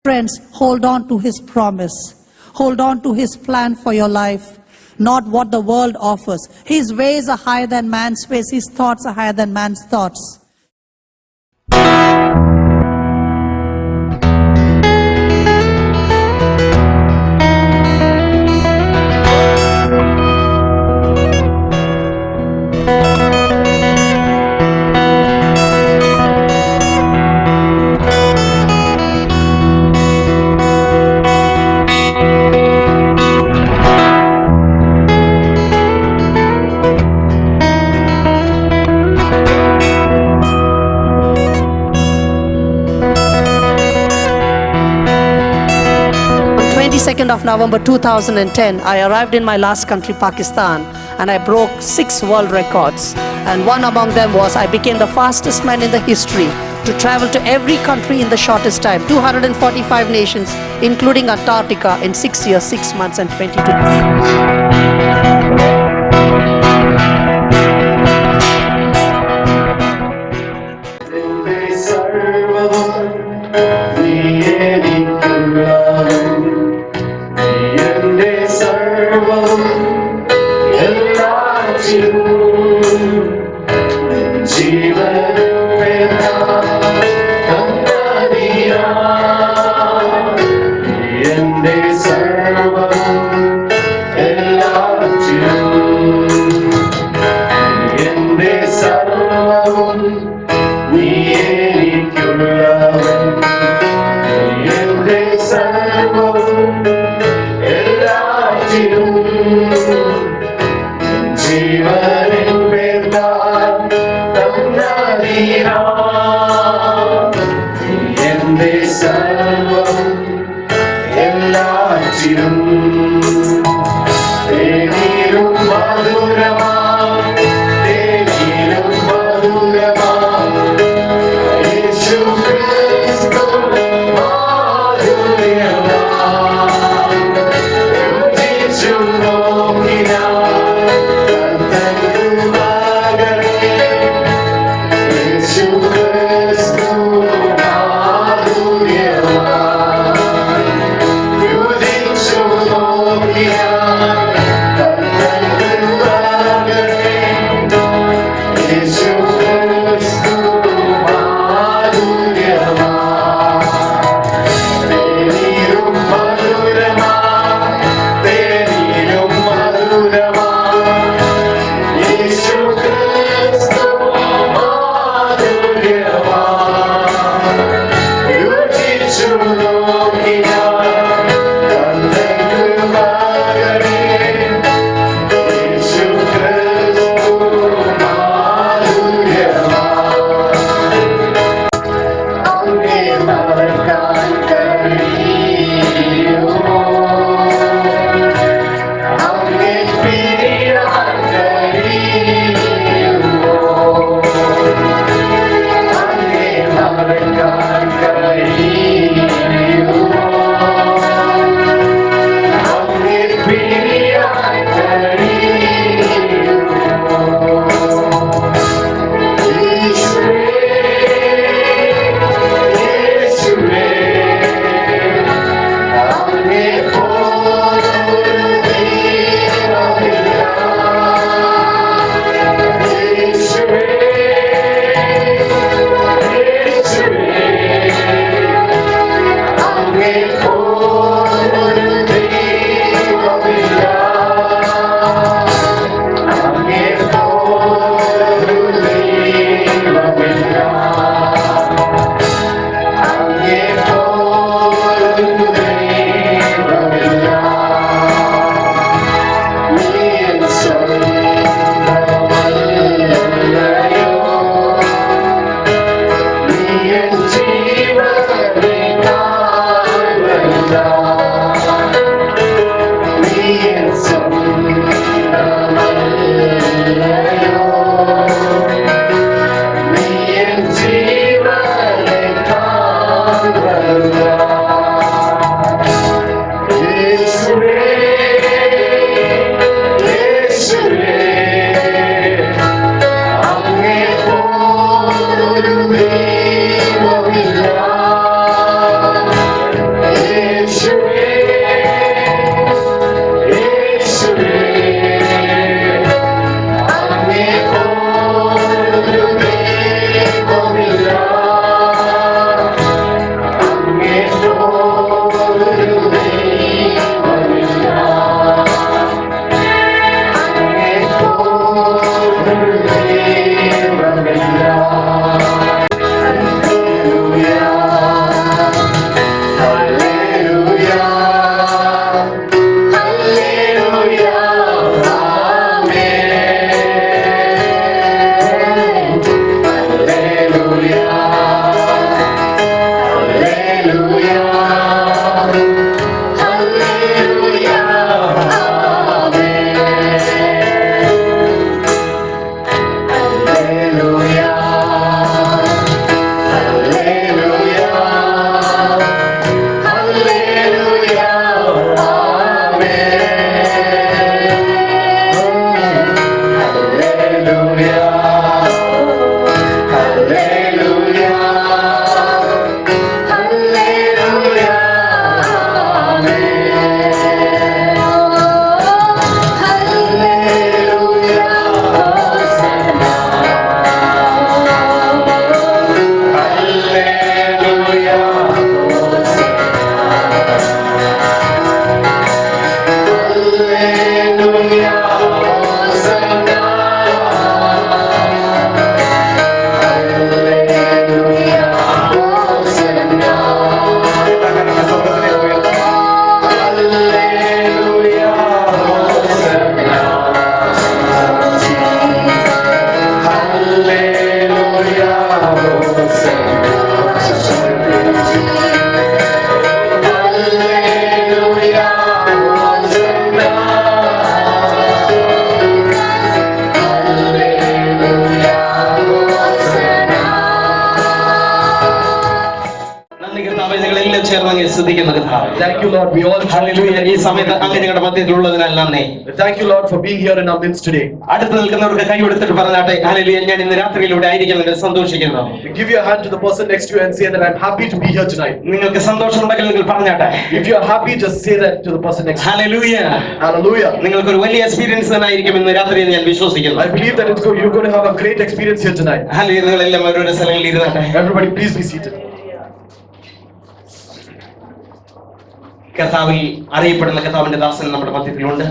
Friends, hold on to His promise. Hold on to His plan for your life, not what the world offers. His ways are higher than man's ways. His thoughts are higher than man's thoughts. Of November 2010, I arrived in my last country, Pakistan, and I broke 6 world records. And one among them was I became the fastest man in the history to travel to every country in the shortest time, 245 nations, including Antarctica, in 6 years, 6 months, and 22. കർത്താവേ ഞങ്ങളെല്ലാം ചേർന്ന് അങ്ങ് സ്തുതിക്കുന്ന കർത്താവേ. Thank you, Lord. We all hallelujah. ഈ സമയത്ത് അങ്ങ് ഞങ്ങളുടെ മധ്യത്തിലുള്ളതിനാൽ നന്ദി. Thank you, Lord, for being here in our midst today. അടുത്ത് നിൽക്കുന്നവർക്ക് കൈ കൊടുത്തിട്ട് പറഞ്ഞാട്ടെ, ഹല്ലേലൂയ, ഞാൻ ഇന്ന് രാത്രിയിലൂടെ ആയിരിക്കുന്നതിൽ സന്തോഷിക്കുന്നു. Give your hand to the person next to you and say that I'm happy to be here tonight. നിങ്ങൾക്ക് സന്തോഷമുണ്ടെങ്കിൽ നിങ്ങൾ പറഞ്ഞാട്ടെ. If you are happy, just say that to the person next to you. Hallelujah. Hallelujah. നിങ്ങൾക്ക് ഒരു വലിയ experience തന്നെ ആയിരിക്കും ഇന്ന് രാത്രി എന്ന് ഞാൻ വിശ്വസിക്കുന്നു. I believe that you're going to have a great experience here tonight. Hallelujah. നിങ്ങളെല്ലാം ഓരോരോ സ്ഥലങ്ങളിൽ ഇരുന്നാട്ടെ. Everybody, please be seated. കർത്താവിൽ അറിയപ്പെടുന്ന കർത്താവിന്റെ ദാസൻ നമ്മുടെ മധ്യത്തിലുണ്ട്.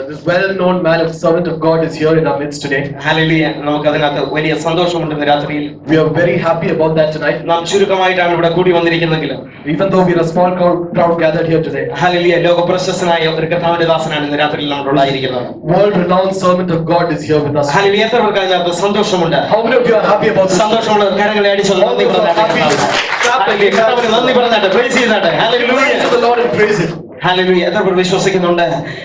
This well-known man of servant of God is here in our midst today. Hallelujah. നമുക്ക് അതിനകത്ത് വലിയ സന്തോഷമുണ്ട് ഇന്ന് രാത്രിയിൽ. We are very happy about that tonight. നാം ചുരുക്കമായിട്ടാണ് ഇവിടെ കൂടി വന്നിരിക്കുന്നെങ്കിലും Even though we are a small crowd gathered here today. Hallelujah, ലോക പ്രശസ്തനായ ഒരു കർത്താവിന്റെ ദാസനാണ് ഇന്ന് രാത്രിയിൽ നമ്മളോടായിരിക്കുന്നത്. World-renowned servant of God is here with us. Hallelujah. എത്ര പേർക്ക് അതിനകത്ത് സന്തോഷമുണ്ട്? How many of you are happy about this? സന്തോഷമുള്ള കരങ്ങളെ അടിച്ചു നന്ദി പറഞ്ഞാട്ടെ. ഹല്ലേലൂയ. കർത്താവിന് നന്ദി പറഞ്ഞാട്ടെ. പ്രൈസ് ചെയ്താട്ടെ. Hallelujah. Praise the Lord and praise Him. Hallelujah. എത്ര പേർ വിശ്വസിക്കുന്നുണ്ട്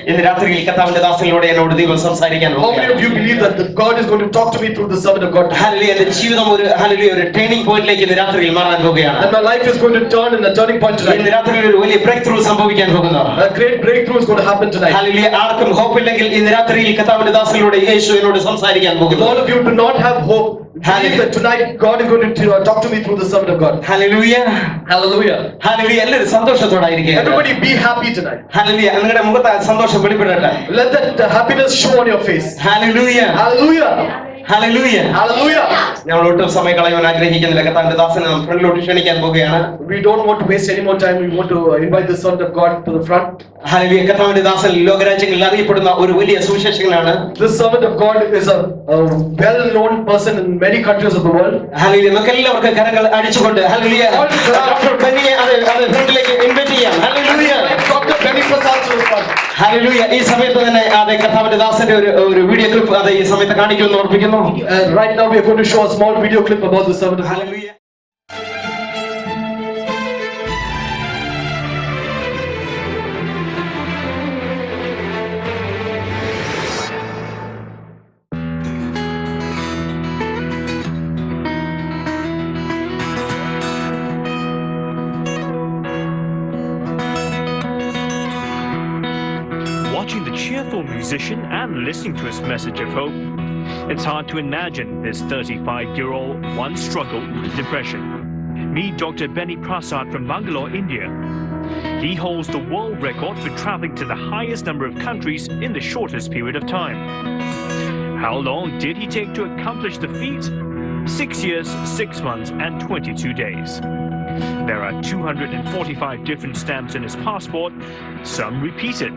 ഇന്ന് രാത്രിയിൽ കർത്താവിന്റെ ദാസനിലൂടെ എന്നോട് ദൈവം സംസാരിക്കാൻ How many of you believe that God is going to talk to me through the servant of God? Hallelujah. എന്റെ ജീവിതം ഒരു ഹല്ലേലൂയ ഒരു ടേണിംഗ് പോയിന്റിലേക്ക് ഇന്ന് രാത്രിയിൽ മാറാൻ പോകുകയാണ്. And my life is going to turn in a turning point ഇന്ന് tonight. രാത്രിയിൽ ഒരു വലിയ ബ്രേക്ക് ത്രൂ സംഭവിക്കാൻ പോകുന്നു. A great breakthrough is going to happen tonight. Hallelujah. ആർക്കും ഹോപ്പ് ഇല്ലെങ്കിൽ ഇന്ന് രാത്രിയിൽ കർത്താവിന്റെ ദാസനിലൂടെ യേശു എന്നോട് സംസാരിക്കാൻ If പോകുന്നു. all of you do not have hope, believe that tonight God is going to talk to me through the servant of God. Hallelujah. Hallelujah. Hallelujah. എല്ലാവരും സന്തോഷത്തോടായിരിക്കുക. Everybody be happy tonight. Hallelujah. നിങ്ങളുടെ മുഖത്ത് ആ സന്തോഷം വെളിപ്പെടട്ടെ. Let that happiness show on your face. Hallelujah. Hallelujah. Hallelujah. Hallelujah. ഞങ്ങൾ ഒട്ടും സമയം കളയാൻ ആഗ്രഹിക്കുന്നില്ല. കർത്താവിന്റെ ദാസനെ നാം ഫ്രണ്ടിലോട്ട് ക്ഷണിക്കാൻ പോകുകയാണ്. We don't want to waste any more time. We want to invite the servant of God to the front. Hallelujah. കർത്താവിന്റെ ദാസൻ ലോകരാജ്യങ്ങളിൽ അറിയപ്പെടുന്ന ഒരു വലിയ സുവിശേഷകനാണ്. This servant of God is a well-known person in many countries of the world. Hallelujah. നമുക്ക് എല്ലാവർക്കും കരങ്ങൾ അടിച്ചുകൊണ്ട് hallelujah doctor ബെന്നിയെ ഫ്രണ്ടിലേക്ക് invite ചെയ്യാം. Hallelujah. Dr. Benny Prasad to the front. Hallelujah. ഈ സമയത്ത് തന്നെ കർത്താവിന്റെ ദാസന്റെ ഒരു വീഡിയോ ക്ലിപ്പ് ഈ സമയത്ത് കാണിക്കുമെന്ന് ഓർപ്പിക്കുന്നു. Right now we are going to show a small video clip about the servant of God. Hallelujah. Watching the cheerful musician and listening to his message of hope, it's hard to imagine this 35-year-old once struggled with depression. Meet Dr. Benny Prasad from Bangalore, India. He holds the world record for traveling to the highest number of countries in the shortest period of time. How long did he take to accomplish the feat? 6 years, 6 months, and 22 days. There are 245 different stamps in his passport, some repeated.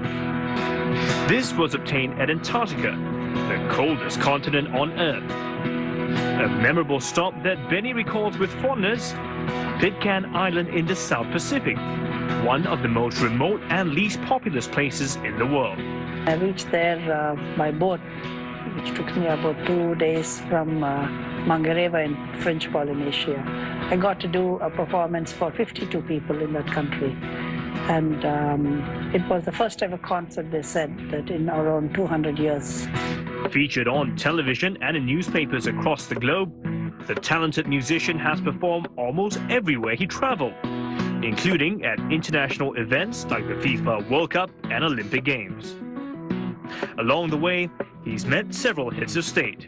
This was obtained at Antarctica, the coldest continent on Earth. A memorable stop that Benny recalls with fondness, Pitcairn Island in the South Pacific, one of the most remote and least populous places in the world. I reached there by boat, which took me about 2 days from Mangareva in French Polynesia. I got to do a performance for 52 people in that country. And it was the first ever concert, they said, that in around 200 years. Featured on television and in newspapers across the globe, the talented musician has performed almost everywhere he traveled, including at international events like the FIFA World Cup and Olympic Games. Along the way, he's met several heads of state.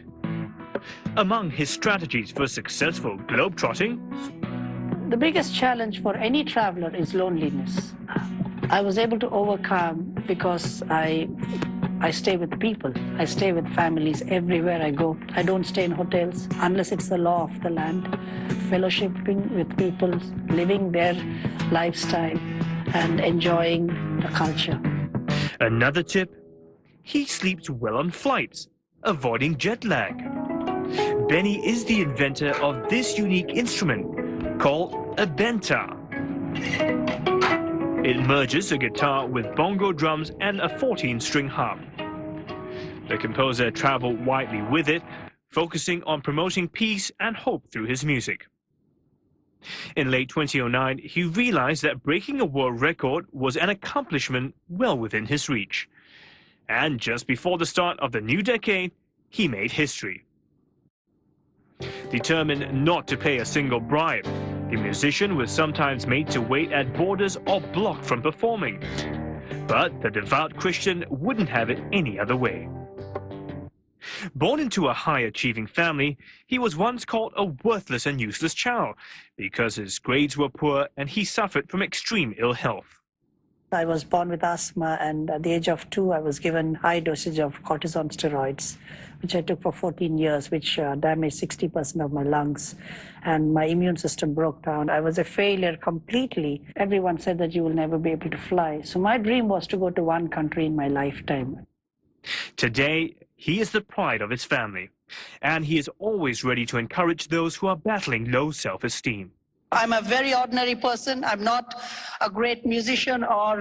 Among his strategies for successful globetrotting, The biggest challenge for any traveler is loneliness. I was able to overcome because I stay with people. I stay with families everywhere I go. I don't stay in hotels unless it's the law of the land. Fellowshipping with people, living their lifestyle and enjoying the culture. another tip, he sleeps well on flights, avoiding jet lag. Benny is the inventor of this unique instrument called a benta. It merges a guitar with bongo drums and a 14-string harp. The composer traveled widely with it, focusing on promoting peace and hope through his music. In late 2009, he realized that breaking a world record was an accomplishment well within his reach. And just before the start of the new decade, he made history. Determined not to pay a single bribe, The musician was sometimes made to wait at borders or blocked from performing. But the devout Christian wouldn't have it any other way. Born into a high-achieving family, he was once called a worthless and useless child because his grades were poor and he suffered from extreme ill health. I was born with asthma, and at the age of 2, I was given high dosage of cortisone steroids, which I took for 14 years, which damaged 60% of my lungs, and my immune system broke down. I was a failure completely. Everyone said that you will never be able to fly. So my dream was to go to one country in my lifetime. Today, he is the pride of his family, and he is always ready to encourage those who are battling low self-esteem. I'm a very ordinary person. I'm not a great musician or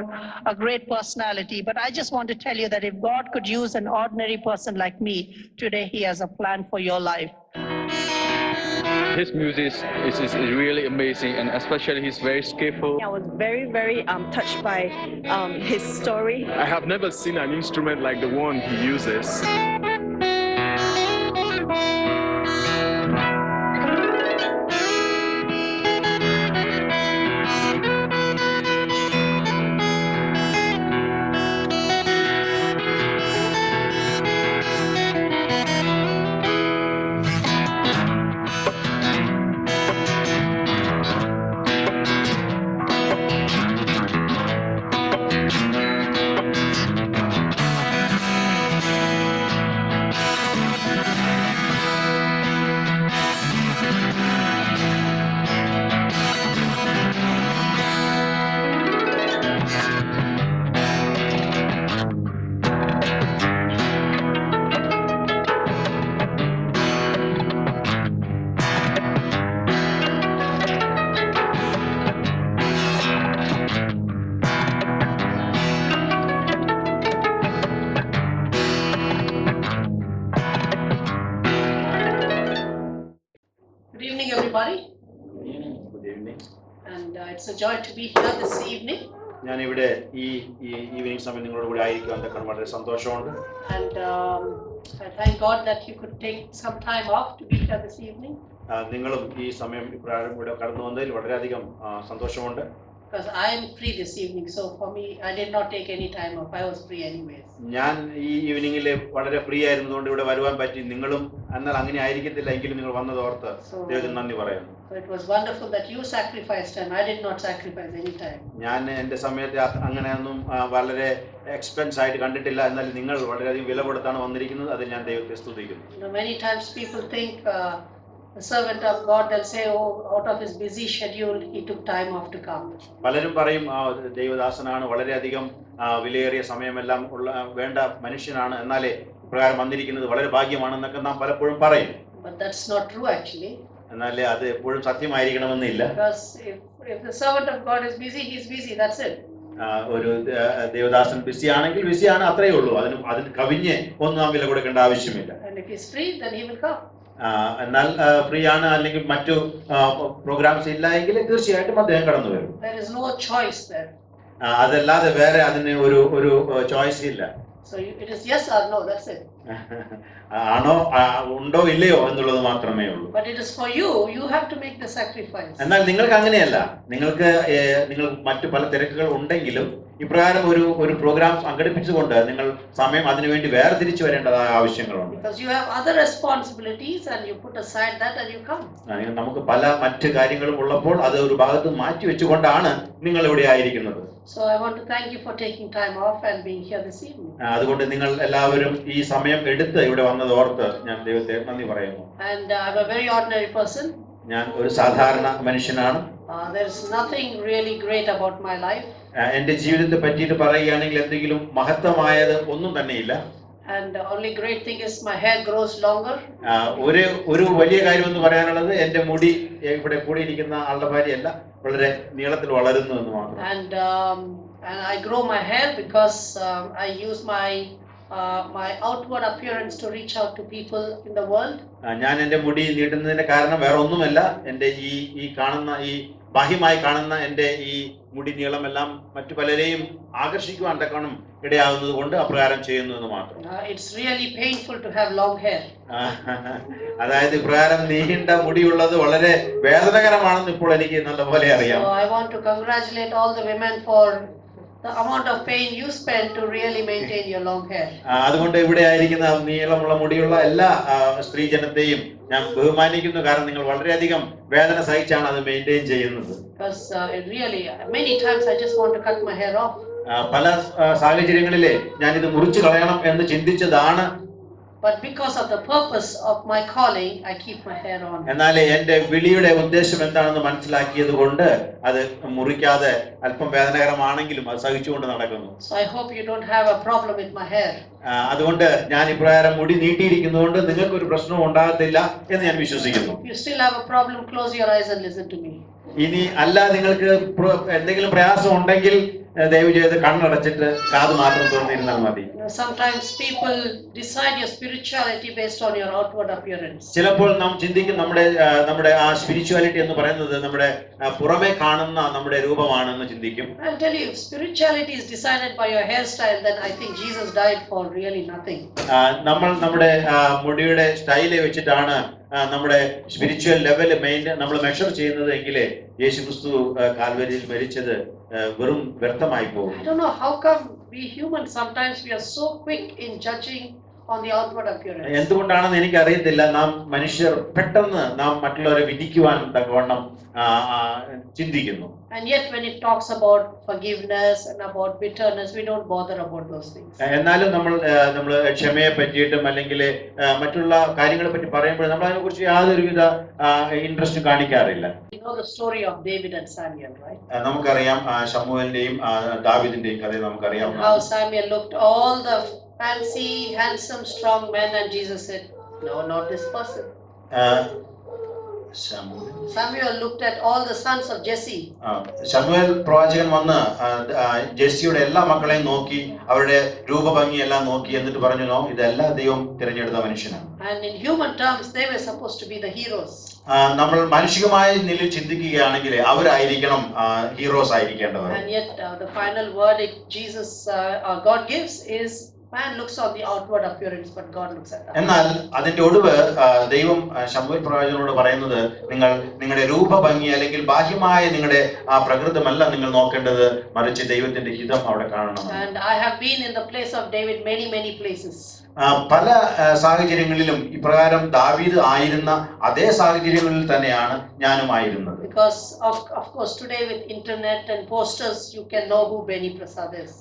a great personality, but I just want to tell you that if God could use an ordinary person like me, today He has a plan for your life. His music is really amazing, and especially he's very skillful. I was very touched by his story. I have never seen an instrument like the one he uses. Good evening, everybody. Good evening. And it's a joy to be here this evening. ഞാൻ ഇവിടെ ഈ evening സമയം നിങ്ങളുടെ കൂടെ ആയിരിക്കാൻ തക്കാൻ വളരെ സന്തോഷമുണ്ട്. And I thank God that you could take some time off to be here this evening. നിങ്ങളും ഈ സമയം ഇവിടെ കടന്നു വന്നതിൽ വളരെയധികം സന്തോഷമുണ്ട്. Because I am free this evening, so for me, I did not take any time off. I was free anyways. ഞാൻ ഈ ഈവനിങ്ങിൽ വളരെ ഫ്രീ ആയിരുന്നതുകൊണ്ട് ഇവിടെ വരുവാൻ പറ്റി. നിങ്ങളും എന്നാൽ അങ്ങനെ ആയിരിക്കത്തില്ല എങ്കിലും നിങ്ങൾ വന്നത് ഓർത്ത് ദൈവത്തിന് നന്ദി പറയുന്നു. So it was wonderful that you sacrificed time. I did not sacrifice any time. ഞാൻ എൻ്റെ സമയത്തെ അങ്ങനെയൊന്നും വളരെ എക്സ്പെൻസ് ആയിട്ട് കണ്ടിട്ടില്ല. എന്നാൽ നിങ്ങൾ വളരെയധികം വില കൊടുത്താണ് വന്നിരിക്കുന്നത്. അതിൽ ഞാൻ ദൈവത്തെ സ്തുതിക്കുന്നു. Many times people think the servant of God, they'll say, oh, out of his busy schedule, he took time off to come. പലരും പറയും ദൈവദാസനാണ്, വളരെയധികം വിലയേറിയ സമയമെല്ലാം ഉള്ള വേണ്ട മനുഷ്യനാണ്, എന്നാലേ പ്രകാരം വന്നിരിക്കുന്നത് വളരെ ഭാഗ്യമാണെന്നൊക്കെ നാം പലപ്പോഴും പറയും. But that's not true actually. എന്നാൽ അത് എപ്പോഴും സത്യമായിരിക്കണമെന്നില്ല. Because if the servant of God is busy, he's busy, that's it. ഒരു ദേവദാസൻ ബിസി ആണെങ്കിൽ ബിസിയാണ്, അത്രയേ ഉള്ളൂ. അതിന് കവിഞ്ഞ് ഒന്നും നാം വില കൊടുക്കേണ്ട ആവശ്യമില്ല. And if he's free, then he will come. എന്നാൽ ഫ്രീ ആണ് അല്ലെങ്കിൽ മറ്റു പ്രോഗ്രാംസ് ഇല്ല എങ്കിൽ തീർച്ചയായിട്ടും അദ്ദേഹം കടന്നു വരും. There is no choice there. അതല്ലാതെ വേറെ അതിന് ഒരു ചോയ്സ് ഇല്ല. So it is yes or no, that's it. ആണോ ഉണ്ടോ ഇല്ലയോ എന്നുള്ളത് മാത്രമേ ഉള്ളൂ. But it is for you, you have to make the sacrifice. എന്നാൽ നിങ്ങൾക്ക് അങ്ങനെയല്ല. നിങ്ങൾക്ക് മറ്റു പല തിരക്കുകൾ ഉണ്ടെങ്കിലും ഇപ്രകാരം ഒരു പ്രോഗ്രാം സംഘടിപ്പിച്ചുകൊണ്ട് നിങ്ങൾ സമയം അതിനുവേണ്ടി വേർതിരിച്ചു വരേണ്ടതായ ആവശ്യങ്ങളുണ്ട്. Because you have other responsibilities and you put aside that and you come. നമുക്ക് പല മറ്റു കാര്യങ്ങളും ഉള്ളപ്പോൾ അത് ഒരു ഭാഗത്ത് മാറ്റി വെച്ചുകൊണ്ടാണ് നിങ്ങൾ ഇവിടെ ആയിരിക്കുന്നത്. So I want to thank you for taking time off and being here this evening. അതുകൊണ്ട് നിങ്ങൾ എല്ലാവരും ഈ സമയം എടുത്ത് ഇവിടെ വന്നത് ഓർത്ത് ഞാൻ ദൈവത്തെ നന്ദി പറയുന്നു. And I'm a very ordinary person. ഞാൻ ഒരു സാധാരണ മനുഷ്യനാണ്. There is nothing really great about my life. എൻ്റെ ജീവിതത്തെ പറ്റിയിട്ട് പറയുകയാണെങ്കിൽ എന്തെങ്കിലും മഹത്തമായത് ഒന്നും തന്നെയില്ല. And the only great thing is my hair grows longer. ഒരു വലിയ കാര്യം എന്ന് പറയാനുള്ളത് എൻ്റെ മുടി ഇവിടെ കൂടിയിരിക്കുന്ന ആളുടെ ഭാര്യയല്ല, വളരെ നീളത്തിൽ വളരുന്നു എന്ന് മാത്രം. And I grow my hair because I use my outward appearance to reach out to people in the world. ഞാൻ എൻ്റെ മുടി നീട്ടുന്നതിന്റെ കാരണം വേറെ ഒന്നുമല്ല, എൻ്റെ ഈ കാണുന്ന ഈ ബാഹ്യമായി കാണുന്ന എൻ്റെ ഈ മുടി നീളമെല്ലാം മറ്റു പലരെയും ആകർഷിക്കുവാൻ തക്കണം ഇടയാകുന്നത് കൊണ്ട് അപ്രകാരം ചെയ്യുന്നു എന്ന് മാത്രം. It's really painful to have long hair. അതായത് ഇപ്രകാരം നീണ്ട മുടിയുള്ളത് വളരെ വേദനകരമാണെന്ന് ഇപ്പോൾ എനിക്ക് നല്ലപോലെ അറിയാം. So I want to congratulate all the women for the amount of pain you spend to really maintain your long hair. അതുകൊണ്ട് ഇവിടെ ആയിരിക്കുന്ന നീളമുള്ള മുടിയുള്ള എല്ലാ സ്ത്രീ ജനത്തെയും ഞാൻ ബഹുമാനിക്കുന്നു. കാരണം നിങ്ങൾ വളരെയധികം വേദന സഹിച്ചാണ് അത് മെയിൻറ്റെയിൻ ചെയ്യുന്നത്. Because really many times I just want to cut my hair off. പല സാഹചര്യങ്ങളിലെ ഞാൻ ഇത് മുറിച്ചു കളയണം എന്ന് ചിന്തിച്ചതാണ്. But because of the purpose of my calling, I keep my hair on. എന്നാൽ എൻ്റെ വിളിയുടെ ഉദ്ദേശം എന്താണെന്ന് മനസ്സിലാക്കിയത് കൊണ്ട് അത് മുറിക്കാതെ അല്പം വേദനകരമാണെങ്കിലും അത് സഹിച്ചുകൊണ്ട് നടക്കുന്നു. So I hope you don't have a problem with my hair. അതുകൊണ്ട് ഞാൻ ഇപ്രകാരം മുടി നീട്ടിയിരിക്കുന്നതുകൊണ്ട് നിങ്ങൾക്ക് ഒരു പ്രശ്നവും ഉണ്ടാകത്തില്ല എന്ന് ഞാൻ വിശ്വസിക്കുന്നു. If you still have a problem, close your eyes and listen to me. ഇനി അല്ല നിങ്ങൾക്ക് എന്തെങ്കിലും പ്രയാസം ഉണ്ടെങ്കിൽ ദയവ് ചെയ്ത് കണ്ണടച്ചിട്ട് കാത് മാത്രം തുറന്നിരുന്നാൽ മതി. Sometimes people decide your spirituality based on your outward appearance. ചിലപ്പോൾ നാം ചിന്തിക്കും നമ്മുടെ ആ സ്പിരിച്വാലിറ്റി എന്ന് പറയുന്നത് നമ്മുടെ പുറമെ കാണുന്ന നമ്മുടെ രൂപമാണെന്ന് ചിന്തിക്കും. I'll tell you, if spirituality is decided by your hairstyle, then I think Jesus died for really nothing. നമ്മൾ നമ്മുടെ മുടിയുടെ സ്റ്റൈലെ വെച്ചിട്ടാണ് നമ്മുടെ സ്പിരിച്വൽ ലെവൽ നമ്മൾ മെഷർ ചെയ്യുന്നത് എങ്കിലേ യേശുക്രിസ്തു കാൽവരിയിൽ മരിച്ചത് വെറും വ്യർത്ഥമായി പോകും. I don't know how come we humans sometimes we are so quick in judging on the outward appearance. എന്തുകൊണ്ടാണെന്ന് എനിക്ക് അറിയത്തില്ല. നാം മനുഷ്യർ പെട്ടെന്ന് നാം മറ്റുള്ളവരെ വിധിക്കുവാൻ തക്കവണ്ണം ചിന്തിക്കുന്നു. And yet when it talks about forgiveness and about bitterness, we don't bother about those things. എന്നാലും നമ്മൾ ക്ഷമയെ പറ്റിയിട്ടും അല്ലെങ്കിൽ മറ്റുള്ള കാര്യങ്ങളെ പറ്റി പറയുമ്പോൾ നമ്മൾ അതിനെക്കുറിച്ച് യാതൊരുവിധ ഇൻട്രസ്റ്റ് കാണിക്കാറില്ല. You know the story of David and Samuel, right? നമുക്കറിയാം ശമൂവേലിന്റെയും ദാവീദിന്റെയും കഥ നമുക്കറിയാം. How Samuel looked all the fancy, handsome, strong men, and Jesus said, "No, not this person." Samuel looked at all the sons of Jesse. ശമൂവേൽ പ്രവാചകൻ വന്ന് ജെസ്സിയുടെ എല്ലാ മക്കളെയും നോക്കി അവരുടെ രൂപഭംഗി എല്ലാം നോക്കി എന്നിട്ട് പറഞ്ഞു, "നോ, ഇതെല്ലാം ദൈവം തിരഞ്ഞെടുത്ത മനുഷ്യനാണ്." And in human terms, they were supposed to be the heroes. നമ്മൾ മാനുഷികമായ നിലയിൽ ചിന്തിക്കുകയാണെങ്കിൽ അവരായിരിക്കണം heroes ആയിരിക്കേണ്ടത്. And yet the final verdict Jesus God gives is man looks on the outward appearance, but God looks at the heart. എന്നാൽ അതിന്റെ ഒടുവ് ദൈവം ശമൂവേൽ പ്രവാചകനോട് പറയുന്നത്, നിങ്ങളുടെ രൂപഭംഗി അല്ലെങ്കിൽ ബാഹ്യമായ നിങ്ങളുടെ ആ പ്രകൃതമല്ല നിങ്ങൾ നോക്കേണ്ടത്, മറിച്ച് ദൈവത്തിന്റെ ഹിതം അവിടെ കാണണം. And I have been in the place of David many places. പല സാഹചര്യങ്ങളിലും ഇപ്രകാരം ദാവീദ് ആയിരുന്ന അതേ സാഹചര്യങ്ങളിൽ തന്നെയാണ് ഞാനും ആയിരുന്നത്. Because of course today with internet and posters you can know who Benny Prasad is.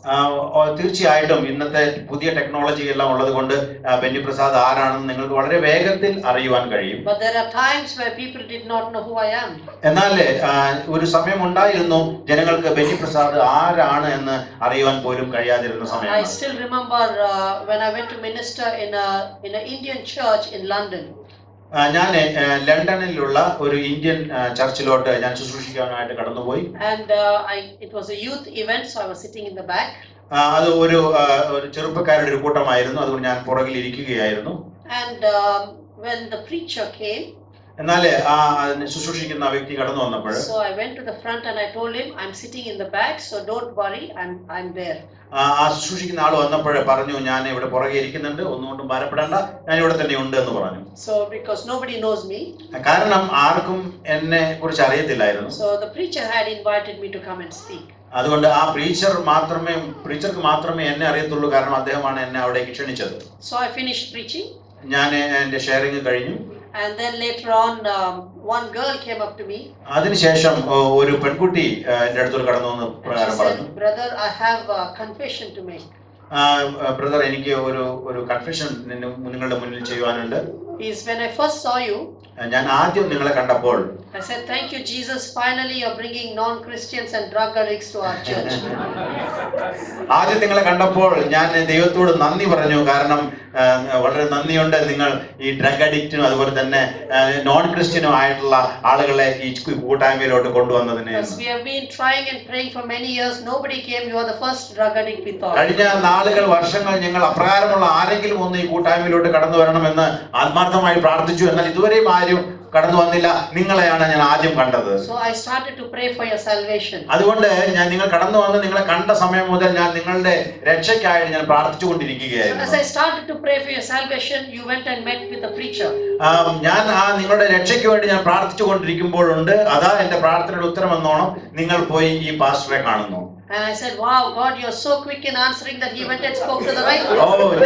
തീർച്ചയായിട്ടും ഇന്നത്തെ പുതിയ ടെക്നോളജി എല്ലാം ഉള്ളത് കൊണ്ട് ബെന്നി പ്രസാദ് ആരാണെന്ന് നിങ്ങൾക്ക് വളരെ വേഗത്തിൽ അറിയുവാൻ കഴിയും. But there are times where people did not know who I am. എന്നാൽ ഒരു സമയം ഉണ്ടായിരുന്നു ജനങ്ങൾക്ക് ബെന്നി പ്രസാദ് ആരാണ് എന്ന് അറിയുവാൻ പോലും കഴിയാതിരുന്ന സമയം. I still remember when I went to minister in an Indian church in London. ഞാൻ ലണ്ടനിലുള്ള ഒരു ഇന്ത്യൻ ചർച്ചിലോട്ട് ഞാൻ ശുശ്രൂഷിക്കാനായിട്ട് കടന്നുപോയി. And it was a youth event, so I was sitting in the back. അത് ഒരു ചെറുപ്പക്കാരുടെ ഒരു കൂട്ടമായിരുന്നു, അതുകൊണ്ട് ഞാൻ പുറകിൽ ഇരിക്കുകയായിരുന്നു. And when the preacher came, എന്നാൽ ശുശ്രൂഷിക്കുന്ന വ്യക്തി കടന്നു വന്നപ്പോൾ so I went to the front and I told him, I'm sitting in the back, so don't worry, I'm there. ശുശ്രൂഷിക്കുന്ന ആൾ വന്നപ്പോഴേ പറഞ്ഞു, ഞാൻ ഇവിടെ പുറകെ ഇരിക്കുന്നുണ്ട്, ഒന്നുകൊണ്ടും ഭാരപ്പെടേണ്ട, ഞാൻ ഇവിടെ തന്നെ ഉണ്ട് എന്ന് പറഞ്ഞു. So because nobody knows me, കാരണം ആർക്കും എന്നെ കുറിച്ച് അറിയത്തില്ലായിരുന്നു. so the preacher had invited me to come and speak. അതുകൊണ്ട് ആ പ്രീച്ചർക്ക് മാത്രമേ എന്നെ അറിയത്തുള്ളൂ, കാരണം അദ്ദേഹമാണ് എന്നെ അവിടേക്ക് ക്ഷണിച്ചത്. So I finished preaching. ഞാൻ എന്റെ ഷെയറിംഗ് കഴിഞ്ഞു. And then later on one girl came up to me. അതിനുശേഷം ഒരു പെൺകുട്ടി എൻ്റെ അടുത്തോട് കടന്നു വന്ന് പ്രകാരം പറഞ്ഞു, brother, I have a confession to make. Brother, എനിക്ക് ഒരു കൺഫെഷൻ നിങ്ങളുടെ മുന്നിൽ ചെയ്യുവാനുണ്ട്. Is when I first saw you, ഞാൻ ആദ്യം നിങ്ങളെ കണ്ടപ്പോൾ I said, thank you Jesus, finally you're bringing non-Christians and drug addicts to our church. ആദ്യം നിങ്ങളെ കണ്ടപ്പോൾ ഞാൻ ദൈവത്തോട് നന്ദി പറഞ്ഞു, കാരണം വളരെ നന്ദിയുണ്ട്, നിങ്ങൾ ഈ ഡ്രഗ് അഡിക്റ്റിനും അതുപോലെ തന്നെ നോൺ ക്രിസ്ത്യനും ആയിട്ടുള്ള ആളുകളെ ഈ കൂട്ടായ്മയിലോട്ട് കൊണ്ടുവന്നതിന്. We have been trying and praying for many years, nobody came, you are the first drug addict we thought. കഴിഞ്ഞ നാളുകൾ വർഷങ്ങൾ ഞങ്ങൾ അപ്രകാരമുള്ള ആരെങ്കിലും ഒന്ന് ഈ കൂട്ടായ്മയിലോട്ട് കടന്നു വരണമെന്ന് ആത്മാർത്ഥമായി പ്രാർത്ഥിച്ചു, എന്നാൽ ഇതുവരെയും ആരും കടന്നു വന്നില്ല, നിങ്ങളെയാണ് ഞാൻ ആദ്യം കണ്ടത്. So I started to pray for your salvation. അതുകൊണ്ട് ഞാൻ നിങ്ങൾ കടന്നു വന്ന് നിങ്ങളെ കണ്ട സമയം മുതൽ ഞാൻ നിങ്ങളുടെ രക്ഷയ്ക്കായിട്ട് ഞാൻ പ്രാർത്ഥിച്ചുകൊണ്ടിരിക്കുകയായിരുന്നു. As I started to pray for your salvation, you went and met with a preacher. ഞാൻ നിങ്ങളുടെ രക്ഷയ്ക്ക് വേണ്ടി ഞാൻ പ്രാർത്ഥിച്ചുകൊണ്ടിരിക്കുമ്പോഴുണ്ട്, അതാ എന്റെ പ്രാർത്ഥനയുടെ ഉത്തരം എന്നോണം നിങ്ങൾ പോയി ഈ പാസ്റ്ററെ കാണുന്നു. And I said, wow, God, you're so quick in answering that he went and spoke to the right.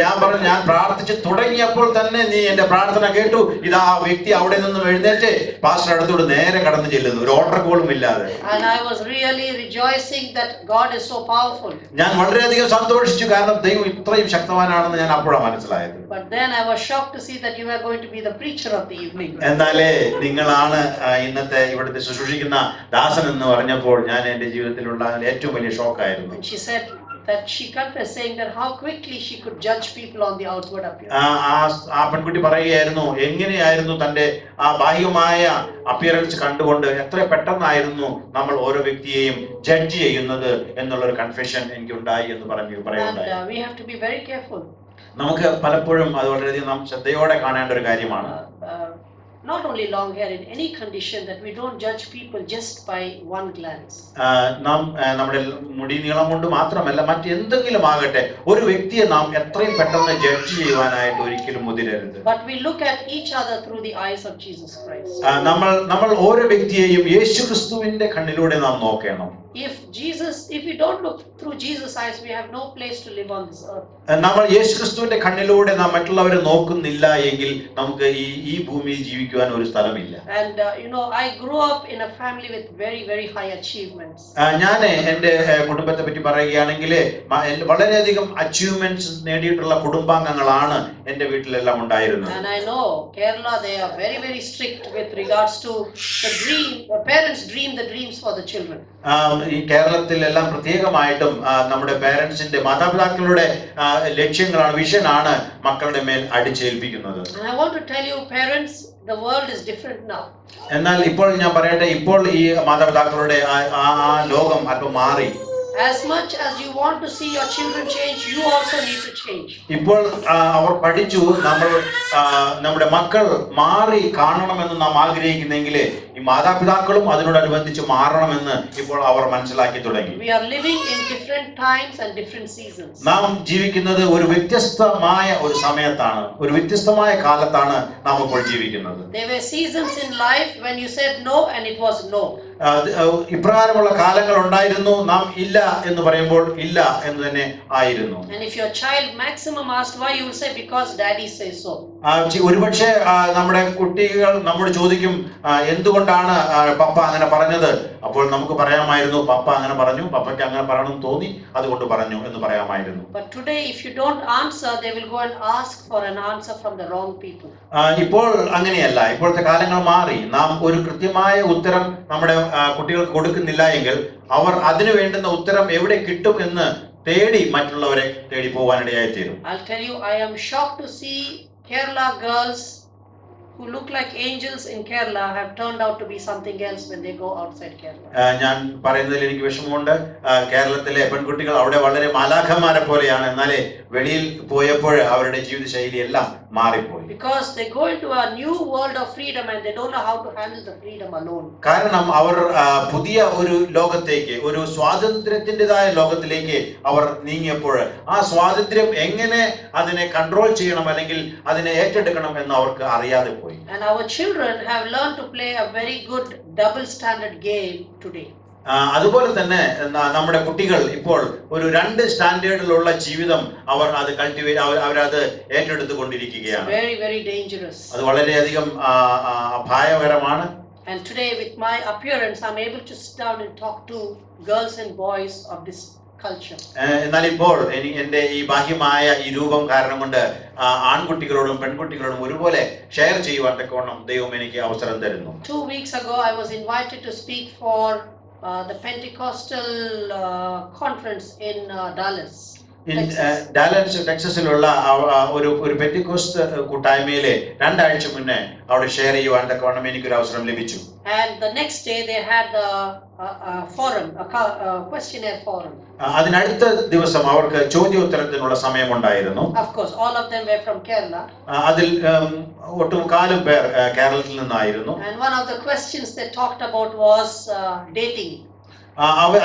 ഞാൻ പറഞ്ഞു, ഞാൻ പ്രാർത്ഥിച്ചു തുടങ്ങിയപ്പോൾ തന്നെ നീ എന്റെ പ്രാർത്ഥന കേട്ടു. ഇതാ ആ വ്യക്തി അവിടെ നിന്നും എഴുന്നേറ്റ് പാസ്റ്റർ അടുത്തോട് നേരെ കടന്നു ചെല്ലുന്നു, ഒരു ഓർഡർ കോളും ഇല്ലാതെ. And I was really rejoicing that God is so powerful. ഞാൻ വളരെയധികം സന്തോഷിച്ചു, കാരണം ദൈവം ഇത്രയും ശക്തവാനാണെന്ന് ഞാൻ അപ്പോഴാണ് മനസ്സിലായത്. But then I was shocked to see that you were going to be the preacher of the evening. എന്നാലേ നിങ്ങളാണ് ഇന്നത്തെ ഇവിടുത്തെ ശുശ്രൂഷിക്കുന്ന ദാസൻ എന്ന് പറഞ്ഞപ്പോൾ ഞാൻ എന്റെ ജീവിതത്തിലുള്ള ഏറ്റവും വലിയ ഷോക്കായിരുന്നു. And she said that she confessed, saying that how quickly she could judge people on the outward appearance. ആ പെൺകുട്ടി പറയുകയായിരുന്നു എങ്ങനെയായിരുന്നു തന്റെ ആ ബാഹ്യമായ അപ്പിയറൻസ് കണ്ടുകൊണ്ട് എത്ര പെട്ടെന്നായിരുന്നു നമ്മൾ ഓരോ വ്യക്തിയെയും ജഡ്ജ് ചെയ്യുന്നത് എന്നുള്ളൊരു കൺഫെഷൻ എനിക്കുണ്ടായി എന്ന് പറയുണ്ടായി. And we have to be very careful. നമുക്ക് പലപ്പോഴും അത് വളരെയധികം നാം ശ്രദ്ധയോടെ കാണേണ്ട ഒരു കാര്യമാണ്. Not only long hair, in any condition, that we don't judge people just by one glance. നാം നമ്മുടെ മുടി നീളം കൊണ്ട് മാത്രമല്ല മറ്റെന്തെങ്കിലും ആകട്ടെ ഒരു വ്യക്തിയെ നാം എത്രയും പെട്ടെന്ന് ജഡ്ജ് ചെയ്യുവാനായിട്ട് ഒരിക്കലും മുതിരരുത്. But we look at each other through the eyes of Jesus Christ. നമ്മൾ ഓരോ വ്യക്തിയെയും യേശുക്രിസ്തുവിന്റെ കണ്ണിലൂടെ നാം നോക്കണം. If we don't look through Jesus' eyes, we have no place to live on this earth. നമ്മൾ യേശുക്രിസ്തുവിന്റെ കണ്ണിലൂടെ നാം മറ്റുള്ളവരെ നോക്കുന്നില്ല എങ്കിൽ നമുക്ക് ഈ ഭൂമിയിൽ ജീവിക്കുവാൻ ഒരു സ്ഥലമില്ല. And I grew up in a family with very, very high achievements. ഞാൻ എന്റെ കുടുംബത്തെ പറ്റി പറയുകയാണെങ്കിൽ വളരെയധികം അച്ചീവ്മെന്റ്സ് നേടിയിട്ടുള്ള കുടുംബാംഗങ്ങളാണ് എന്റെ വീട്ടിലെല്ലാം ഉണ്ടായിരുന്നത്. And I know Kerala, they are very, very strict with regards to the dream. The parents dream the dreams for the children. ഈ കേരളത്തിലെല്ലാം പ്രത്യേകമായിട്ടും നമ്മുടെ പേരൻസിന്റെ മാതാപിതാക്കളുടെ ലക്ഷ്യങ്ങളാണ്, വിഷനാണ് മക്കളുടെ മേൽ അടിച്ചേൽപ്പിക്കുന്നത്. And I want to tell you, parents, the world is different now. എന്നാൽ ഇപ്പോൾ ഞാൻ പറയട്ടെ, ഇപ്പോൾ ഈ മാതാപിതാക്കളുടെ ആ ലോകം അല്പം മാറി. As much as you want to see your children change, you also need to change. ഇപ്പോൾ അവർ പഠിച്ചു, നമ്മുടെ മക്കൾ മാറി കാണണമെന്ന് നാം ആഗ്രഹിക്കുന്നെങ്കിൽ ഈ മാതാപിതാക്കളും അതിനോടനുബന്ധിച്ച് മാറണമെന്ന് ഇപ്പോൾ അവർ മനസ്സിലാക്കി തുടങ്ങി. We are living in different times and different seasons. നാം ജീവിക്കുന്നത് ഒരു വ്യത്യസ്തമായ ഒരു സമയത്താണ്, ഒരു വ്യത്യസ്തമായ കാലത്താണ് നാം ഇപ്പോൾ ജീവിക്കുന്നത്. There were seasons in life when you said no and it was no. ഇപ്രകാരമുള്ള കാലങ്ങൾ ഉണ്ടായിരുന്നു, നാം ഇല്ല എന്ന് പറയുമ്പോൾ ഇല്ല എന്ന് തന്നെ ആയിരുന്നു. And if your child maximum asked why, you will say because daddy says so. ഒരുപക്ഷെ നമ്മുടെ കുട്ടികൾ നമ്മോട് ചോദിക്കും എന്തുകൊണ്ടാണ് പപ്പ അങ്ങനെ പറഞ്ഞത്, അപ്പോൾ നമുക്ക് പറയാമായിരുന്നു പപ്പ അങ്ങനെ പറഞ്ഞു, പപ്പയ്ക്ക് അങ്ങനെ പറയണം തോന്നി അതുകൊണ്ട് പറഞ്ഞു എന്ന് പറയാമായിരുന്നു. But today if you don't answer, they will go and ask for an answer from the wrong people. ഇപ്പോൾ അങ്ങനെയല്ല, ഇപ്പോഴത്തെ കാലങ്ങൾ മാറി. നാം ഒരു കൃത്യമായ ഉത്തരം നമ്മുടെ കുട്ടികൾക്ക് കൊടുക്കുന്നില്ല എങ്കിൽ അവർ അതിനു വേണ്ടുന്ന ഉത്തരം എവിടെ കിട്ടും എന്ന് തേടി മറ്റുള്ളവരെ തേടി പോവാനിടയായി തീരും. I'll tell you, I am shocked to see Kerala girls who look like angels in Kerala have turned out to be something else when they go outside Kerala. ഞാൻ പറയുന്നതിൽ എനിക്ക് വിഷമമുണ്ട്. കേരളത്തിലെ പെൺകുട്ടികൾ അവിടെ വളരെ മാലാഖമാരെ പോലെയാണ്, എന്നാലേ വെളിയിൽ പോയപ്പോൾ അവരുടെ ജീവിതശൈലി എല്ലാം മാറിപ്പോയി. Because they go into a new world of freedom and they don't know how to handle the freedom alone. കാരണം അവർ പുതിയ ഒരു ലോകത്തേക്ക്, ഒരു സ്വാതന്ത്ര്യത്തിൻ്റെതായ ലോകത്തിലേക്ക് അവർ നീങ്ങിയപ്പോൾ ആ സ്വാതന്ത്ര്യം എങ്ങനെ അതിനെ കൺട്രോൾ ചെയ്യണം അല്ലെങ്കിൽ അതിനെ ഏറ്റെടുക്കണം എന്ന് അവർക്ക് അറിയാതെ പോയി. And our children have learned to play a very good double standard game today. അതുപോലെ തന്നെ നമ്മുടെ കുട്ടികൾ ഇപ്പോൾ ഒരു രണ്ട് സ്റ്റാൻഡേർഡിലുള്ള ജീവിതം അവർ അത് അവരത് ഏറ്റെടുത്തുകൊണ്ടിരിക്കുകയാണ്. Very, very dangerous. അത് വളരെയധികം അപായകരമാണ്. And today with my appearance, I'm able to sit down and talk to girls and boys of this culture. എന്നാൽ ഇപ്പോൾ എന്റെ ഈ ബാഹ്യമായ ഈ രൂപം കാരണം കൊണ്ട് ആൺകുട്ടികളോടും പെൺകുട്ടികളോടും ഒരുപോലെ ഷെയർ ചെയ്യുവാൻ തക്കവണ്ണം ദൈവം എനിക്ക് അവസരം തരുന്നു. 2 weeks ago I was invited to speak for the Pentecostal conference in Dallas. ഡാലൻസ് ടെക്സസിലുള്ള ഒരു പെന്റിക്കോസ്റ്റ് കൂട്ടായ്മയിലെ 2 ആഴ്ച മുന്നേ അവിടെ ഷെയർ ചെയ്യുവാൻ തക്കവണ്ണം എനിക്കൊരു അവസരം ലഭിച്ചു. And the next day they had a forum, a questionnaire forum. അതിനടുത്ത ദിവസം അവർക്ക് ചോദ്യോത്തരത്തിനുള്ള സമയമുണ്ടായിരുന്നു. Of course, all of them were from Kerala. അതിൽ ഒട്ടുമുക്കാലും പേർ കേരളത്തിൽ നിന്നായിരുന്നു. And one of the questions they talked about was dating.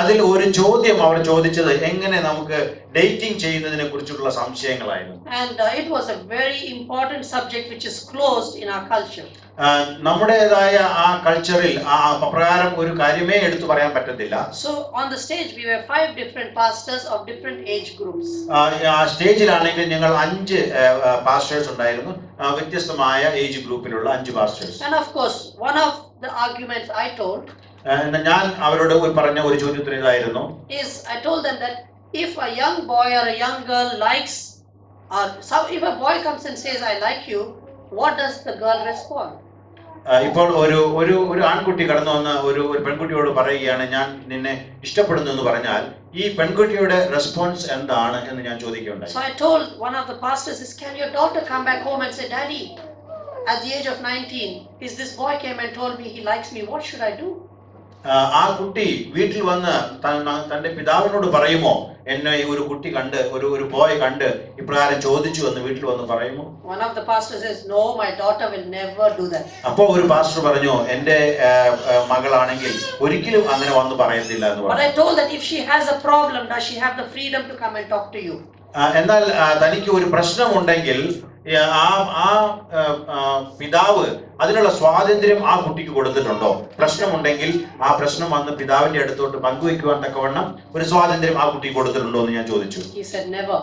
അതിൽ ഒരു ചോദ്യം അവർ ചോദിച്ചത് എങ്ങനെ നമുക്ക് ഡേറ്റിംഗ് ചെയ്യുന്നതിനെ കുറിച്ചുള്ള സംശയങ്ങളായിരുന്നു. And it was a very important subject which is closed in our culture. നമ്മുടേതായ ആ കൾച്ചറിൽ അപ്രകാരം ഒരു കാര്യമേ എടുത്തു പറയാൻ പറ്റത്തില്ല. So on the stage we were 5 different pastors of different age groups. സ്റ്റേജിലാണെങ്കിൽ ഞങ്ങൾ 5 പാസ്റ്റേഴ്സ് ഉണ്ടായിരുന്നു, വ്യത്യസ്തമായ ഏജ് ഗ്രൂപ്പിലുള്ള 5 pastors. And of course one of the arguments I told ഞാൻ അവരോട് പറഞ്ഞ ഒരു ചോദ്യത്തിന് ഇതായിരുന്നു. Is I told them that if a young boy or a young girl likes or if a boy comes and says I like you, what does the girl respond? ഇപ്പോൾ ഒരു ആൺകുട്ടി കടന്നു വന്ന് ഒരു പെൺകുട്ടിയോട് പറയുകയാണ് ഞാൻ നിന്നെ ഇഷ്ടപ്പെടുന്നു എന്ന് പറഞ്ഞാൽ ഈ പെൺകുട്ടിയുടെ റെസ്പോൺസ് എന്താണ് എന്ന് ഞാൻ ചോദിക്കുകയുണ്ടായി. So I told one of the pastors is, can your daughter come back home and say, Daddy, at the age of 19, is this boy came and told me he likes me, what should I do? ആ കുട്ടി വീട്ടിൽ വന്ന് തന്റെ പിതാവിനോട് പറയുമോ എന്നെ ഒരു കുട്ടി കണ്ട് ഒരു ബോയ് കണ്ട് ഇപ്രകാരം ചോദിച്ചു എന്ന് വീട്ടിൽ വന്ന് പറയുമോ? One of the pastors says, no, my daughter will never do that. അപ്പോൾ ഒരു പാസ്റ്റർ പറഞ്ഞു എന്റെ മകളാണെങ്കിൽ ഒരിക്കലും അങ്ങനെ വന്ന് പറയത്തില്ല എന്ന് പറഞ്ഞു. But I told that if she has a problem, does she have the freedom to come and talk to you? എന്നാൽ തനിക്ക് ഒരു പ്രശ്നമുണ്ടെങ്കിൽ പിതാവ് അതിനുള്ള സ്വാതന്ത്ര്യം ആ കുട്ടിക്ക് കൊടുത്തിട്ടുണ്ടോ? പ്രശ്നമുണ്ടെങ്കിൽ ആ പ്രശ്നം വന്ന് പിതാവിന്റെ അടുത്തോട്ട് പങ്കുവെക്കുവാൻ തക്കവണ്ണം ഒരു സ്വാതന്ത്ര്യം ആ കുട്ടിക്ക് കൊടുത്തിട്ടുണ്ടോ എന്ന് ഞാൻ ചോദിച്ചു. He said never.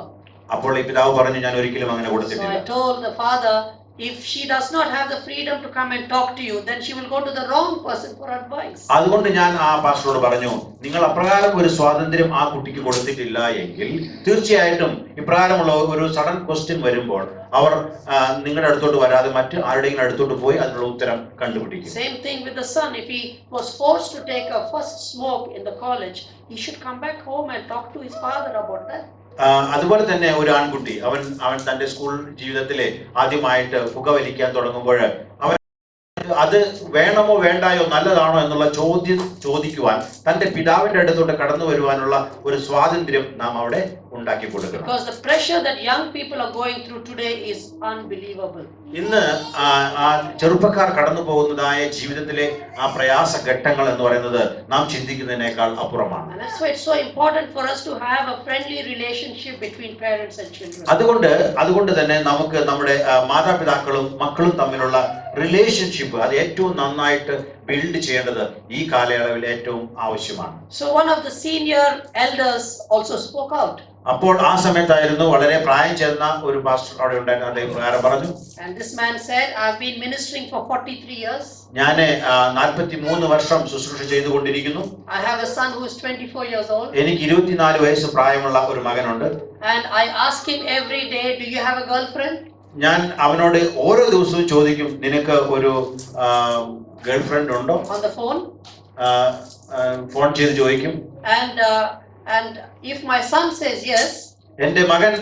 അപ്പോൾ ഈ പിതാവ് പറഞ്ഞു ഞാൻ ഒരിക്കലും അങ്ങനെ കൊടുത്തിട്ടില്ല. So I told the father, if she does not have the freedom to come and talk to you, then she will go to the wrong person for advice. അതുകൊണ്ട് ഞാൻ ആ പാസ്റ്ററോട് പറഞ്ഞു നിങ്ങൾ അപ്രകാരം ഒരു സ്വാതന്ത്ര്യം ആ കുട്ടിക്ക് കൊടുത്തിട്ടില്ല എങ്കിൽ തീർച്ചയായിട്ടും ഇപ്രകാരമുള്ള ഒരു സഡൻ ക്വസ്റ്റ്യൻ വരുമ്പോൾ അവർ നിങ്ങളുടെ അടുത്തോട്ട് വരാതെ മറ്റ് ആരുടെയെങ്കിലും അടുത്തോട്ട് പോയി അതിനുള്ള ഉത്തരം കണ്ടുപിടിക്കും. Same thing with the son. If he was forced to take a first smoke in the college, he should come back home and talk to his father about that. അതുപോലെ തന്നെ ഒരു ആൺകുട്ടി അവൻ തന്റെ സ്കൂൾ ജീവിതത്തിലെ ആദ്യമായിട്ട് പുകവലിക്കാൻ തുടങ്ങുമ്പോൾ അവൻ അത് വേണമോ വേണ്ടായോ നല്ലതാണോ എന്നുള്ള ചോദ്യം ചോദിക്കുവാൻ തന്റെ പിതാവിന്റെ അടുത്തോട്ട് കടന്നു വരുവാനുള്ള ഒരു സ്വാതന്ത്ര്യം നാം അവിടെ ഉണ്ടാക്കി കൊടുക്കണം. Because the pressure that young people are going through today is unbelievable. ഇന്ന് ചെറുപ്പക്കാർ കടന്നു പോകുന്നതായ ജീവിതത്തിലെ ആ പ്രയാസ ഘട്ടങ്ങൾ എന്ന് പറയുന്നത് നാം ചിന്തിക്കുന്നതിനേക്കാൾ അപ്പുറമാണ്. And that's why it's so important for us to have a friendly relationship between parents and children. അതുകൊണ്ട് തന്നെ നമുക്ക് നമ്മുടെ മാതാപിതാക്കളും മക്കളും തമ്മിലുള്ള റിലേഷൻഷിപ്പ് അത് ഏറ്റവും നന്നായിട്ട് ബിൽഡ് ചെയ്യേണ്ടത് ഈ കാലയളവിൽ ഏറ്റവും ആവശ്യമാണ്. So one of the senior elders also spoke out. അപ്പോൾ ആ സമയത്തായിരുന്നു വളരെ പ്രായം ചെന്ന ഒരു പാസ്റ്റർ അവിടെ ഉണ്ടായിരുന്നു. അദ്ദേഹം പ്രകാരം പറഞ്ഞു. And this man said, I've been ministering for 43 years. ഞാൻ 43 വർഷം ശുശ്രൂഷ ചെയ്തുകൊണ്ടിരിക്കുന്നു. I have a son who is 24 years old. എനിക്ക് 24 വയസ്സ് പ്രായമുള്ള ഒരു മകനുണ്ട്. And I ask him every day, do you have a girlfriend? ഞാൻ അവനോട് ഓരോ ദിവസവും ചോദിക്കും നിനക്ക് ഒരു ഗേൾഫ്രണ്ട് ഉണ്ടോ? On the phone. ഫോൺ ചെയ്ത് ചോദിക്കും. And if my son says yes, എന്റെ മകൻ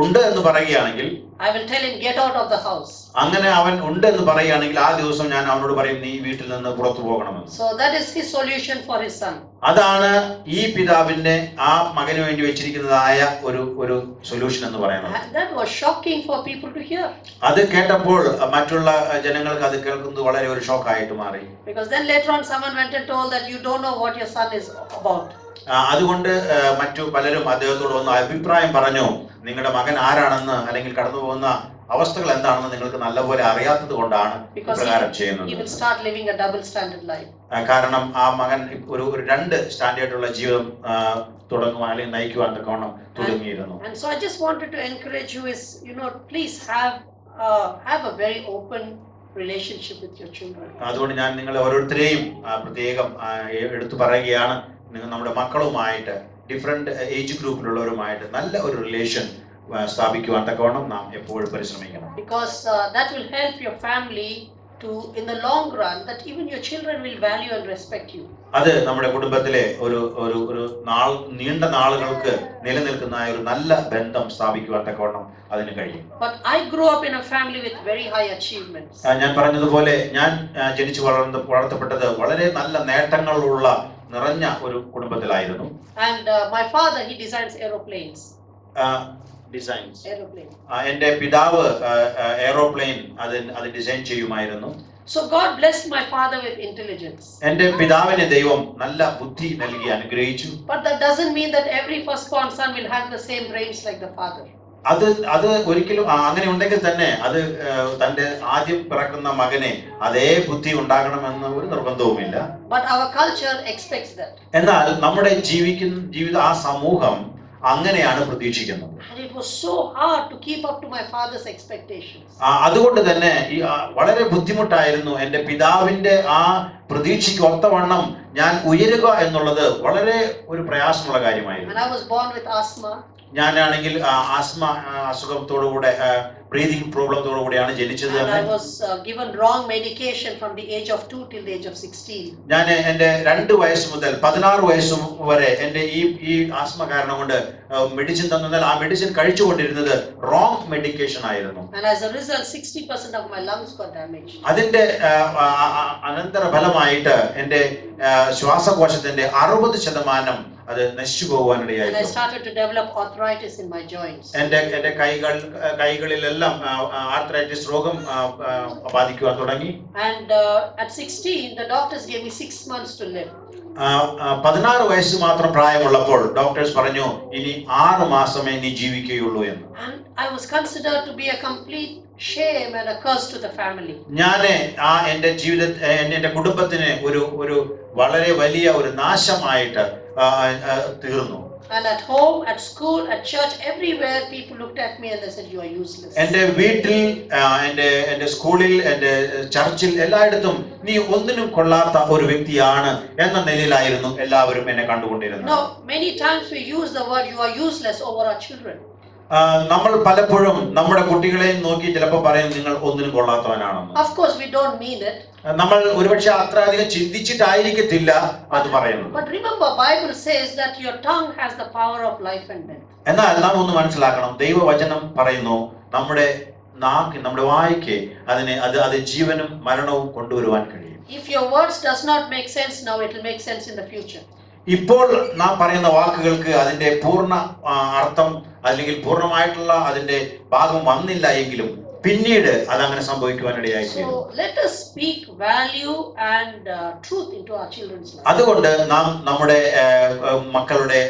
ഉണ്ട് എന്ന് പറയുകയാണെങ്കിൽ I will tell him get out of the house. അങ്ങനെ അവൻ ഉണ്ട് എന്ന് പറയുകയാണെങ്കിൽ ആ ദിവസം ഞാൻ അവനോട് പറയും നീ വീട്ടിൽ നിന്ന് പുറത്തു പോകണമെന്ന്. So that is his solution for his son. അതാണ് ഈ പിതാവിന്റെ ആ മകന് വേണ്ടി വെച്ചിരിക്കുന്നതായ ഒരു സൊല്യൂഷൻ എന്ന് പറയുന്നത്. That was shocking for people to hear. അത് കേട്ടപ്പോൾ മറ്റുള്ള ജനങ്ങൾക്ക് അത് കേൾക്കുന്നത് വളരെ ഒരു ഷോക്ക് ആയിട്ട് മാറി. Because then later on someone went and told that you don't know what your son is about. അതുകൊണ്ട് മറ്റു പലരും അദ്ദേഹത്തോട് വന്ന് അഭിപ്രായം പറഞ്ഞു നിങ്ങളുടെ മകൻ ആരാണെന്ന് അല്ലെങ്കിൽ കടന്നു പോകുന്ന അവസ്ഥകൾ എന്താണെന്ന് നിങ്ങൾക്ക് നല്ലപോലെ അറിയാത്തത് കൊണ്ടാണ് ഇപ്രകാരം ചെയ്യുന്നത്. He will start living a double standard life. കാരണം ആ മകൻ ഒരു 2 സ്റ്റാൻഡേർഡുള്ള ജീവിതം തുടങ്ങുവാൻ അല്ലെങ്കിൽ നയിക്കുവാൻ തക്കവണ്ണം തുടങ്ങിയിരുന്നു. And so I just wanted to encourage you is please have a very open relationship with your children. അതുകൊണ്ട് ഞാൻ നിങ്ങളെ ഓരോരുത്തരെയും പ്രത്യേകം എടുത്തു പറയുകയാണ് നിങ്ങൾ നമ്മുടെ മക്കളുമായിട്ട് ഡിഫറെന്റ് ഏജ് ഗ്രൂപ്പിലുള്ളവരുമായിട്ട് നല്ല ഒരു റിലേഷൻ സ്ഥാപിക്കുവാൻ തക്കവണ്ണം നാം എപ്പോഴും പരിശ്രമിക്കണം. Because that will help your family to, in the long run, that even your children will value and respect you. അത് നമ്മുടെ കുടുംബത്തിലെ ഒരു ഒരു ഒരു നീണ്ട നാളുകൾക്ക് നിലനിൽക്കുന്ന ഒരു നല്ല ബന്ധം സ്ഥാപിക്കുവാൻ തക്കവണ്ണം അതിന് കഴിയും. But I grew up in a family with very high achievements. ഞാൻ പറഞ്ഞതുപോലെ ഞാൻ ജനിച്ചു വളർത്തപ്പെട്ടത് വളരെ നല്ല നേട്ടങ്ങളുള്ള നിറഞ്ഞ ഒരു കുടുംബത്തിലായിരുന്നു. And my father, he designs aeroplanes. Aeroplane. എൻ്റെ പിതാവ് എയറോപ്ലെയിൻ അത് ഡിസൈൻ ചെയ്യുമായിരുന്നു. So God blessed my father with intelligence. എൻ്റെ പിതാവിനെ ദൈവം നല്ല ബുദ്ധി നൽകി അനുഗ്രഹിച്ചു. But that doesn't mean that every firstborn son will have the same brains like the father. അത് ഒരിക്കലും അങ്ങനെ ഉണ്ടെങ്കിൽ തന്നെ അത് തന്റെ ആദ്യം പിറക്കുന്ന മകനെ അതേ ബുദ്ധി ഉണ്ടാകണമെന്ന് ഒരു നിർബന്ധവുമില്ല. But our culture expects that. എന്നാൽ നമ്മുടെ ജീവിത ആ സമൂഹം അങ്ങനെയാണ് പ്രതീക്ഷിക്കുന്നത്. And it was so hard to keep up to my father's expectations. അതുകൊണ്ട് തന്നെ വളരെ ബുദ്ധിമുട്ടായിരുന്നു എൻ്റെ പിതാവിന്റെ ആ പ്രതീക്ഷയ്ക്ക് ഒത്തവണ്ണം ഞാൻ ഉയരുക എന്നുള്ളത് വളരെ ഒരു പ്രയാസമുള്ള കാര്യമായിരുന്നു. And I was born with asthma. ഞാനാണെങ്കിൽ ആസ്മ അസുഖത്തോടുകൂടെ ബ്രീതിങ് പ്രോബ്ലത്തോടുകൂടിയാണ് ജനിച്ചത്. And I was given wrong medication from the age of 2 till the age of 16. ഞാൻ എൻ്റെ 2 വയസ്സ് മുതൽ 16 വയസ്സ് വരെ എൻ്റെ ഈ ആസ്മ കാരണം കൊണ്ട് മെഡിസിൻ തന്നാൽ ആ മെഡിസിൻ കഴിച്ചുകൊണ്ടിരുന്നത് റോങ് മെഡിക്കേഷൻ ആയിരുന്നു. And as a result 60% of my lungs got damaged. അതിന്റെ അനന്തര ഫലമായിട്ട് എൻ്റെ ശ്വാസകോശത്തിന്റെ 60% അത് നശിച്ചു പോകുവാനിടയായി. And I started to develop arthritis in my joints. എൻ്റെ കൈകളിലെല്ലാം ആർത്രൈറ്റിസ് രോഗം ബാധിക്കുവാൻ തുടങ്ങി. And at 16 the doctors gave me 6 months to live. 16 വയസ്സ് മാത്രം പ്രായമുള്ളപ്പോൾ ഡോക്ടേഴ്സ് പറഞ്ഞു ഇനി 6 മാസമേ നീ ജീവിക്കുകയുള്ളൂ എന്ന്. And I was considered to be a complete shame and a curse to the family. ഞാൻ എൻ്റെ കുടുംബത്തിന് ഒരു വളരെ വലിയ ഒരു നാശമായിട്ട് തീർന്നു. And at home, at school, at church, everywhere people looked at me and they said you are useless. എൻ്റെ വീട്ടിൽ എൻ്റെ സ്കൂളിൽ എൻ്റെ ചർച്ചിൽ എല്ലായിടത്തും നീ ഒന്നിനും കൊള്ളാത്ത ഒരു വ്യക്തിയാണ് എന്ന നിലയിലായിരുന്നു എല്ലാവരും എന്നെ കണ്ടുകൊണ്ടിരുന്നത്. No, many times we use the word you are useless over our children. നമ്മൾ പലപ്പോഴും നമ്മുടെ കുട്ടികളെ നോക്കി ചിലപ്പോൾ പറയും നിങ്ങൾ ഒന്നിനും കൊള്ളാത്തവനാണെന്ന്. Of course we don't mean it. നമ്മൾ ഒരുപക്ഷെ അത്ര അധികം ചിന്തിച്ചിട്ടായിരിക്കത്തില്ല അത് പറയുന്നത്. But remember Bible says that your tongue has the power of life and death. എന്നാൽ നാം ഒന്ന് മനസ്സിലാക്കണം, ദൈവവചനം പറയുന്നു നമ്മുടെ വായ്ക്ക് അത് ജീവനും മരണവും കൊണ്ടുവരുവാൻ കഴിയും. If your words does not make sense now, it will make sense in the future. ഇപ്പോൾ നാം പറയുന്ന വാക്കുകൾക്ക് അതിന്റെ പൂർണ്ണ അർത്ഥം അല്ലെങ്കിൽ പൂർണ്ണമായിട്ടുള്ള അതിന്റെ ഭാഗം വന്നില്ല എങ്കിലും പിന്നീട് അതങ്ങനെ സംഭവിക്കുവാനിടയായി. So let us speak value and truth into our children's life. അതുകൊണ്ട് നാം നമ്മുടെ മക്കളുടെ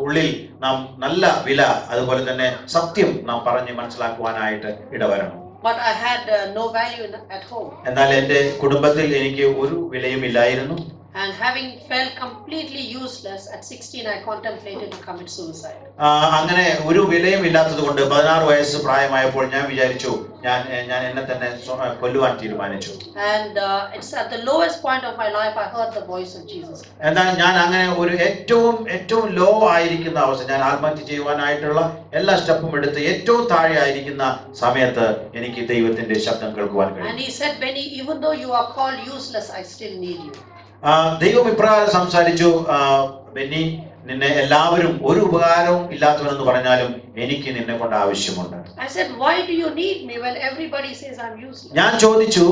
ഉള്ളിൽ നാം നല്ല വില അതുപോലെ തന്നെ സത്യം നാം പറഞ്ഞ് മനസ്സിലാക്കുവാനായിട്ട് ഇടവരണം. But I had no value at home. എന്നാൽ എൻ്റെ കുടുംബത്തിൽ എനിക്ക് ഒരു വിലയും ഇല്ലായിരുന്നു. And having felt completely useless at 16 I contemplated to commit suicide. അങ്ങനെ ഒരു വിലയും ഇല്ലാത്തത് കൊണ്ട് 16 വയസ്സ് പ്രായമായപ്പോൾ ഞാൻ വിചാരിച്ചു ഞാൻ എന്നെ തന്നെ കൊല്ലുവാൻ തീരുമാനിച്ചു. And it's at the lowest point of my life I heard the voice of Jesus. എന്നാൽ ഞാൻ അങ്ങനെ ഒരു ഏറ്റവും ലോ ആയിരിക്കുന്ന അവസ്ഥ, ഞാൻ ആത്മഹത്യ ചെയ്യുവാനായിട്ടുള്ള എല്ലാ സ്റ്റെപ്പും എടുത്ത് ഏറ്റവും താഴെ ആയിരിക്കുന്ന സമയത്ത് എനിക്ക് ദൈവത്തിന്റെ ശബ്ദം കേൾക്കുവാൻ കഴിയും. And he said, Benny, even though you are called useless, I still need you. ദൈവം ഇപ്രകാരം സംസാരിച്ചു, ബെന്നി, നിന്നെ എല്ലാവരും ഒരു ഉപകാരവും ഇല്ലാത്തവനെന്ന് പറഞ്ഞാലും എനിക്ക് നിന്നെ കൊണ്ട് ആവശ്യമുണ്ട്. I said, why do you need me when everybody says I'm useless? ഞാൻ ചോദിച്ചു,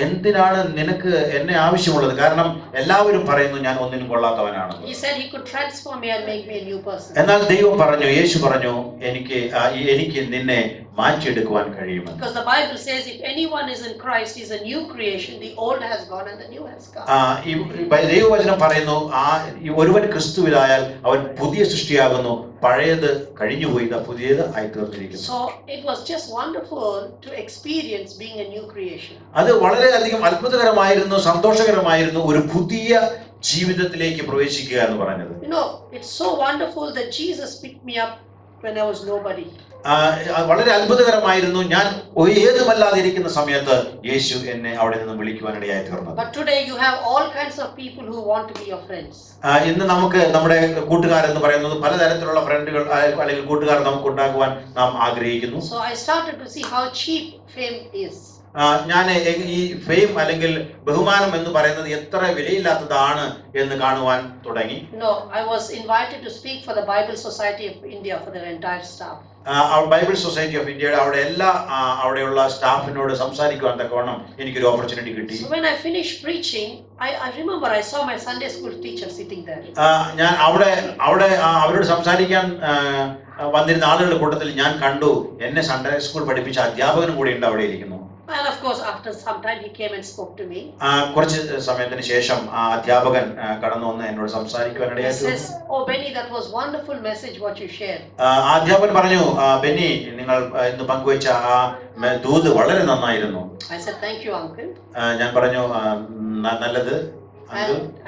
എന്തിനാണ് നിനക്ക് എന്നെ ആവശ്യമുള്ളത്? കാരണം എല്ലാവരും പറയുന്നു ഞാൻ ഒന്നിനും കൊള്ളാത്തവനാണ്. He said he could transform me and make me a new person. എന്നാൽ ദൈവം പറഞ്ഞു, യേശു പറഞ്ഞു, എനിക്ക് നിന്നെ മാറ്റിയെടുക്കുവാൻ കഴിയും. Because the Bible says if anyone is in Christ he is a new creation, the old has gone and the new has come. ദൈവവചനം പറയുന്നു, ഒരുവൻ ക്രിസ്തുവിലായാൽ അവൻ പുതിയ സൃഷ്ടിയാകുന്നു, പഴയത് കഴിഞ്ഞുപോയി, പുതിയത് ആയി തീർന്നിരിക്കുന്നു. So it was just wonderful to experience being a new creation. അത് വളരെയധികം അത്ഭുതകരമായിരുന്നു, സന്തോഷകരമായിരുന്നു ഒരു പുതിയ ജീവിതത്തിലേക്ക് പ്രവേശിക്കുക എന്ന് പറഞ്ഞത്. You know, it's so wonderful that Jesus picked me up when I was nobody. വളരെ അത്ഭുതകരമായിരുന്നു, ഞാൻ ഏതുമല്ലാതിരിക്കുന്ന സമയത്ത് യേശു എന്നെ അവിടെ നിന്ന് വിളിക്കുവാനിടയായി തീർന്നത്. But today you have all kinds of people who want to be your friends. ഇന്ന് നമുക്ക് നമ്മുടെ കൂട്ടുകാരെന്ന് പറയുന്നത് പലതരത്തിലുള്ള ഫ്രണ്ടുകൾ അല്ലെങ്കിൽ കൂട്ടുകാർ നമുക്ക് ഉണ്ടാക്കുവാൻ നാം ആഗ്രഹിക്കുന്നു. So I started to see how cheap fame is. ഞാൻ ഈ ഫെയിം അല്ലെങ്കിൽ ബഹുമാനം എന്ന് പറയുന്നത് എത്ര വിലയില്ലാത്തതാണ് എന്ന് കാണുവാൻ തുടങ്ങി. No, I was invited to speak for the Bible Society of India for their entire staff. Bible society of ഇന്ത്യയുടെ അവിടെ എല്ലാ അവിടെയുള്ള സ്റ്റാഫിനോട് സംസാരിക്കുവാൻ തക്കവണ്ണം എനിക്കൊരു ഓപ്പർച്യൂണിറ്റി കിട്ടി. So when I finished preaching, I remember I saw my Sunday school teacher sitting there. ഞാൻ അവിടെ അവരോട് സംസാരിക്കാൻ വന്നിരുന്ന ആളുകളുടെ കൂട്ടത്തിൽ ഞാൻ കണ്ടു എന്നെ സൺഡേ സ്കൂൾ പഠിപ്പിച്ച അധ്യാപകനും കൂടി ഉണ്ട് അവിടെ ഇരിക്കുന്നു. And of course, after some time, he came and spoke to me. കുറച്ച് സമയത്തിന് ശേഷം ആ അധ്യാപകൻ കടന്നു വന്ന് എന്നോട് സംസാരിക്കുവാൻ He ഇടയായി. says, "Oh Benny, that was wonderful message what you shared." അധ്യാപകൻ പറഞ്ഞു, ബെന്നി, നിങ്ങൾ ഇന്ന് പങ്കുവെച്ച ആ ദൂത് വളരെ നന്നായിരുന്നു. I said, "Thank you, uncle." ഞാൻ പറഞ്ഞു, നല്ലത്.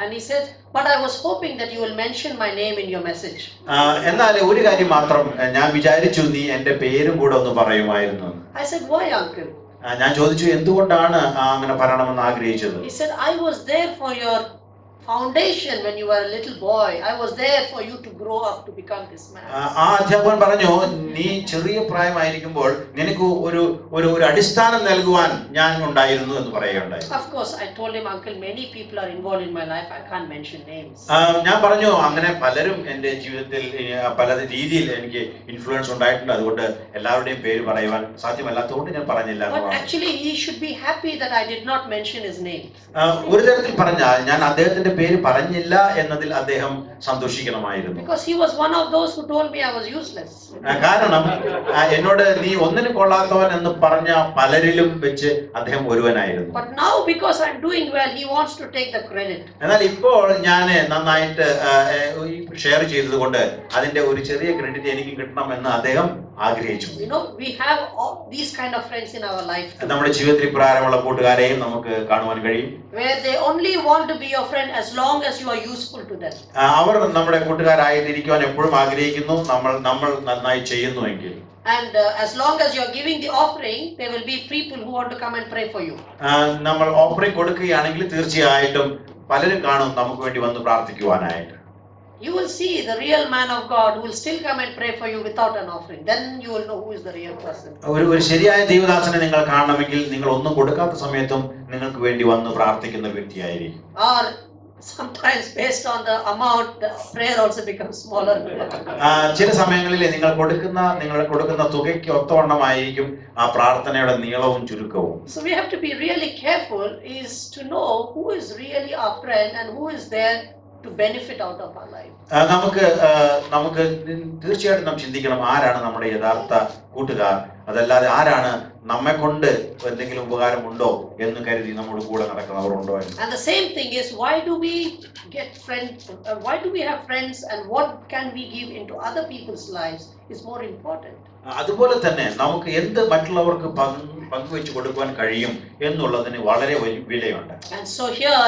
And he said, "But I was hoping that you will mention my name in your message." എന്നാൽ ഒരു കാര്യം മാത്രം ഞാൻ വിചാരിച്ചു, നീ എന്റെ പേരും കൂടെ ഒന്ന് പറയുമായിരുന്നു. I said, "Why, uncle?" ഞാൻ ചോദിച്ചു, എന്തുകൊണ്ടാണ് അങ്ങനെ പറയണമെന്ന് ആഗ്രഹിച്ചത്? He said, "I was there for your foundation when you were a little boy. I was there for you to grow up to become this man." ആ അധ്യാപകൻ പറഞ്ഞു, നീ ചെറിയ പ്രായമായിരിക്കുമ്പോൾ നിനക്ക് ഒരു അടിസ്ഥാനം നൽകുവാൻ ഞാൻ ഉണ്ടായിരുന്നു എന്ന് പറയുകയുണ്ടായി. Of course, I told him, "Uncle, many people are involved in my life. I can't mention names." ഞാൻ പറഞ്ഞു, അങ്ങനെ പലരും എൻ്റെ ജീവിതത്തിൽ പല രീതിയിൽ എനിക്ക് ഇൻഫ്ലുവൻസ് ഉണ്ടായിട്ടുണ്ട്, അതുകൊണ്ട് എല്ലാവരുടെയും പേര് പറയുവാൻ സാധ്യമല്ലാത്തതുകൊണ്ട് ഞാൻ പറഞ്ഞില്ല. But actually, he should be happy that I did not mention his name. ഒരു തരത്തിൽ പറഞ്ഞാൽ ഞാൻ അദ്ദേഹത്തിന്റെ പേര് പറഞ്ഞില്ല എന്നതിൽ അദ്ദേഹം സന്തോഷിക്കണമായിരുന്നു. Because he was one of those who told me I was useless. കാരണം എന്നോട് നീ ഒന്നിനും കൊള്ളാത്തവൻ എന്ന് പറഞ്ഞ പലരിലും വെച്ച് അദ്ദേഹം ഒരുവനായിരുന്നു. But now because I'm doing well, he wants to take the credit. എന്നാൽ ഇപ്പോൾ ഞാൻ നന്നായിട്ട് ഷെയർ ചെയ്തതുകൊണ്ട് അതിന്റെ ഒരു ചെറിയ ക്രെഡിറ്റ് എനിക്ക് കിട്ടണം എന്ന് അദ്ദേഹം ആഗ്രഹിച്ചു. You know, we have all these kind of friends in our life too, നമ്മുടെ ജീവിതത്തിൽ ഇപ്രകാരമുള്ള കൂട്ടുകാരെയും നമുക്ക് കാണുവാൻ കഴിയും. where they only want to be your friend as long as you are useful to them. അവർ നമ്മുടെ കൂട്ടുകാരായിട്ടിരിക്കുവാൻ എപ്പോഴും ആഗ്രഹിക്കുന്നു, നമ്മൾ നന്നായി ചെയ്യുന്നുവെങ്കിൽ. And as long as you are giving the offering, there will be people who want to come and pray for you. നമ്മൾ offering കൊടുക്കുകയാണെങ്കിൽ തീർച്ചയായിട്ടും പലരും കാണും നമുക്ക് വേണ്ടി വന്ന് പ്രാർത്ഥിക്കുവാനായിട്ട്. You will see the real man of God who will still come and pray for you without an offering. Then you will know who is the real person. ഒരു ശരിയായ ദൈവദാസനെ നിങ്ങൾ കാണണമെങ്കിൽ നിങ്ങൾ ഒന്നും കൊടുക്കാത്ത സമയത്തും നിങ്ങൾക്ക് വേണ്ടി വന്ന് പ്രാർത്ഥിക്കുന്ന ഒരു വ്യക്തിയായിരിക്കും. Or sometimes based on the amount, the prayer also becomes smaller. ചില സമയങ്ങളിൽ നിങ്ങൾ കൊടുക്കുന്ന തുകയ്ക്ക് ഒത്തവണ്ണമായിരിക്കും ആ പ്രാർത്ഥനയുടെ നീളവും ചുരുക്കവും. So we have to be really careful is to know who is really our friend and who is there to benefit out of our life. നമുക്ക് തീർച്ചയായിട്ടും നാം ചിന്തിക്കണം, ആരാണ് നമ്മുടെ യഥാർത്ഥ കൂട്ടുകാർ, അതല്ലാതെ ആരാണ് നമ്മെ കൊണ്ട് എന്തെങ്കിലും ഉപകാരമുണ്ടോ എന്ന് കരുതി നമ്മുടെ കൂടെ നടക്കുന്നവർ ഉണ്ടോ എന്ന്. And the same thing is, why do we get friends, why do we have friends, and what can we give into other people's lives is more important. അതുപോലെ തന്നെ നമുക്ക് എന്ത് മറ്റുള്ളവർക്ക് പങ്കുവെച്ച് കൊടുക്കുവാൻ കഴിയും എന്നുള്ളതിന് വളരെ വിലയുണ്ട്. And so here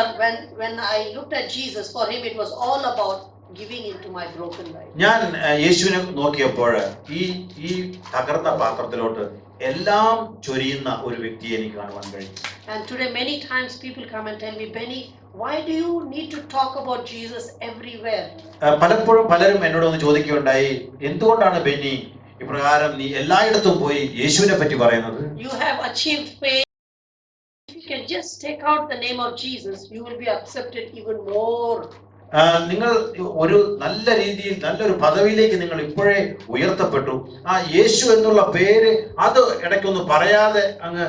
when I looked at Jesus, for him it was all about giving into my broken life. ഞാൻ യേശുവിനെ നോക്കിയപ്പോൾ ഈ തകർന്ന പാത്രത്തിലോട്ട് എല്ലാം ചൊരിയുന്ന ഒരു വ്യക്തിയെ എനിക്ക് കാണുവാൻ കഴിയും. And today many times people come and tell me, "Benny, why do you need to talk about Jesus everywhere?" പലപ്പോഴും പലരും എന്നോട് ഒന്ന് ചോദിക്കുകയുണ്ടായി, എന്തുകൊണ്ടാണ് ബെന്നി ഇപ്രകാരം നീ എല്ലായിടത്തും പോയി യേശുവിനെ പറ്റി പറയുന്നത്? You have achieved faith. If you can just take out the name of Jesus, you will be accepted even more. നിങ്ങൾ ഒരു നല്ല രീതിയിൽ നല്ലൊരു പദവിയിലേക്ക് നിങ്ങൾ ഇപ്പോഴേ ഉയർത്തപ്പെട്ടു. ആ യേശു എന്നുള്ള പേര് അത് ഇടയ്ക്കൊന്ന് പറയാതെ അങ്ങ്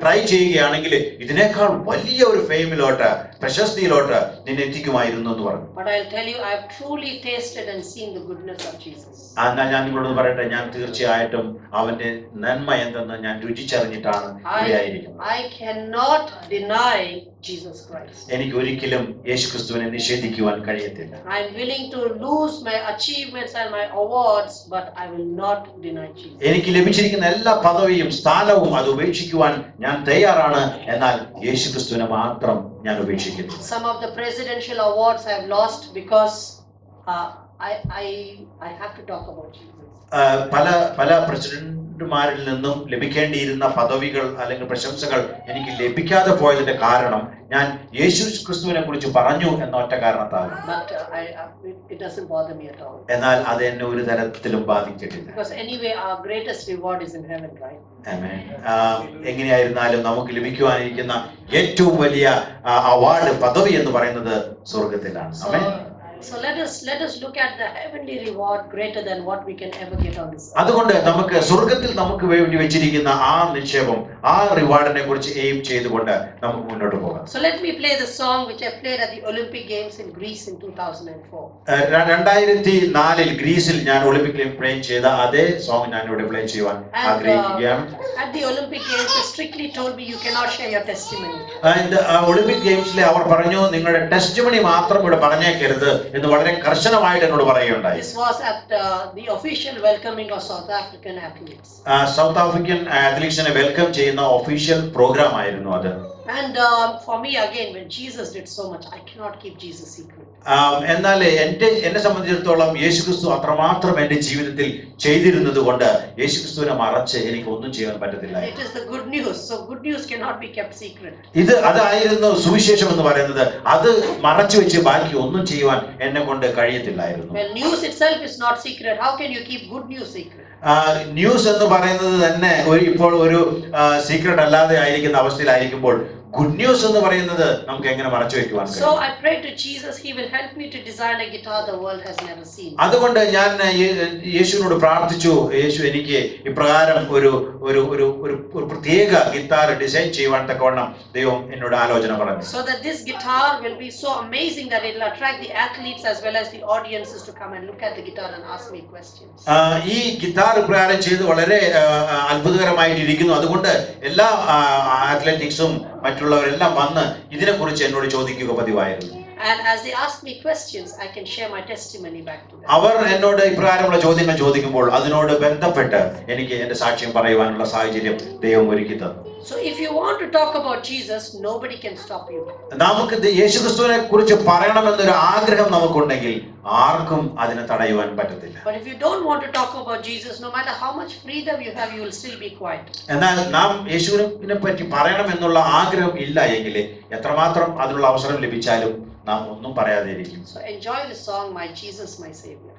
ട്രൈ ചെയ്യുകയാണെങ്കിൽ ഇതിനേക്കാൾ വലിയ ഒരു ഫെയിമിലോട്ട്, പ്രശസ്തിയിലോട്ട് നിന്നെ എത്തിക്കുമായിരുന്നു എന്ന് പറഞ്ഞു. But I'll tell you, I have truly tasted and seen the goodness of Jesus. എന്നാൽ ഞാൻ നിങ്ങളോട് പറയട്ടെ, ഞാൻ തീർച്ചയായിട്ടും അവന്റെ നന്മ എന്തെന്ന് ഞാൻ രുചിച്ചറിഞ്ഞിട്ടാണ് ഇവിടെയായിരിക്കുന്നത്. I cannot deny Jesus Christ. എനിക്ക് ഒരിക്കലും യേശുക്രിസ്തുവിനെ നിഷേധിക്കുവാൻ കഴിയത്തില്ല. I am willing to lose my achievements and my awards, but I will not deny Jesus. എനിക്ക് ലഭിച്ചിരിക്കുന്ന എല്ലാ പദവിയും സ്ഥാനവും അത് ഉപേക്ഷിക്കുവാൻ ഞാൻ തയ്യാറാണ്, എന്നാൽ യേശുക്രിസ്തുവിനെ മാത്രം ഞാൻ ഉപേക്ഷിക്കുന്നു. Some of the presidential awards I have lost because I have to talk about Jesus. പല മാരിൽ നിന്നും ലഭിക്കേണ്ടിയിരുന്ന പദവികൾ അല്ലെങ്കിൽ പ്രശംസകൾ എനിക്ക് ലഭിക്കാതെ പോയതിന്റെ കാരണം ഞാൻ യേശു ക്രിസ്തുവിനെ കുറിച്ച് പറഞ്ഞു എന്ന ഒറ്റ കാരണത്താൽ. But it doesn't bother me at all. എന്നാൽ അത് എന്നെ ഒരു തരത്തിലും ബാധിച്ചിട്ടില്ല. Because anyway, our greatest reward is in heaven, right? ആമേൻ. എങ്ങനെയായിരുന്നാലും നമുക്ക് ലഭിക്കുവാനിരിക്കുന്ന ഏറ്റവും വലിയ അവാർഡ് പദവി എന്ന് പറയുന്നത് സ്വർഗത്തിലാണ്. ആമേൻ. So let us look at the heavenly reward greater than what we can ever get on this earth. അതുകൊണ്ട് നമുക്ക് സ്വർഗത്തിൽ നമുക്ക് വേണ്ടി വെച്ചിരിക്കുന്ന ആ നിക്ഷേപം, ആ റിവാർഡിനെ കുറിച്ച് എയിം ചെയ്തുകൊണ്ട് നമുക്ക് മുന്നോട്ട് പോകാം. So let me play the song which I played at the Olympic Games in Greece in 2004. 2004 ഗ്രീസിൽ ഞാൻ ഒളിമ്പിക്കിൽ പ്ലേ ചെയ്ത അതേ സോങ് ഞാൻ ഇവിടെ പ്ലേ ചെയ്യുവാൻ ആഗ്രഹിക്കുകയാണ്. At the Olympic Games they strictly told me you cannot share your testimony. Olympic ഗെയിംസിലെ അവർ പറഞ്ഞു നിങ്ങളുടെ ടെസ്റ്റിമണി മാത്രം ഇവിടെ പറഞ്ഞേക്കരുത് എന്ന് വളരെ കർശനമായിട്ട് എന്നോട് പറയുകയുണ്ടായി. This was at the official welcoming of South African athletes. South African അത്ലറ്റ്സിനെ വെൽക്കം ചെയ്യുന്ന ഒഫീഷ്യൽ പ്രോഗ്രാം ആയിരുന്നു അത്. And for me again, when Jesus did so much, I cannot keep Jesus secret. എന്നാൽ എന്നെ സംബന്ധിച്ചിടത്തോളം യേശുക്രിസ്തു അത്രമാത്രം എന്റെ ജീവിതത്തിൽ ചെയ്തിരുന്നത് കൊണ്ട് യേശുക്രിസ്തുവിനെ മറച്ച് എനിക്ക് ഒന്നും ചെയ്യാൻ പറ്റത്തില്ല. It is the good news, so good news cannot be kept secret. അതായിരുന്നു സുവിശേഷം എന്ന് പറയുന്നത്. അത് മറച്ചു വെച്ച് ബാക്കി ഒന്നും ചെയ്യുവാൻ എന്നെ കൊണ്ട് കഴിയത്തില്ലായിരുന്നു. Well, news itself is not secret. How can you keep good news secret? News എന്ന് പറയുന്നത് തന്നെ ഇപ്പോൾ ഒരു സീക്രട്ട് അല്ലാതെ ആയിരിക്കുന്ന അവസ്ഥയിലായിരിക്കുമ്പോൾ ഗുഡ് ന്യൂസ് എന്ന് പറയുന്നത് നമുക്ക് എങ്ങനെ മറച്ചു വെക്കുവാൻ കഴിയും? So I pray to Jesus, he will help me to design a guitar the world has never seen. അതുകൊണ്ട് ഞാൻ യേശുവിനോട് പ്രാർത്ഥിച്ചു, യേശു എനിക്ക് ഇപ്രകാരം ഒരു ഒരു ഒരു ഒരു പ്രത്യേക ഗിറ്റാർ ഡിസൈൻ ചെയ്യുവാൻ തക്കവണ്ണം ദൈവം എന്നോട് ആലോചന പറഞ്ഞു. So that this guitar will be so amazing that it will attract the athletes as well as the audiences to come and look at the guitar and ask me questions. ഈ guitar ഇപ്രകാരം ചെയ്ത് വളരെ അത്ഭുതകരമായിട്ടിരിക്കുന്നു. അതുകൊണ്ട് എല്ലാ അത്ലറ്റിക്സും മറ്റുള്ളവരെല്ലാം വന്ന് ഇതിനെക്കുറിച്ച് എന്നോട് ചോദിക്കുക പതിവായിരുന്നു. And as they ask me questions, I can share my testimony back to them. അവർ എന്നോട് ഇപ്രകാരമുള്ള ചോദ്യങ്ങൾ ചോദിക്കുമ്പോൾ അതിനോട് ബന്ധപ്പെട്ട് എനിക്ക് എന്റെ സാക്ഷ്യം പറയുവാനുള്ള സാഹചര്യം ദൈവം ഒരുക്കി തന്നു. So if you want to talk about Jesus, nobody can stop you. നമുക്ക് യേശുക്രിസ്തുവിനെ കുറിച്ച് പറയണമെന്നൊരു ആഗ്രഹം നമുക്കുണ്ടെങ്കിൽ ആർക്കും അതിനെ തടയുവാൻ പറ്റത്തില്ല. But if you don't want to talk about Jesus, no matter how much freedom you have, you will still be quiet. എന്നാൽ നാം യേശുവിനെ പറ്റി പറയണമെന്നുള്ള ആഗ്രഹം ഇല്ല എങ്കിൽ എത്രമാത്രം അതിനുള്ള അവസരം ലഭിച്ചാലും നാം ഒന്നും പറയാതെ ഇരിക്കും. So enjoy the song, My Jesus, My Savior.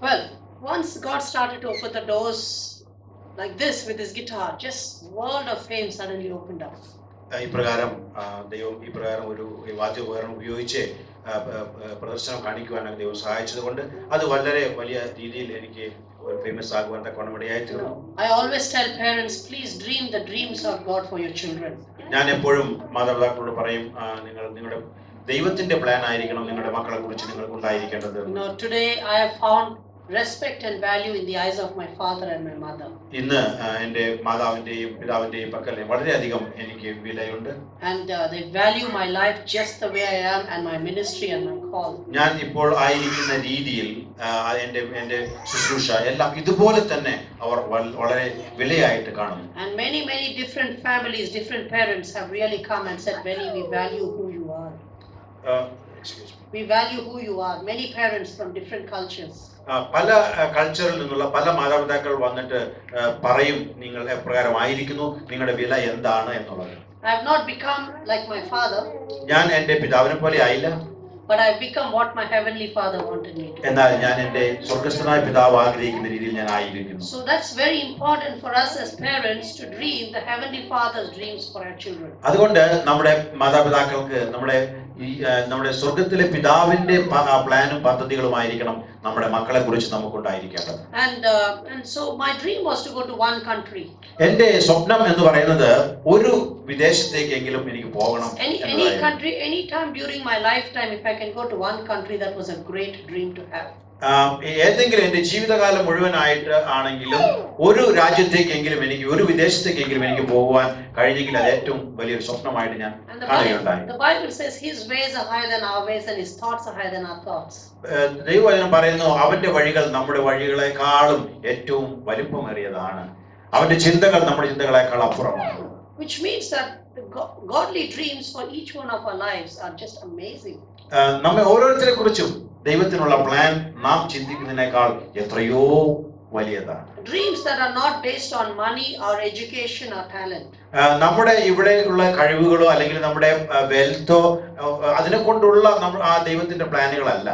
Well, once God started to open the doors like this with his guitar, just world of fame suddenly opened up. ഇപ്രകാരം ദൈവം ഇപ്രകാരം ഒരു വാദ്യോപകരണം ഉപയോഗിച്ച് പ്രദർശനം കാണിക്കുവാനാണ് ദൈവം സഹായിച്ചതുകൊണ്ട് അത് വളരെ വലിയ രീതിയിൽ എനിക്ക് ഫേമസ് ആകുവാൻ തക്കവണ്ണം ഇടയായി തീർന്നു. I always tell parents, please dream the dreams of God for your children. ഞാൻ എപ്പോഴും മാതാപിതാക്കളോട് പറയും, നിങ്ങളുടെ ദൈവത്തിന്റെ പ്ലാൻ ആയിരിക്കണം നിങ്ങളുടെ മക്കളെ കുറിച്ച് നിങ്ങൾക്ക് ഉണ്ടായിരിക്കേണ്ടത്. Today I have found respect and value in the eyes of my father and my mother. ഇന്ന് എൻ്റെ മാതാവിന്റെയും പിതാവിന്റെയും പക്കൽ വളരെയധികം എനിക്ക് വിലയുണ്ട്. And they value my life just the way I am and my ministry and my call. ഞാൻ ഇപ്പോൾ ആയിരിക്കുന്ന രീതിയിൽ എൻ്റെ ശുശ്രൂഷ എല്ലാം ഇതുപോലെ തന്നെ അവർ വളരെ വിലയായിട്ട് കാണുന്നു. And many different families, different parents have really come and said, Benny, we value who you are. We value who you are. Many parents from different cultures. പല കൾച്ചറിൽ നിന്നുള്ള പല മാതാപിതാക്കൾ വന്നിട്ട് പറയും, നിങ്ങൾ എപ്രകാരമായിരിക്കുന്നു, നിങ്ങളുടെ വില എന്താണ് എന്നുള്ളത്. I have not become like my father. ഞാൻ എൻ്റെ പിതാവിനെ പോലെ ആയില്ല. But I have become what my heavenly Father wanted me to. എന്നാൽ ഞാൻ എൻ്റെ സ്വർഗ്ഗസ്ഥനായ പിതാവ് ആഗ്രഹിക്കുന്ന രീതിയിൽ ഞാൻ ആയിരിക്കുന്നു. So that's very important for us as parents to dream the heavenly Father's dreams for our children. അതുകൊണ്ട് നമ്മുടെ മാതാപിതാക്കൾക്ക് നമ്മുടെ സ്വർഗ്ഗത്തിലെ പിതാവിന്റെ പ്ലാനും പദ്ധതികളുമായിരിക്കണം നമ്മുടെ മക്കളെ കുറിച്ച് നമുക്കുണ്ടായിരിക്കേണ്ടത്. And so my dream was to go to one country. എൻ്റെ സ്വപ്നം എന്ന് പറയുന്നത് ഒരു വിദേശത്തേക്കെങ്കിലും എനിക്ക് പോകണം. Any country, any time during my lifetime, if I can go to one country, that was a great dream to have. ഏതെങ്കിലും എൻ്റെ ജീവിതകാലം മുഴുവനായിട്ട് ആണെങ്കിലും ഒരു രാജ്യത്തേക്കെങ്കിലും എനിക്ക് ഒരു വിദേശത്തേക്കെങ്കിലും എനിക്ക് പോകുവാൻ കഴിഞ്ഞെങ്കിൽ അത് ഏറ്റവും വലിയൊരു സ്വപ്നമായിട്ട് ഞാൻ കാണുകയുണ്ടായി. The Bible says his ways are higher than our ways and his thoughts are higher than our thoughts. ദൈവവചനം പറയുന്നു, അവന്റെ വഴികൾ നമ്മുടെ വഴികളെക്കാളും ഏറ്റവും വലിപ്പമേറിയതാണ്, അവന്റെ ചിന്തകൾ നമ്മുടെ ചിന്തകളെക്കാൾ അപ്പുറമാണ്. Which means that the godly dreams for each one of our lives are just amazing. നമ്മെ ഓരോരുത്തരെ കുറിച്ചും ദൈവത്തിനുള്ള പ്ലാൻ നാം ചിന്തിക്കുന്നതിനേക്കാൾ എത്രയോ വലിയതാണ്. Dreams that are not based on money or education or talent. നമ്മുടെ ഇവിടെയുള്ള കഴിവുകളോ അല്ലെങ്കിൽ നമ്മുടെ വെൽത്തോ അതിനെ കൊണ്ടുള്ള ആ ദൈവത്തിന്റെ പ്ലാനുകളല്ല.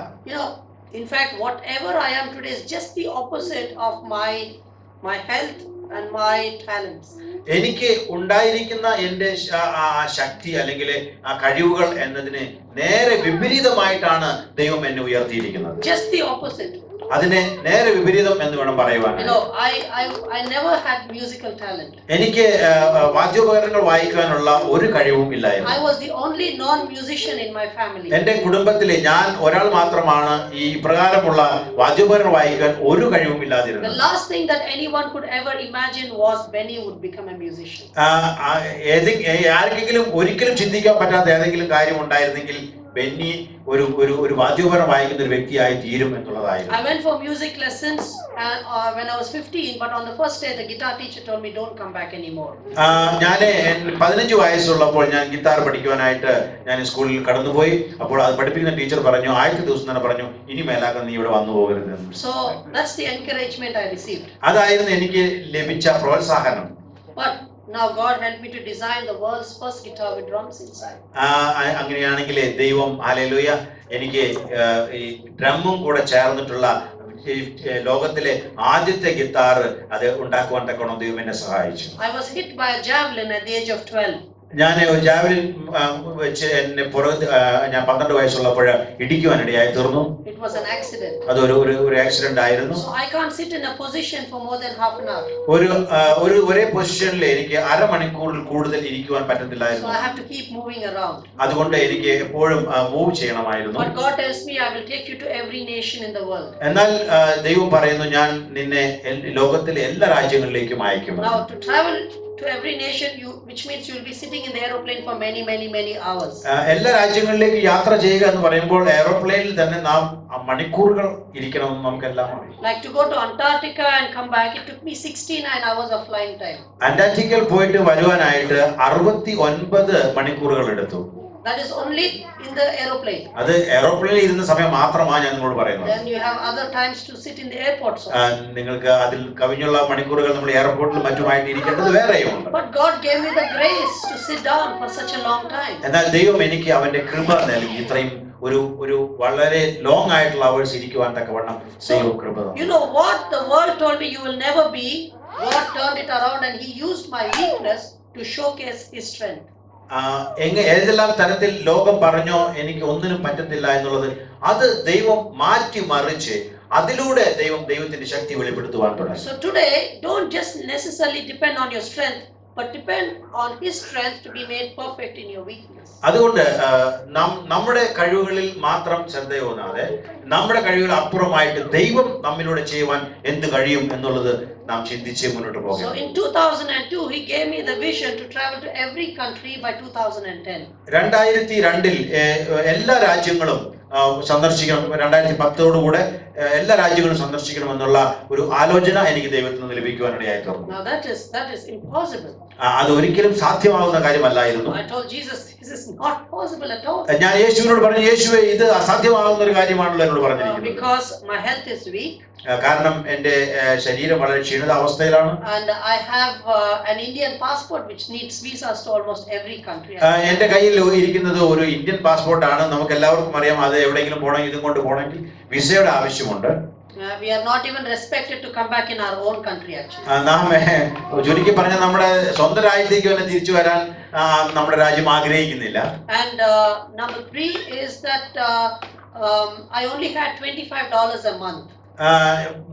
In fact, whatever I am today is just the opposite of my health and my talents. എനിക്ക് ഉണ്ടായിരിക്കുന്ന എൻ്റെ ശക്തി അല്ലെങ്കിൽ ആ കഴിവുകൾ എന്നതിന് നേരെ വിപരീതമായിട്ടാണ് ദൈവം എന്നെ ഉയർത്തിയിരിക്കുന്നത്. Just the opposite. അതിനെ നേരെ വിപരീതം എന്ന് വേണം പറയുവാൻ. I never had musical talent. എനിക്ക് വാദ്യോപകരണങ്ങൾ വായിക്കാനുള്ള ഒരു കഴിവും ഇല്ലായിരുന്നു. I was the only non-musician in my family. എൻ്റെ കുടുംബത്തിലെ ഞാൻ ഒരാൾ മാത്രമാണ് ഈ പ്രകാരമുള്ള വാദ്യോപകരണം വായിക്കാൻ ഒരു കഴിവും ഇല്ലാതിരുന്നത്. The last thing that anyone could ever imagine was Benny would become a musician. ആർക്കെങ്കിലും ഒരിക്കലും ചിന്തിക്കാൻ പറ്റാത്ത ഏതെങ്കിലും കാര്യം ഉണ്ടായിരുന്നെങ്കിൽ ബെന്നി ഒരു വാദ്യോപകരണം വായിക്കുന്ന ഒരു വ്യക്തിയായി തീരും എന്നുള്ളതായിരുന്നു. I went for music lessons when I was 15, but on the first day the guitar teacher told me don't come back anymore. ഞാൻ 15 വയസ്സുള്ളപ്പോൾ ഞാൻ ഗിത്താർ പഠിക്കുവാനായിട്ട് ഞാൻ സ്കൂളിൽ കടന്നുപോയി. അപ്പോൾ അത് പഠിപ്പിക്കുന്ന ടീച്ചർ പറഞ്ഞു, ആദ്യത്തെ ദിവസം തന്നെ പറഞ്ഞു, ഇനി മേലാക്കാൻ നീ ഇവിടെ വന്നു പോകരുത്. So that's the encouragement I received. അതായിരുന്നു എനിക്ക് ലഭിച്ച പ്രോത്സാഹനം. But now God helped me to design the world's first guitar with drums inside. അങ്ങനെയാണെങ്കിൽ ദൈവം ഹല്ലേലൂയ എനിക്ക് ഈ ഡ്രമ്മും കൂടെ ചേർന്നിട്ടുള്ള ലോകത്തിലെ ആദ്യത്തെ ഗിത്താർ അത് ഉണ്ടാക്കുവാൻ തക്കവണ്ണം ദൈവം എന്നെ സഹായിച്ചു. I was hit by a javelin at the age of 12. ഞാൻ ഒരു ജാവലിൻ വെച്ച് എന്നെ ഞാൻ 12 വയസ്സുള്ളപ്പോൾ ഇടിക്കുവാനിടയായി തീർന്നു. It was an accident. അതൊരു ആക്സിഡന്റ് ആയിരുന്നു. So I can't sit in a position for more than half an hour. ഒരേ പൊസിഷനിൽ എനിക്ക് അരമണിക്കൂറിൽ കൂടുതൽ ഇരിക്കുവാൻ പറ്റത്തില്ലായിരുന്നു. So I have to keep moving around. അതുകൊണ്ട് എനിക്ക് എപ്പോഴും മൂവ് ചെയ്യണമായിരുന്നു. But God tells me I will take you to every nation in the world. എന്നാൽ ദൈവം പറയുന്നു, ഞാൻ നിന്നെ ലോകത്തിലെ എല്ലാ രാജ്യങ്ങളിലേക്കും അയക്കും. Now to travel to every nation, which means you will be sitting in the aeroplane for many hours. എല്ലാ രാജ്യങ്ങളിലേക്ക് യാത്ര ചെയ്യുക എന്ന് പറയുമ്പോൾ എയർപ്ലെയിനിൽ തന്നെ നാം മണിക്കൂറുകൾ ഇരിക്കണമെന്ന് നമുക്കെല്ലാം അറിയാം. Like to go to Antarctica and come back, it took me 69 hours of flying time. അന്റാർട്ടിക്കയിൽ പോയിട്ട് വരുവാനായിട്ട് 69 മണിക്കൂറുകൾ എടുത്തു. That is only in the aeroplane. അത് എയറോപ്ലെയിനിൽ ഇരുന്ന സമയം മാത്രമാണ് ഞാൻ നിങ്ങളോട് പറയുന്നത്. Then you have other times to sit in the airports also. നിങ്ങൾക്ക് അതിൽ കവിഞ്ഞുള്ള മണിക്കൂറുകൾ നമ്മൾ എയർപോർട്ടിൽ മറ്റുമായിട്ട് ഇരിക്കേണ്ടത് വേറെയുമുണ്ട്. But God gave me the grace to sit down for such a long time. എന്നാൽ ദൈവം എനിക്ക് അവന്റെ കൃപ നൽകി ഇത്രയും ഒരു വളരെ ലോങ് ആയിട്ടുള്ള അവേഴ്സ് ഇരിക്കുവാൻ തക്കവണ്ണം ദൈവം കൃപ തന്നു. You know what the world told me you will never be, God turned it around and he used my weakness to showcase his strength. ഏതെല്ലാം തരത്തിൽ ലോകം പറഞ്ഞോ എനിക്ക് ഒന്നിനും പറ്റത്തില്ല എന്നുള്ളത് അത് ദൈവം മാറ്റി മറിച്ച് അതിലൂടെ ദൈവത്തിന്റെ ശക്തി വെളിപ്പെടുത്തുവാൻ തുടങ്ങി. So today don't just necessarily depend on your strength, but depend on his strength to be made perfect in your weakness. അതുകൊണ്ട് നമ്മുടെ കഴിവുകളിൽ മാത്രം ശ്രദ്ധയൂന്നാതെ നമ്മുടെ കഴിവുകൾ അപ്പുറമായിട്ട് ദൈവം നമ്മിലൂടെ ചെയ്യുവാൻ എന്ത് കഴിയും എന്നുള്ളത് നാം ചിന്തിച്ച് മുന്നോട്ട് പോകണം. So in 2002 he gave me the vision to travel to every country by 2010. 2002 എല്ലാ രാജ്യങ്ങളും സന്ദർശിക്കണം, 2010 എല്ലാ രാജ്യങ്ങളും സന്ദർശിക്കണമെന്നുള്ള ഒരു ആലോചന എനിക്ക് ദൈവത്തിൽ നിന്ന് ലഭിക്കുവാനിടയായി തീർന്നു. Now that is impossible. അത് ഒരിക്കലും സാധ്യമാവുന്ന കാര്യമല്ലായിരുന്നു. I told Jesus this is not possible at all. ഞാൻ യേശുവിനോട് പറഞ്ഞു, യേശുവേ ഇത് അസാധ്യമാവുന്ന ഒരു കാര്യമാണല്ലോ എന്നോട് പറഞ്ഞിരിക്കുന്നത്. Because my health is weak. കാരണം എന്റെ ശരീരം വളരെ ക്ഷീണിതാവസ്ഥയിലാണ്. And I have an Indian passport which needs visas to almost every country. എന്റെ കയ്യിൽ ഇരിക്കുന്നത് ഒരു ഇന്ത്യൻ പാസ്പോർട്ടാണ്. നമുക്ക് എല്ലാവർക്കും അറിയാം അത് എവിടെയെങ്കിലും പോകണമെങ്കിൽ ഇതും കൊണ്ട് പോകണമെങ്കിൽ വിസയുടെ ആവശ്യമുണ്ട്. We are not even respected to come back in our own country actually. നാം ചുരുക്കി പറഞ്ഞ നമ്മുടെ സ്വന്തം രാജ്യത്തേക്ക് തന്നെ തിരിച്ചു വരാൻ നമ്മുടെ രാജ്യം ആഗ്രഹിക്കുന്നില്ല. And number 3 is that I only had $25 a month.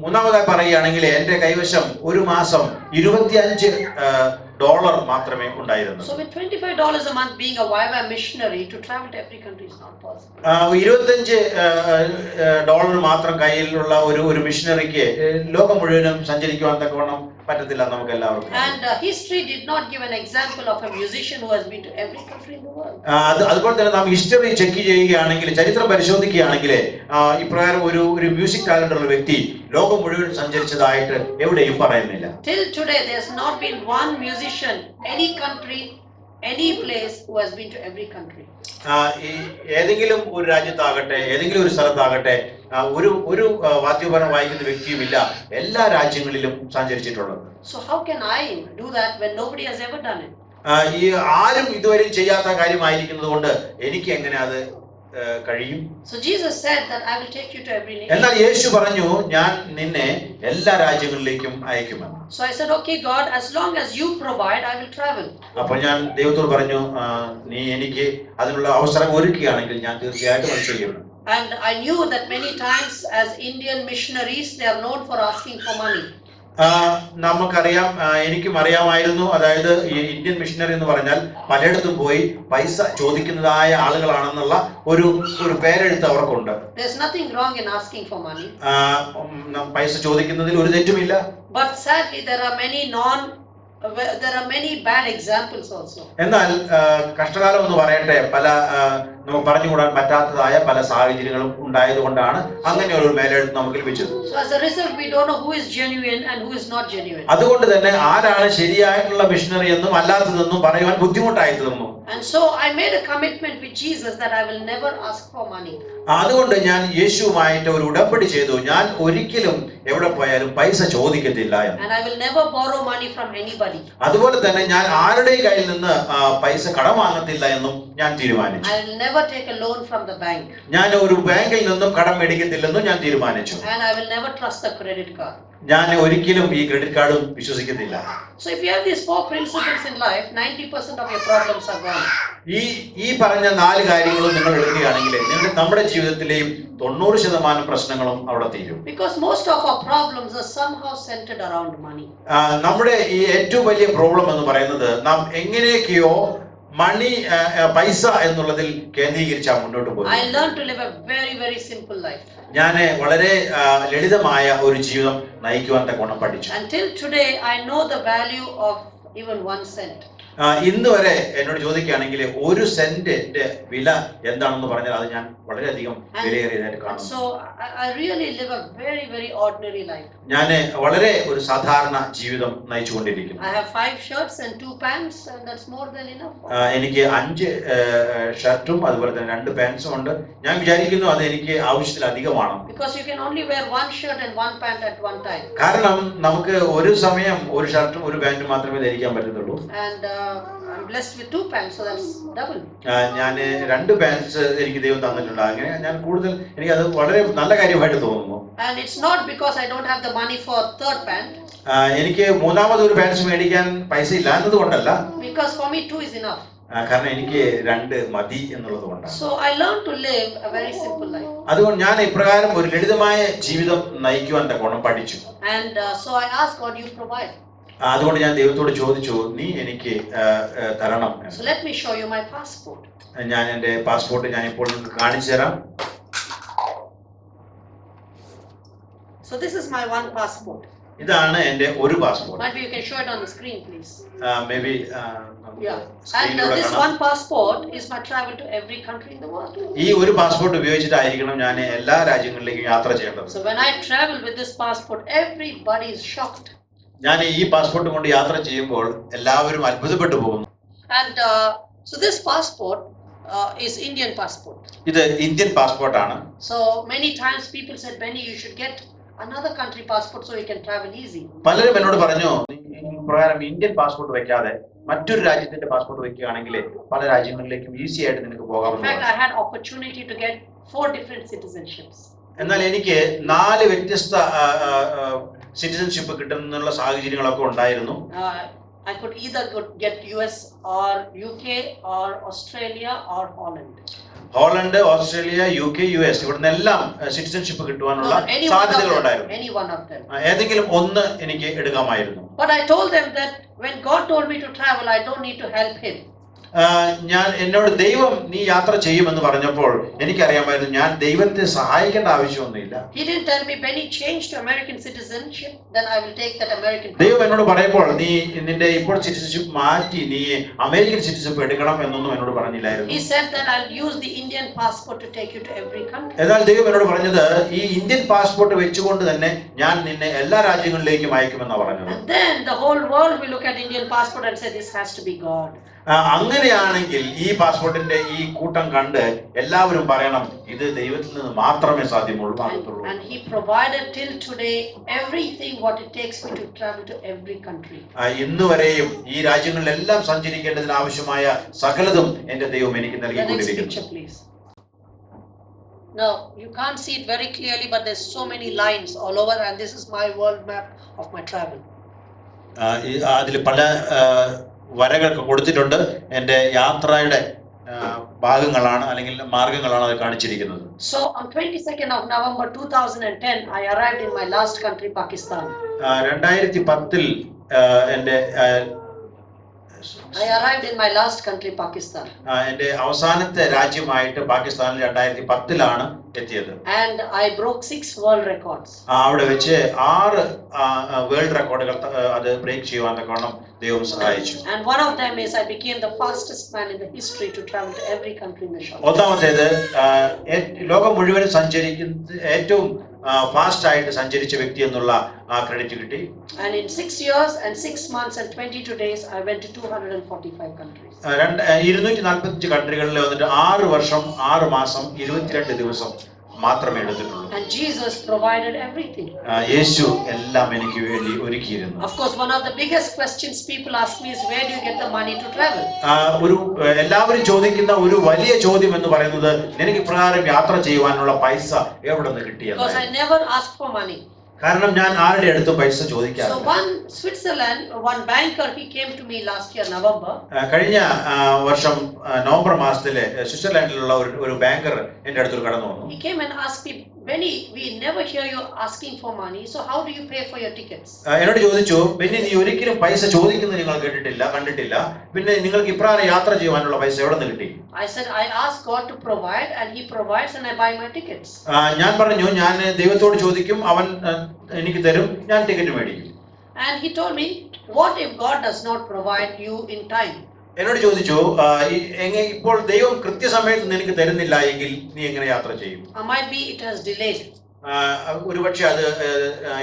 മൂന്നാമതായി പറയുകയാണെങ്കിൽ എന്റെ കൈവശം ഒരു മാസം $25 മാത്രമേ ഉണ്ടായിരുന്നു. So with $25 a month being a YWAM missionary to travel to every country is not possible. $25 മാത്രം കയ്യിലുള്ള ഒരു മിഷനറിക്ക് ലോകം മുഴുവനും സഞ്ചരിക്കുവാൻ തക്കവണ്ണം പറ്റത്തില്ല നമുക്ക് എല്ലാവർക്കും. And history did not give an example of a musician who has been to every country in the world. അതുപോലെ തന്നെ നാം ഹിസ്റ്ററി ചെക്ക് ചെയ്യുകയാണെങ്കിൽ, ചരിത്രം പരിശോധിക്കുകയാണെങ്കിൽ ഇപ്രകാരം ഒരു മ്യൂസിക് ടാലന്റ് ഉള്ള വ്യക്തി ലോകം മുഴുവൻ സഞ്ചരിച്ചതായിട്ട് എവിടെയും പറയുന്നില്ല. Till today there has not been one musician, any country, any place who has been to every country. ഏതെങ്കിലും ഒരു രാജ്യത്താകട്ടെ, ഏതെങ്കിലും ഒരു സ്ഥലത്താകട്ടെ ഒരു വാദ്യോപകരണം വായിക്കുന്ന വ്യക്തിയുമില്ല എല്ലാ രാജ്യങ്ങളിലും സഞ്ചരിച്ചിട്ടുള്ളത്. So how can I do that when nobody has ever done it? ഈ ആരും ഇതുവരെ ചെയ്യാത്ത കാര്യമായിരിക്കുന്നത് കൊണ്ട് എനിക്ക് എങ്ങനെ അത് കഴിയും? So Jesus said that I will take you to every nation. എന്നാൽ യേശു പറഞ്ഞു, ഞാൻ നിന്നെ എല്ലാ രാജ്യങ്ങളിലേക്കും അയക്കുമെന്ന്. So I said, okay God, as long as you provide, I will travel. അപ്പോൾ ഞാൻ ദൈവത്തോട് പറഞ്ഞു, നീ എനിക്ക് അതിനുള്ള അവസരം ഒരുക്കുകയാണെങ്കിൽ ഞാൻ തീർച്ചയായിട്ടും അത് ചെയ്യും. And I knew that many times as Indian missionaries they are known for asking for money. നമുക്കറിയാം, എനിക്കും അറിയാമായിരുന്നു, അതായത് ഈ ഇന്ത്യൻ മിഷനറി എന്ന് പറഞ്ഞാൽ പലയിടത്തും പോയി പൈസ ചോദിക്കുന്നതായ ആളുകളാണെന്നുള്ള ഒരു പേരെഴുത്ത് അവർക്കുണ്ട്. There's nothing wrong in asking for money. പൈസ ചോദിക്കുന്നതിൽ ഒരു തെറ്റുമില്ല. But sadly there are many bad examples also. എന്നാൽ കഷ്ടകാലം എന്ന് പറയട്ടെ, പല നമുക്ക് പറഞ്ഞുകൂടാൻ പറ്റാത്തതായ പല സാഹചര്യങ്ങളും ഉണ്ടായതുകൊണ്ടാണ് അങ്ങനെ ഒരു മേലെഴുത്ത് നമുക്ക് ലഭിച്ചത്. So as a result we don't know who is genuine and who is not genuine. അതുകൊണ്ട് തന്നെ ആരാണ് ശരിയായിട്ടുള്ള മിഷനറി എന്നും അല്ലാത്തതെന്നും പറയുവാൻ ബുദ്ധിമുട്ടായി തീർന്നു. And so I made a commitment with Jesus that I will never ask for money. അതുകൊണ്ട് ഞാൻ യേശുവുമായിട്ട് ഒരു ഉടമ്പടി ചെയ്തു, ഞാൻ ഒരിക്കലും എവിടെ പോയാലും പൈസ ചോദിക്കത്തില്ല എന്ന്. And I will never borrow money from anybody. അതുപോലെ തന്നെ ഞാൻ ആരുടെയും കയ്യിൽ നിന്ന് പൈസ കടം വാങ്ങത്തില്ല എന്നും ഞാൻ തീരുമാനിച്ചു. I will never take a loan from the bank. ഞാൻ ഒരു ബാങ്കിൽ നിന്നും കടം മേടിക്കത്തില്ലെന്നും ഞാൻ തീരുമാനിച്ചു. And I will never trust the credit card. ഞാൻ ഒരിക്കലും ഈ ക്രെഡിറ്റ് കാർഡും വിശ്വസിക്കത്തില്ല. So if you have these 4 principles in life, 90% of your problems are gone. ഈ പറഞ്ഞ 4 കാര്യങ്ങളും നിങ്ങൾ എടുക്കുകയാണെങ്കിൽ നമ്മുടെ ജീവിതത്തിലെയും 90% പ്രശ്നങ്ങളും അവിടെ തീരും. Because most of our problems are somehow centered around money. നമ്മുടെ ഈ ഏറ്റവും വലിയ പ്രോബ്ലം എന്ന് പറയുന്നത് നാം എങ്ങനെയൊക്കെയോ പൈസ എന്നുള്ളതിൽ കേന്ദ്രീകരിച്ചാ മുന്നോട്ട് പോകും. I learned to live a very, very simple life. ഞാൻ വളരെ ലളിതമായ ഒരു ജീവിതം നയിക്കുവാൻ തക്കവണ്ണം പഠിച്ചു. Until today I know the value of even 1 cent. ഇന്ന് വരെ എന്നോട് ചോദിക്കുകയാണെങ്കിൽ ഒരു സെന്റിന്റെ വില എന്താണെന്ന് പറഞ്ഞാൽ അത് ഞാൻ വളരെയധികം വിലയേറിയതായിട്ട് കാണുന്നു. So I really live a very, very ordinary life. ഞാൻ വളരെ ഒരു സാധാരണ ജീവിതം നയിച്ചുകൊണ്ടിരിക്കുന്നു. I have 5 shirts and 2 pants, and that's more than enough. എനിക്ക് 5 ഷർട്ടും അതുപോലെ തന്നെ 2 പാൻസും ഉണ്ട്. ഞാൻ വിചാരിക്കുന്നു അത് എനിക്ക് ആവശ്യത്തിലധികമാണ്. Because you can only wear 1 shirt and 1 pant at one time. കാരണം നമുക്ക് ഒരു സമയം ഒരു ഷർട്ടും ഒരു പാന്റും മാത്രമേ ധരിക്കാൻ പറ്റത്തുള്ളൂ. And I'm blessed with 2 pants, so that's double. ഞാൻ 2 പാൻസ് എനിക്ക് ദൈവം തന്നിട്ടുണ്ട്. അങ്ങനെ ഞാൻ കൂടുതൽ എനിക്ക് അത് വളരെ നല്ല കാര്യമായിട്ട് തോന്നുന്നു. And it's not because I don't have the money for 3rd pant. എനിക്ക് മൂന്നാമത് ഒരു പാൻസ് മേടിക്കാൻ പൈസ ഇല്ല എന്നതുകൊണ്ടല്ല. Because for me 2 is enough. കാരണം എനിക്ക് 2 മതി എന്നുള്ളത് കൊണ്ടാണ്. So I learned to live a very simple life. അതുകൊണ്ട് ഞാൻ ഇപ്രകാരം ഒരു ലളിതമായ ജീവിതം നയിക്കുവാൻ തക്കോണം പഠിച്ചു. And so I asked God, you provide. അതുകൊണ്ട് ഞാൻ ദൈവത്തോട് ചോദിച്ചു, നീ എനിക്ക് തരണം. So let me show you my passport. ഞാൻ എൻ്റെ പാസ്പോർട്ട് ഞാൻ ഇപ്പോൾ നിങ്ങൾക്ക് കാണിച്ചു തരാം. So this is my one passport. ഇതാണ് എൻ്റെ ഒരു passport. Maybe you can show it on the screen, please. Maybe Yeah. And this one passport is my travel to every country in the world. ഈ ഒരു passport ഉപയോഗിച്ചിട്ടായിരിക്കണം ഞാൻ എല്ലാ രാജ്യങ്ങളിലേക്കും യാത്ര ചെയ്യേണ്ടത്. So when I travel with this passport, everybody is shocked. ഞാൻ ഈ passport കൊണ്ട് യാത്ര ചെയ്യുമ്പോൾ എല്ലാവരും അത്ഭുതപ്പെട്ടു പോകുന്നു. And so this passport is Indian passport. ഇത് Indian പാസ്പോർട്ടാണ്. So many times people said, Benny, you should get another country passport so you can travel easy. പലരും എന്നോട് പറഞ്ഞു, പ്രകാരം ഇന്ത്യൻ പാസ്പോർട്ട് വെക്കാതെ മറ്റൊരു രാജ്യത്തിന്റെ പാസ്പോർട്ട് വെക്കുകയാണെങ്കിൽ പല രാജ്യങ്ങളിലേക്കും ഈസി ആയിട്ട് നിനക്ക് പോകാമെന്ന്. In fact, I had opportunity to get 4 different citizenships. എന്നാൽ എനിക്ക് 4 വ്യത്യസ്ത സിറ്റിസൺഷിപ്പ് കിട്ടുന്നുള്ള സാഹചര്യങ്ങളൊക്കെ ഉണ്ടായിരുന്നു. I could either get US or UK or Australia or Holland. Holland, Australia, UK, US ഇവിടുന്നെല്ലാം സിറ്റിസൺഷിപ്പ് കിട്ടുവാനുള്ള സാധ്യതകൾ ഉണ്ടായിരുന്നു. Any one of them. ഏതെങ്കിലും ഒന്ന് എനിക്ക് എടുക്കാമായിരുന്നു. But I told them that when God told me to travel, I don't need to help him. ഞാൻ എന്നോട് ദൈവം നീ യാത്ര ചെയ്യുമെന്ന് പറഞ്ഞപ്പോൾ എനിക്കറിയാമായിരുന്നു ഞാൻ ദൈവത്തെ സഹായിക്കേണ്ട ആവശ്യമൊന്നുമില്ല. He didn't tell me, Benny, change to American citizenship, then I will take that American. ദൈവം എന്നോട് പറയുമ്പോൾ നീ നിന്റെ ഇപ്പോൾ സിറ്റിസൺഷിപ്പ് മാറ്റി നീ അമേരിക്കൻ സിറ്റിസൺഷിപ്പ് എടുക്കണം എന്നൊന്നും എന്നോട് പറഞ്ഞില്ലായിരുന്നു. He said that I'll use the Indian passport to take you to every country. എന്നാൽ ദൈവം എന്നോട് പറഞ്ഞത് ഈ ഇന്ത്യൻ പാസ്പോർട്ട് വെച്ചുകൊണ്ട് തന്നെ ഞാൻ നിന്നെ എല്ലാ രാജ്യങ്ങളിലേക്കും അയക്കുമെന്നാണ് പറഞ്ഞത്. And then the whole world will look at Indian passport and say this has to be God. അങ്ങനെയാണെങ്കിൽ ഈ പാസ്പോർട്ടിന്റെ ഈ കൂട്ടം കണ്ട് എല്ലാവരും പറയണം ഇത് ദൈവത്തിൽ നിന്ന് മാത്രമേ സാധ്യമുള്ളൂ. And he provided till today everything what it takes me to travel to every country. ഇന്ന് വരെയും ഈ രാജ്യങ്ങളിലെല്ലാം സഞ്ചരിക്കേണ്ടതിന് ആവശ്യമായ സകലതും എൻ്റെ ദൈവം എനിക്ക് നൽകിക്കൊണ്ടിരിക്കുന്നു. Now you can't see it very clearly, but there's so many lines all over, and this is my world map of my travel. അതിൽ പല വരകളൊക്കെ കൊടുത്തിട്ടുണ്ട്. എൻ്റെ യാത്രയുടെ ഭാഗങ്ങളാണ് അല്ലെങ്കിൽ മാർഗങ്ങളാണ് അത് കാണിച്ചിരിക്കുന്നത്. So on 22nd of November 2010 I arrived in my last country, Pakistan. 2010 എൻ്റെ I arrived in my last country, Pakistan. എൻ്റെ അവസാനത്തെ രാജ്യമായിട്ട് പാകിസ്ഥാനിൽ 2010 എത്തിയത്. And I broke 6 world records. അവിടെ വെച്ച് 6 വേൾഡ് റെക്കോർഡുകൾ അത് ബ്രേക്ക് ചെയ്യുവാൻ തക്കവണ്ണം ദൈവം സഹായിച്ചു. And one of them is I became the fastest man in the history to travel to every country in the shop. ഒന്നാമത്തേത് ലോകം മുഴുവനും സഞ്ചരിക്കുന്ന ഏറ്റവും ഫാസ്റ്റ് ആയിട്ട് സഞ്ചരിച്ച വ്യക്തി എന്നുള്ള ക്രെഡിറ്റ് കിട്ടി. And in 6 years and 6 months and 22 days I went to 245 countries. 245 കൺട്രികളിൽ വന്നിട്ട് 6 വർഷം 6 മാസം 22 ദിവസം മാത്രമേ എടുത്തിട്ടുള്ളൂ. And Jesus provided everything. യേശു എല്ലാം എനിക്ക് വേണ്ടി ഒരുക്കിയിരുന്നു. Of course, one of the biggest questions people ask me is where do you get the money to travel? ഒരു എല്ലാവരും ചോദിക്കുന്ന ഒരു വലിയ ചോദ്യം എന്ന് പറയുന്നത് നിനക്ക് ഇപ്രകാരം യാത്ര ചെയ്യുവാനുള്ള പൈസ എവിടെ നിന്ന് കിട്ടിയെന്ന്. Because I never ask for money. കാരണം ഞാൻ ആരുടെ അടുത്തും പൈസ ചോദിക്കാറില്ല. So one banker, he came to me last year November. കഴിഞ്ഞ വർഷം നവംബർ മാസത്തിലെ സ്വിറ്റ്സർലൻഡിലുള്ള ഒരു ബാങ്കർ എൻ്റെ അടുത്ത് കടന്നു വന്നു. He came and asked me, Benny, we never hear you asking for money, so how do you pay for your tickets? എന്നോട് ചോദിച്ചു, ബെന്നി നീ ഒരിക്കലും പൈസ ചോദിക്കുന്നത് നിങ്ങൾ കണ്ടിട്ടില്ല, പിന്നെ നിങ്ങൾക്ക് ഇപ്രകാരം യാത്ര ചെയ്യുവാനുള്ള പൈസ എവിടെ നിന്ന് കിട്ടി? I said I ask God to provide and he provides and I buy my tickets. ഞാൻ പറഞ്ഞു ഞാൻ ദൈവത്തോട് ചോദിക്കും, അവൻ എനിക്ക് തരും, ഞാൻ ടിക്കറ്റ് മേടിക്കും. And he told me What if God does not provide you in time? എന്നോട് ചോദിച്ചു, ഇപ്പോൾ ദൈവം കൃത്യസമയത്ത് നിനക്ക് തരുന്നില്ല എങ്കിൽ നീ എങ്ങനെ യാത്ര ചെയ്യും? Might be it has delayed. ഒരുപക്ഷെ അത്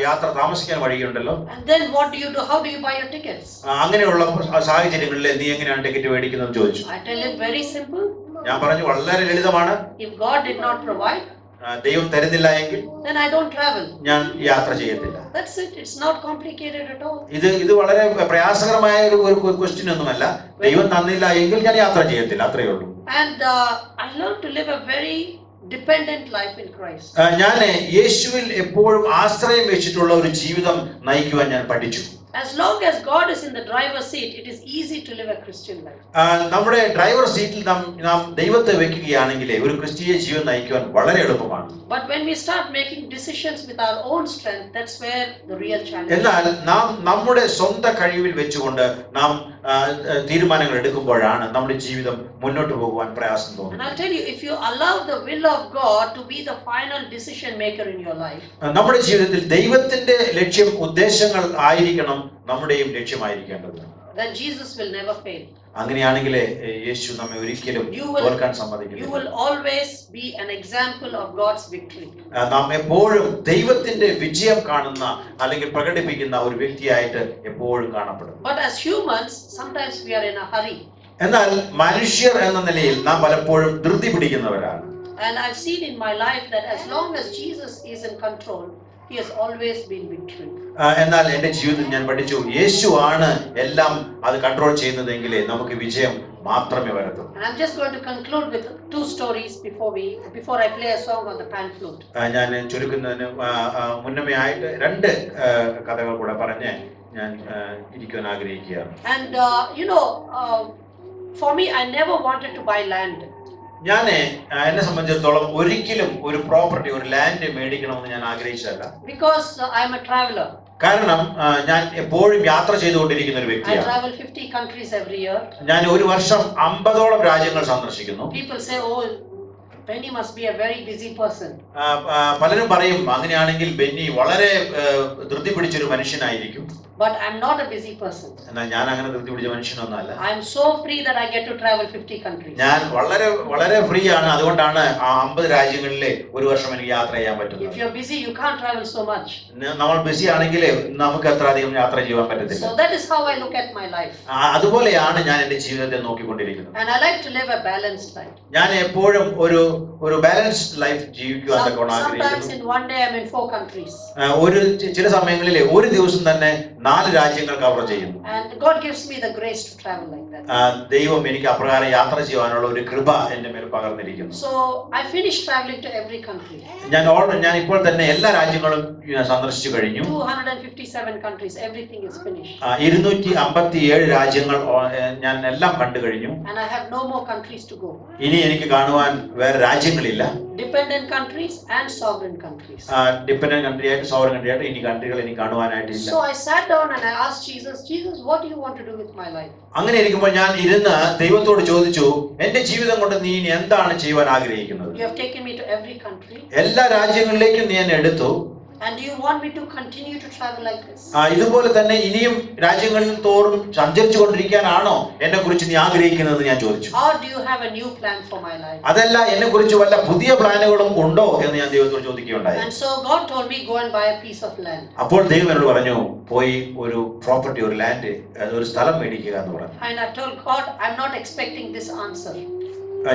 യാത്ര താമസിക്കാൻ വഴിയുണ്ടല്ലോ. And then what do you do? How do you buy your tickets? അങ്ങനെയുള്ള സാഹചര്യങ്ങളിൽ നീ എങ്ങനെയാണ് ടിക്കറ്റ് മേടിക്കുന്നത് ചോദിച്ചു. I tell him very simple. ഞാൻ പറഞ്ഞു വളരെ ലളിതമാണ്. If God did not provide, ദൈവം തരുന്നില്ല എങ്കിൽ then I don't travel. ഞാൻ യാത്ര ചെയ്യത്തില്ല. That's it. It's not complicated at all. ഇത് വളരെ പ്രയാസകരമായ ഒരു ക്വസ്റ്റ്യൻ ഒന്നുമല്ല. ദൈവം തന്നില്ല എങ്കിൽ ഞാൻ യാത്ര ചെയ്യത്തില്ല, അത്രയേ ഉള്ളൂ. And I learned to live a very dependent life in Christ. ഞാൻ യേശുവിൽ എപ്പോഴും ആശ്രയം വെച്ചിട്ടുള്ള ഒരു ജീവിതം നയിക്കുവാൻ ഞാൻ പഠിച്ചു. As long as God is in the driver's seat, it is easy to live a Christian life. നമ്മുടെ ഡ്രൈവർ സീറ്റിൽ നാം ദൈവത്തെ വെക്കുകയാണെങ്കിൽ ഒരു ക്രിസ്തീയ ജീവിതം നയിക്കുവാൻ വളരെ എളുപ്പമാണ്. But when we start making decisions with our own strength, that's where the real challenge is. എന്നാൽ നാം നമ്മുടെ സ്വന്തം കഴിവിൽ വെച്ചുകൊണ്ട് നാം തീരുമാനങ്ങൾ എടുക്കുമ്പോഴാണ് നമ്മുടെ ജീവിതം മുന്നോട്ട് പോകുവാൻ പ്രയാസം And തോന്നുന്നത്. I'll tell you, if you allow the will of God to be the final decision maker in your life, നമ്മുടെ ജീവിതത്തിൽ ദൈവത്തിന്റെ ലക്ഷ്യം ഉദ്ദേശങ്ങൾ ആയിരിക്കണം നമ്മുടെയും ലക്ഷ്യമായിരിക്കേണ്ടത്. then Jesus will never fail. അങ്ങനെയാണെങ്കിൽ യേശു നമ്മെ ഒരിക്കലും തോൽക്കാൻ സമ്മതിക്കില്ല. You will always be an example of God's victory. നാം എപ്പോഴും ദൈവത്തിന്റെ വിജയം കാണുന്ന അല്ലെങ്കിൽ പ്രകടിപ്പിക്കുന്ന ഒരു വ്യക്തിയായിട്ട് എപ്പോഴും കാണപ്പെടും. But as humans, sometimes we are in a hurry. എന്നാൽ മനുഷ്യർ എന്ന നിലയിൽ നാം പലപ്പോഴും ധൃതി പിടിക്കുന്നവരാണ്. And I've seen in my life that as long as Jesus is in control, he has always been victory. എന്നാൽ എൻ്റെ ജീവിതത്തിൽ ഞാൻ പഠിച്ചു, യേശു ആണ് എല്ലാം അത് കൺട്രോൾ ചെയ്യുന്നതെങ്കിൽ നമുക്ക് വിജയം മാത്രമേ വരത്തുള്ളൂ. And I'm just going to conclude with two stories before I play a song on the pan flute. ഞാൻ ചുരുക്കുന്നതിന് മുന്നമേ ആയിട്ട് രണ്ട് കഥകൾ കൂടെ പറഞ്ഞ് ഞാൻ ഇരിക്കുവാൻ ആഗ്രഹിക്കുകയാണ്. And for me, I never wanted to buy land. ഞാൻ എന്നെ സംബന്ധിച്ചിടത്തോളം ഒരിക്കലും ഒരു പ്രോപ്പർട്ടി, ഒരു ലാൻഡ് മേടിക്കണമെന്ന് ഞാൻ ആഗ്രഹിച്ചതല്ല. Because I'm a traveler. കാരണം ഞാൻ എപ്പോഴും യാത്ര ചെയ്തുകൊണ്ടിരിക്കുന്ന ഒരു I വ്യക്തിയാണ്. travel 50 countries every year. ഞാൻ ഒരു വർഷം 50ഓളം രാജ്യങ്ങൾ സന്ദർശിക്കുന്നു. People say, oh, Benny must be a very busy person. പലരും പറയും അങ്ങനെയാണെങ്കിൽ ബെന്നി വളരെ ധൃതി പിടിച്ചൊരു മനുഷ്യനായിരിക്കും. But I'm not a busy person. എന്നാൽ ഞാൻ അങ്ങനെ ധൃതി പിടിച്ച മനുഷ്യനൊന്നുമല്ല. I'm so free that I get to travel 50 countries. ഞാൻ വളരെ വളരെ ഫ്രീ ആണ്. അതുകൊണ്ടാണ് ആ 50 രാജ്യങ്ങളിലെ ഒരു വർഷം എനിക്ക് യാത്ര ചെയ്യാൻ പറ്റുന്നത്. If you're busy, you can't travel so much. നമ്മൾ ബിസി ആണെങ്കിൽ നമുക്ക് അത്ര അധികം യാത്ര ചെയ്യാൻ പറ്റത്തില്ല. So that is how I look at my life. അതുപോലെയാണ് ഞാൻ എൻ്റെ ജീവിതത്തെ നോക്കിക്കൊണ്ടിരിക്കുന്നത്. And I like to live a balanced life. ഞാൻ എപ്പോഴും ഒരു ബാലൻസ്ഡ് ലൈഫ് ജീവിക്കുവാൻ ആഗ്രഹിക്കുന്നു. Sometimes in one day I'm in 4 countries. ചില സമയങ്ങളിൽ ഒരു ദിവസം തന്നെ 4 രാജ്യങ്ങൾ കവർ ചെയ്യുന്നു. And God gives me the grace to travel like that. ദൈവം എനിക്ക് അപ്രകാരം യാത്ര ചെയ്യാനുള്ള ഒരു കൃപ എൻ്റെ മേൽ പകർന്നിരിക്കുന്നു. So I finished traveling to every country. ഞാൻ ഇപ്പോൾ തന്നെ എല്ലാ രാജ്യങ്ങളും സന്ദർശിച്ചു കഴിഞ്ഞു. 257 countries, everything is finished. 257 രാജ്യങ്ങൾ ഞാൻ എല്ലാം കണ്ടു കഴിഞ്ഞു. And I have no more countries to go. ഇനി എനിക്ക് കാണുവാൻ വേറെ രാജ്യങ്ങളില്ല. Dependent countries and sovereign countries. Dependent country ആയിട്ട് സോവറിൻ കൺട്രി ആയിട്ട് ഇനി കൺട്രികൾ എനിക്ക് കാണുവാനായിട്ടില്ല. So I sat down and I asked Jesus, what do you want to do with my life? അങ്ങനെ ഇരിക്കുമ്പോൾ ഞാൻ ഇരുന്ന് ദൈവത്തോട് ചോദിച്ചു, എന്റെ ജീവിതം കൊണ്ട് നീ ഇനി എന്താണ് ചെയ്യുവാൻ ആഗ്രഹിക്കുന്നത്? You have taken me to every country. എല്ലാ രാജ്യങ്ങളിലേക്കും നീ എന്നെ എടുത്തു. And do you want me to continue to travel like this? ഇതുപോലെ തന്നെ ഇനിയും രാജ്യങ്ങളിൽ തോറും സഞ്ചരിച്ചു കൊണ്ടിരിക്കാനാണോ എന്നെ കുറിച്ച് നീ ആഗ്രഹിക്കുന്നത് ഞാൻ ചോദിച്ചു. Or do you have a new plan for my life? അതല്ല, എന്നെ കുറിച്ച് വല്ല പുതിയ പ്ലാനുകളും ഉണ്ടോ എന്ന് ഞാൻ ദൈവത്തോട് ചോദിക്കുകയുണ്ടായി. And so God told me, go and buy a piece of land. അപ്പോൾ ദൈവം എന്നോട് പറഞ്ഞു, പോയി ഒരു പ്രോപ്പർട്ടി, ഒരു ലാൻഡ്, ഒരു സ്ഥലം മേടിക്കുക എന്ന് പറഞ്ഞു. And I told God, I'm not expecting this answer.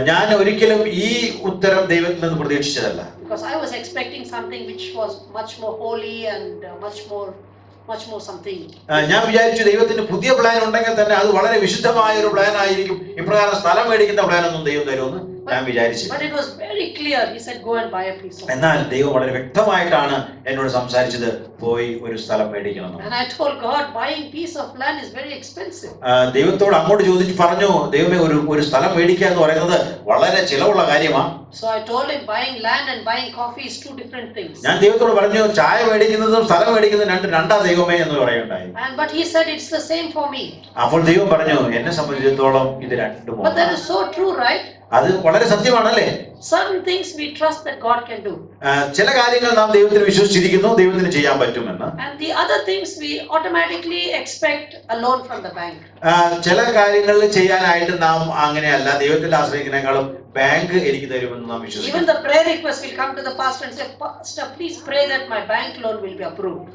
ഞാൻ ഒരിക്കലും ഈ ഉത്തരം ദൈവത്തിൽ നിന്ന് പ്രതീക്ഷിച്ചതല്ല. Because I was expecting something which was much more holy and much more something. ഞാൻ വിചാരിച്ചു ദൈവത്തിന് പുതിയ പ്ലാൻ ഉണ്ടെങ്കിൽ തന്നെ അത് വളരെ വിശുദ്ധമായ ഒരു പ്ലാൻ ആയിരിക്കും. ഇപ്രകാരം സ്ഥലം മേടിക്കുന്ന പ്ലാൻ ഒന്നും ദൈവം തരുമെന്ന് ഞാൻ വിചാരിച്ചു. But it was very clear. He said, go and buy a piece of land. എന്നാൽ ദൈവം വളരെ വ്യക്തമായിട്ടാണ് എന്നോട് സംസാരിച്ചത്, പോയി ഒരു സ്ഥലം മേടിക്കണം. And I told God, buying piece of land is very expensive. ദൈവത്തോട് അങ്ങോട്ട് ചോദിച്ചു പറഞ്ഞു, ദൈവമേ ഒരു സ്ഥലം മേടിക്കുക എന്ന് പറയുന്നത് വളരെ ചിലവുള്ള കാര്യമാണ്. So I told him, buying land and buying coffee is two different things. ഞാൻ ദൈവത്തോട് പറഞ്ഞു, ചായ മേടിക്കുന്നതും സ്ഥലം മേടിക്കുന്നതും രണ്ടാ ദൈവമേ എന്ന് പറയുണ്ടായി. But he said it's the same for me. അപ്പോൾ ദൈവം പറഞ്ഞു, എന്നെ സംബന്ധിച്ചിടത്തോളം ഇത് രണ്ടും. But that is so true, right? അത് വളരെ സത്യമാണല്ലേ? Certain things we trust that God can do. ചില കാര്യങ്ങൾ നാം ദൈവത്തിൽ വിശ്വസിച്ചിരിക്കുന്നു, ദൈവത്തിന് ചെയ്യാൻ പറ്റുമെന്ന്. And the other things we automatically expect a loan from the bank. ചില കാര്യങ്ങൾ ചെയ്യാനായിട്ട് നാം അങ്ങനെയല്ല, ദൈവത്തിൽ ആശ്രയിക്കുന്നതിനേക്കാളും ബാങ്ക് എനിക്ക് തരുമെന്ന് നാം വിശ്വസിക്കുന്നു. Even the prayer request will come to the pastor and say, "Pastor, please pray that my bank loan will be approved."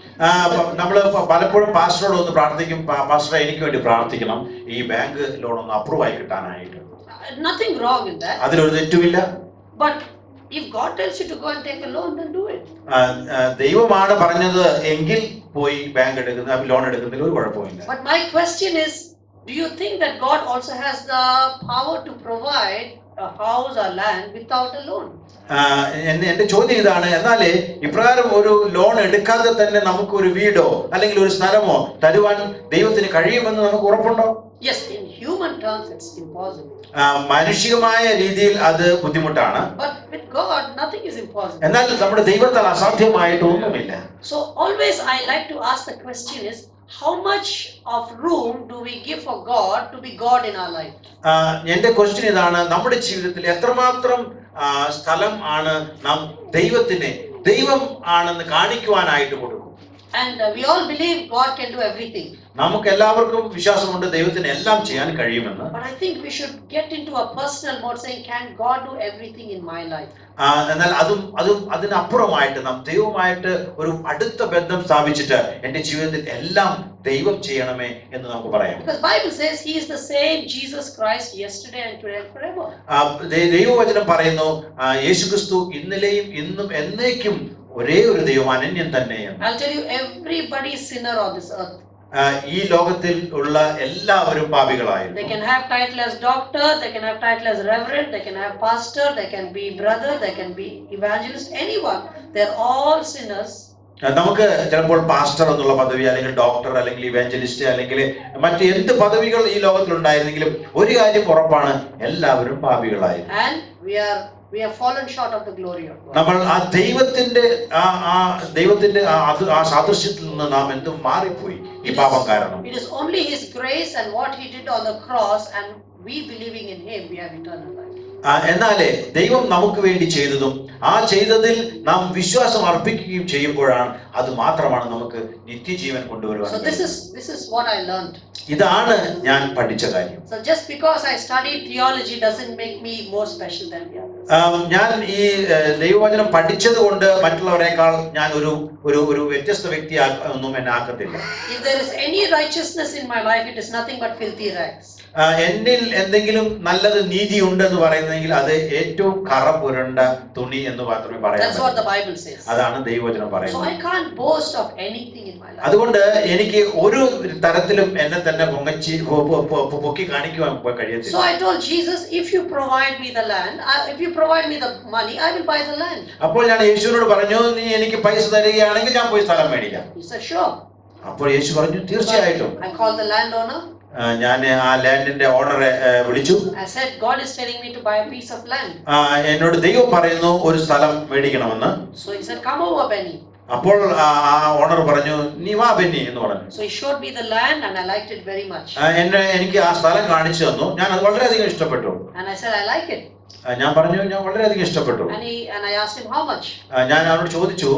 നമ്മൾ പലപ്പോഴും പാസ്റ്ററോട് ഒന്ന് പ്രാർത്ഥിക്കും, പാസ്റ്റർ എനിക്ക് വേണ്ടി പ്രാർത്ഥിക്കണം ഈ ബാങ്ക് ലോൺ ഒന്ന് അപ്രൂവ് ആയി കിട്ടാനായിട്ട്. Nothing wrong in that. അതിലൊരു തെറ്റുമില്ല. But if God tells you to go and take a loan, then do it. ദൈവമാണ് പറഞ്ഞത് എങ്കിൽ പോയി ബാങ്ക് എടുക്കുന്ന ലോൺ എടുക്കുന്നതിൽ ഒരു കുഴപ്പമില്ല. But my question is, do you think that God also has the power to provide a house or land without a loan? എന്റെ ചോദ്യം ഇതാണ്, എന്നാലേ ഇപ്രകാരം ഒരു ലോൺ എടുക്കാതെ തന്നെ നമുക്ക് ഒരു വീടോ അല്ലെങ്കിൽ ഒരു സ്ഥലമോ തരുവാൻ ദൈവത്തിന് കഴിയുമെന്ന് നമുക്ക് ഉറപ്പുണ്ടോ? Yes, in human terms it's impossible. മാനുഷികമായ രീതിയിൽ അത് ബുദ്ധിമുട്ടാണ്. But with God nothing is impossible. എന്നാൽ നമ്മുടെ ദൈവത്താൽ അസാധ്യമായിട്ട് ഒന്നുമില്ല. So always I like to ask the question is, how much of room do we give for God to be God in our life? എന്റെ question ഇതാണ്, നമ്മുടെ ജീവിതത്തിൽ എത്രമാത്രം സ്ഥലം ആണ് നാം ദൈവത്തിന് ദൈവം ആണെന്ന് കാണിക്കുവാനായിട്ട് കൊടുക്കും? And we all believe God can do everything. നമുക്ക് എല്ലാവർക്കും വിശ്വാസമുണ്ട് ദൈവത്തിന് എല്ലാം ചെയ്യാൻ കഴിയുമെന്ന്. But I think we should get into a personal mode saying, can God do everything in my life? എന്നാൽ അതിനപ്പുറമായിട്ട് നാം ദൈവമായിട്ട് ഒരു അടുത്ത ബന്ധം സ്ഥാപിച്ചിട്ട് എന്റെ ജീവിതത്തിൽ എല്ലാം ദൈവം ചെയ്യണമേ എന്ന് നമുക്ക് പറയാം. Because Bible says he is the same Jesus Christ yesterday and today and forever. ദൈവവചനം പറയുന്നു യേശുക്രിസ്തു ഇന്നലെയും ഇന്നും എന്നേക്കും ഒരേ ഒരു ദൈവം, അനന്യം തന്നെയാണ്. I'll tell you, everybody is sinner on this earth. ഈ ലോകത്തിൽ ഉള്ള എല്ലാവരും പാപികളായിരുന്നു. They can have title as doctor, they can have title as reverend, they can have pastor, they can be brother, they can be evangelist, anyone. They're all sinners. നമുക്ക് ചിലപ്പോൾ pastor എന്നുള്ള പദവി അല്ലെങ്കിൽ doctor അല്ലെങ്കിൽ ഇവാഞ്ചലിസ്റ്റ് അല്ലെങ്കിൽ മറ്റ് എന്ത് പദവികൾ ഈ ലോകത്തിൽ ഉണ്ടായിരുന്നെങ്കിലും ഒരു കാര്യം ഉറപ്പാണ്, എല്ലാവരും പാപികളായിരുന്നു. And we have fallen short of the glory of God. നമ്മൾ ആ ദൈവത്തിന്റെ ആ സാദൃശ്യത്തിൽ നിന്ന് നാം എന്തും മാറിപ്പോയി ഈ പാപം കാരണം. It is only his grace and what he did on the cross, and we believing in him, we have eternal life. എന്നാലേ ദൈവം നമുക്ക് വേണ്ടി ചെയ്തതും ആ ചെയ്തതിൽ നാം വിശ്വാസം അർപ്പിക്കുകയും ചെയ്യുമ്പോഴാണ് അത് മാത്രമാണ് നമുക്ക് നിത്യജീവൻ കൊണ്ടുവരുവാൻ. So this is what I learned. ഇതാണ് ഞാൻ പഠിച്ച കാര്യം. So just because I studied theology doesn't make me more special than the others. ഞാൻ ഈ ദൈവവചനം പഠിച്ചത് കൊണ്ട് മറ്റുള്ളവരെക്കാൾ ഞാൻ ഒരു വ്യത്യസ്ത വ്യക്തി ഒന്നും എന്നെ ആക്കത്തില്ല. If there is any righteousness in my life, it is nothing but filthy rags. എന്നിൽ എന്തെങ്കിലും നല്ലത് നീതി ഉണ്ടെന്ന് പറയുന്നെങ്കിൽ അത് ഏറ്റവും കറ പുരണ്ട തുണി എന്ന് മാത്രമേ പറയാൻ That's what the Bible says. അതാണ് ദൈവവചനം So പറയുന്നത്. I can't boast of anything in my life. അതുകൊണ്ട് എനിക്ക് ഒരു തരത്തിലും എന്നെ തന്നെ പൊക്കി കാണിക്കുവാൻ കഴിയത്തില്ല. So I told Jesus, if you provide me the land, if you provide me the money, I will buy the land. അപ്പോൾ ഞാൻ യേശുവിനോട് പറഞ്ഞു, നീ എനിക്ക് പൈസ തരികയാണെങ്കിൽ ഞാൻ പോയി സ്ഥലം മേടിക്കാം. He said, sure. അപ്പോൾ യേശു പറഞ്ഞു, തീർച്ചയായിട്ടും. I called the landowner. ഞാൻ ആ ലാൻഡിന്റെ ഓണറെ വിളിച്ചു. I said, God is telling me to buy a piece of land. എന്നോട് ദൈവം പറയുന്നു ഒരു സ്ഥലം മേടിക്കണമെന്ന്. So he said, come over, Benny. അപ്പോൾ ആ ഓണർ പറഞ്ഞു, നീ വാ ബെന്നി എന്ന് പറഞ്ഞു. So he showed me the land and I liked it very much. എനിക്ക് ആ സ്ഥലം കാണിച്ചു തന്നു. ഞാൻ അത് വളരെയധികം ഇഷ്ടപ്പെട്ടു. And I said, I like it. ഞാൻ പറഞ്ഞു, ഞാൻ വളരെയധികം ഇഷ്ടപ്പെട്ടു. And I asked him how much. ഞാൻ അവനോട് ചോദിച്ചു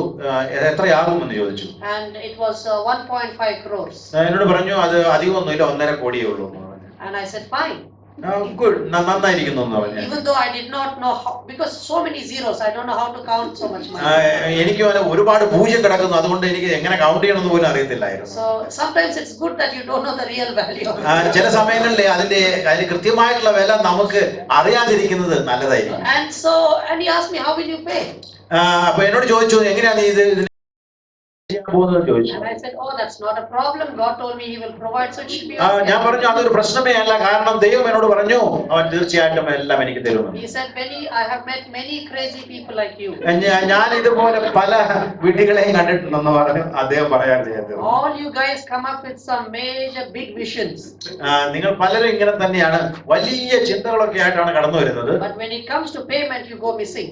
എത്രയാകുമെന്ന് ചോദിച്ചു. And it was 1.5 crores. എന്നോട് പറഞ്ഞു അത് അധികമൊന്നുമില്ല, 1.5 കോടിയേ ഉള്ളൂ. And I said, fine. Good, നന്നായിരിക്കുന്നു എന്ന് പറഞ്ഞു. Even though I did not know how, because so many zeros, I don't know how to count so much money. എനിക്ക് ഒരുപാട് പൂജ്യം കിടക്കുന്നു, അതുകൊണ്ട് എനിക്ക് എങ്ങനെ കൗണ്ട് ചെയ്യണമെന്ന് പോലും അറിയത്തില്ലായിരുന്നു. So sometimes it's good that you don't know the real value of it. ചില സമയങ്ങളിൽ അതിന്റെ കൃത്യമായിട്ടുള്ള വില നമുക്ക് അറിയാതിരിക്കുന്നത് നല്ലതായിരിക്കും. And he asked me, how will you pay? അപ്പൊ എന്നോട് ചോദിച്ചു, എങ്ങനെയാണ് നീ ഇത് ചോദിച്ചു. And I said, oh, that's not a problem. God told me he will provide, so it should be ഞാൻ പറഞ്ഞു, അതൊരു പ്രശ്നമേ അല്ല, കാരണം ദൈവം എന്നോട് പറഞ്ഞു അവൻ തീർച്ചയായിട്ടും എല്ലാം എനിക്ക് തരുമെന്ന്. He said, Benny, I have met many crazy people like you. ഞാൻ ഇതുപോലെ പല വിഡ്ഢികളെയും കണ്ടിട്ടുണ്ടെന്ന് പറഞ്ഞു അദ്ദേഹം പറയാൻ ചെയ്തത്. All you guys come up with some major big visions. നിങ്ങൾ പലരും ഇങ്ങനെ തന്നെയാണ്, വലിയ ചിന്തകളൊക്കെ ആയിട്ടാണ് കടന്നു വരുന്നത്. But when it comes to payment, you go missing.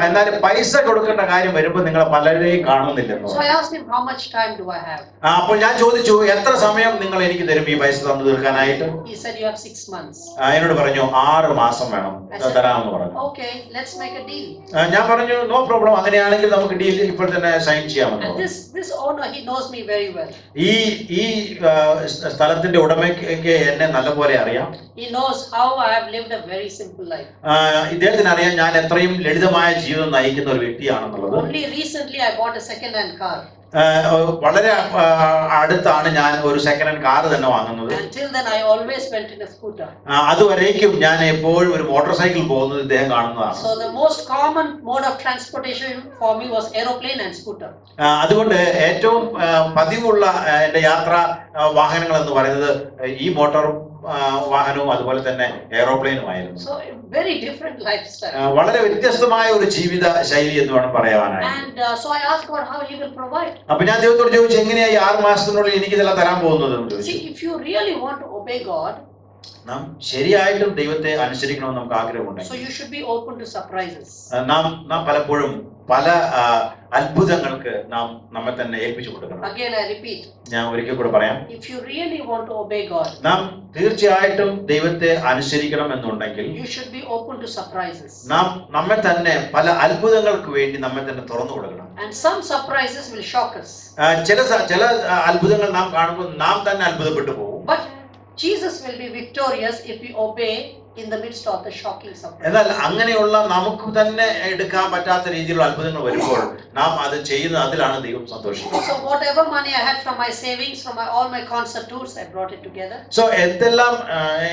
എന്നാലും പൈസ കൊടുക്കേണ്ട കാര്യം വരുമ്പോൾ നിങ്ങൾ പലരെയും കാണുന്നില്ലെന്ന്. So I asked him, how much time do I have? അപ്പോൾ ഞാൻ ചോദിച്ചു, എത്ര സമയം നിങ്ങൾ എനിക്ക് തരും ഈ പൈസ തന്നു തീർക്കാനായിട്ട്? He said, you have 6 months. എന്നോട് പറഞ്ഞു 6 മാസം വേണം തരാമെന്ന് പറഞ്ഞു. Okay, let's make a deal. ഞാൻ പറഞ്ഞു, നോ പ്രോബ്ലം, അങ്ങനെയാണെങ്കിൽ നമുക്ക് ഡീൽ ഇപ്പോൾ തന്നെ സൈൻ ചെയ്യാമെന്ന് And പറഞ്ഞു. this owner, he knows me very well. ഈ സ്ഥലത്തിന്റെ ഉടമയ്ക്ക് എന്നെ നല്ലപോലെ അറിയാം. He knows how I have lived a very simple life. ഇദ്ദേഹത്തിന് അറിയാം ഞാൻ എത്രയും ലളിതമായ ജീവിതം നയിക്കുന്ന ഒരു വ്യക്തിയാണെന്നുള്ളത്. Only recently I bought a second-hand car. വളരെ അടുത്താണ് ഞാൻ ഒരു സെക്കൻഡ് ഹാൻഡ് കാർ തന്നെ വാങ്ങുന്നത്. Until then I always went in a scooter. അതുവരേക്കും ഞാൻ എപ്പോഴും ഒരു മോട്ടോർ സൈക്കിൾ പോകുന്നത് ഇദ്ദേഹം കാണുന്നതാണ്. So the most common mode of transportation for me was aeroplane and scooter. അതുകൊണ്ട് ഏറ്റവും പതിവുള്ള എൻ്റെ യാത്രാ വാഹനങ്ങൾ എന്ന് പറയുന്നത് ഈ മോട്ടോർ വാഹനവും അതുപോലെ തന്നെ എയറോപ്ലെയിനുമായിരുന്നു. So very different lifestyle. വളരെ വ്യത്യസ്തമായ ഒരു ജീവിത ശൈലി എന്ന് വേണം പറയാനായി. And so I asked God how He will provide. അപ്പൊ ഞാൻ ദൈവത്തോട് ചോദിച്ചു, എങ്ങനെയാ ഈ 6 മാസത്തിനുള്ളിൽ എനിക്ക് ഇതെല്ലാം തരാൻ പോകുന്നത് എന്ന് ചോദിച്ചു. See, if you really want to obey God, നാം ശരിയായിട്ടും ദൈവത്തെ അനുസരിക്കണമെന്ന് നമുക്ക് ആഗ്രഹമുണ്ട്. so you should be open to surprises. നാം പലപ്പോഴും പല അത്ഭുതങ്ങൾക്ക് നാം നമ്മെ തന്നെ ഏൽപ്പിച്ചു കൊടുക്കണം. Again I repeat. ഞാൻ ഒരിക്കൽ കൂടെ പറയാം. If you really want to obey God, നാം തീർച്ചയായിട്ടും ദൈവത്തെ അനുസരിക്കണം എന്നുണ്ടെങ്കിൽ you should be open to surprises. നാം നമ്മെ തന്നെ പല അത്ഭുതങ്ങൾക്ക് വേണ്ടി നമ്മെ തന്നെ തുറന്നു കൊടുക്കണം. And some surprises will shock us. ചില അത്ഭുതങ്ങൾ നാം കാണുമ്പോൾ നാം തന്നെ അത്ഭുതപ്പെട്ടു പോകും. But Jesus will be victorious if we obey in the midst of the shocking surprise. എന്നാൽ അങ്ങനെയുള്ള നമുക്ക് തന്നെ എടുക്കാൻ പറ്റാത്ത രീതിയിലുള്ള അത്ഭുതങ്ങൾ വരുമ്പോൾ നാം അത് ചെയ്യുന്ന അതിലാണ് ദൈവം സന്തോഷിക്കുന്നത്. So whatever money I had from my savings, from all my concert tours, I brought it together. So എന്തെല്ലാം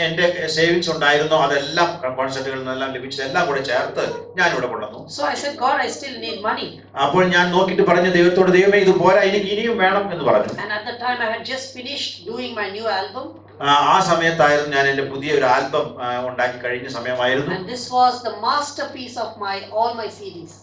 എൻ്റെ സേവിങ്സ് ഉണ്ടായിരുന്നോ അതെല്ലാം കോൺസെർട്ടുകളിൽ നിന്നെല്ലാം ലഭിച്ചതെല്ലാം കൂടെ ചേർത്ത് ഞാൻ ഇവിടെ കൊണ്ടുവന്നു. So I said, God, I still need money. അപ്പോൾ ഞാൻ നോക്കിയിട്ട് പറഞ്ഞു ദൈവത്തോട്, ദൈവമേ ഇത് പോരാ, എനിക്ക് ഇനിയും വേണം എന്ന് പറഞ്ഞു. And at the time I had just finished doing my new album. ആ സമയത്തായിരുന്നു ഞാൻ എൻ്റെ പുതിയ ഒരു ആൽബം ഉണ്ടാക്കി കഴിഞ്ഞ സമയമായിരുന്നു. And this was the masterpiece of all my CDs.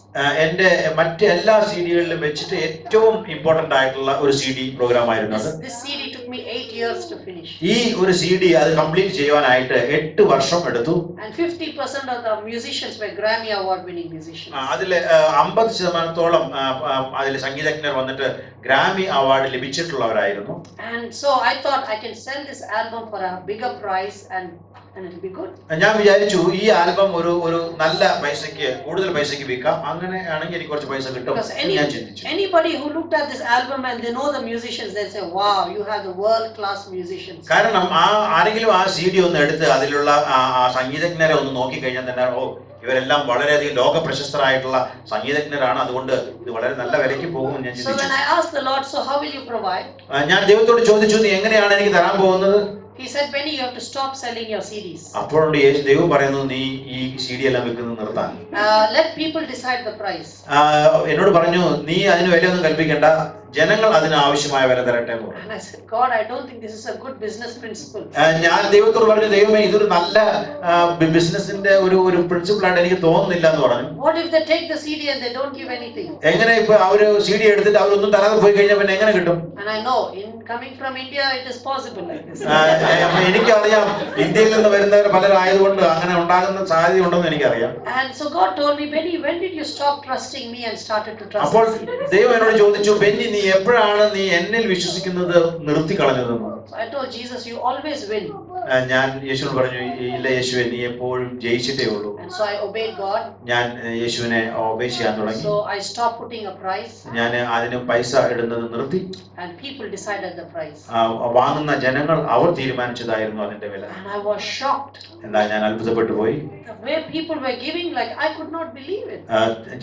എൻ്റെ മറ്റ് എല്ലാ സീഡികളിലും വെച്ചിട്ട് ഏറ്റവും ഇമ്പോർട്ടന്റ് ആയിട്ടുള്ള ഒരു CD പ്രോഗ്രാം ആയിരുന്നു അത്. This CD took me 8 years to finish. ഈ ഒരു CD അത് കംപ്ലീറ്റ് ചെയ്യുവാനായിട്ട് 8 വർഷം എടുത്തു. And 50% of the musicians were Grammy award winning musicians. അതിലെ 50% അതിലെ സംഗീതജ്ഞർ വന്നിട്ട് ഗ്രാമി അവാർഡ് ലഭിച്ചിട്ടുള്ളവരായിരുന്നു. And so I thought I can sell this album for a bigger price and it will be good. ഞാൻ വിചാരിച്ചു ഈ ആൽബം ഒരു നല്ല പൈസക്ക്, കൂടുതൽ പൈസക്ക് വിൽക്കാം, അങ്ങനെയാണെങ്കിൽ എനിക്ക് കുറച്ച് പൈസ കിട്ടും ഞാൻ ചിന്തിച്ചു. Anybody who looked at this album and they know the musicians, they say, wow, you have the world class musicians. കാരണം ആരെങ്കിലും ആ CD ഒന്ന് എടുത്ത് അതിലുള്ള സംഗീതജ്ഞരെ ഒന്ന് നോക്കി കഴിഞ്ഞാൽ തന്നെ ഇവരെല്ലാം വളരെയധികം ലോക പ്രശസ്തരായിട്ടുള്ള സംഗീതജ്ഞരാണ്, അതുകൊണ്ട് ഇത് വളരെ നല്ല വിലയ്ക്ക് പോകും ഞാൻ ചിന്തിച്ചു. So when I asked the Lord, so how will you provide? ഞാൻ ദൈവത്തോട് ചോദിച്ചു, നീ എങ്ങനെയാണ് എനിക്ക് തരാൻ പോകുന്നത്? He said, Benny, you have to stop selling your CDs. അപ്പോഴുണ്ട് ദൈവം പറയുന്നു, നീ ഈ CD എല്ലാം വിൽക്കുന്നത് നിർത്താൻ. Let people decide the price. എന്നോട് പറഞ്ഞു, നീ അതിന് വിലയൊന്നും കൽപ്പിക്കണ്ട, ജനങ്ങൾ അതിന് ആവശ്യമായ വില തരട്ടെ എന്ന് പറഞ്ഞു. And I said, God, I don't think this is a good business principle. ഞാൻ ദൈവത്തോട് പറഞ്ഞു, ദൈവമേ ഇതൊരു നല്ല ബിസിനസിന്റെ ഒരു പ്രിൻസിപ്പിൾ ആയിട്ട് എനിക്ക് തോന്നുന്നില്ല എന്ന് പറഞ്ഞു. What if they take the CD and they don't give anything? എങ്ങനെ ഇപ്പൊ അവര് CD എടുത്തിട്ട് അവരൊന്നും തരാതെ പോയി കഴിഞ്ഞാൽ പിന്നെ എങ്ങനെ കിട്ടും? And I know coming from India it is possible like this. എനിക്കറിയാം, ഇന്ത്യയിൽ നിന്ന് വരുന്നവർ പലരായതുകൊണ്ട് അങ്ങനെ ഉണ്ടാകുന്ന സാധ്യത ഉണ്ടെന്ന് എനിക്കറിയാം. And so God told me, Benny, when did you stop trusting me and started to trust അപ്പോൾ me? ദൈവം എന്നോട് ചോദിച്ചു, ബെന്നി നീ എപ്പോഴാണ് നീ എന്നിൽ വിശ്വസിക്കുന്നത് നിർത്തി കളഞ്ഞതെന്ന്. So I told Jesus, you always win. ഞാൻ യേശുവിനോട് പറഞ്ഞു, ഇല്ല യേശുവേ, നീ എപ്പോഴും ജയിച്ചിട്ടേ ഉള്ളൂ. And so I obeyed God. ഞാൻ യേശുവിനെ ഒബേ ചെയ്യാൻ തുടങ്ങി. So I stopped putting a price. ഞാൻ അതിന് പൈസ ഇടുന്നത് നിർത്തി. And people decided the price. വാങ്ങുന്ന ജനങ്ങൾ അവർ തീരുമാനിച്ചതായിരുന്നു അതിന്റെ വില. And I was shocked. എന്താ, ഞാൻ അത്ഭുതപ്പെട്ടു പോയി. The way people were giving, like I could not believe it.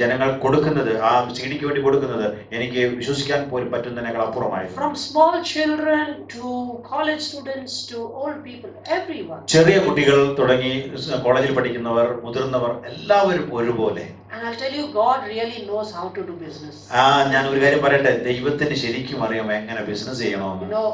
ജനങ്ങൾ കൊടുക്കുന്നത്, ആ CDക്ക് വേണ്ടി കൊടുക്കുന്നത് എനിക്ക് വിശ്വസിക്കാൻ പോലും പറ്റുന്നതിനേക്കാൾ അപ്പുറമായിരുന്നു. From small children to college students to old people, everyone. ചെറിയ കുട്ടികൾ തുടങ്ങി കോളേജിൽ പഠിക്കുന്നവർ, മുതിർന്നവർ എല്ലാവരും ഒരുപോലെ. And I'll tell you, God really knows how to do business. ഞാൻ ഒരു കാര്യം പറയട്ടെ, ദൈവത്തിന് ശരിക്കും അറിയാം എങ്ങനെ ബിസിനസ് ചെയ്യണമെന്ന്. You know,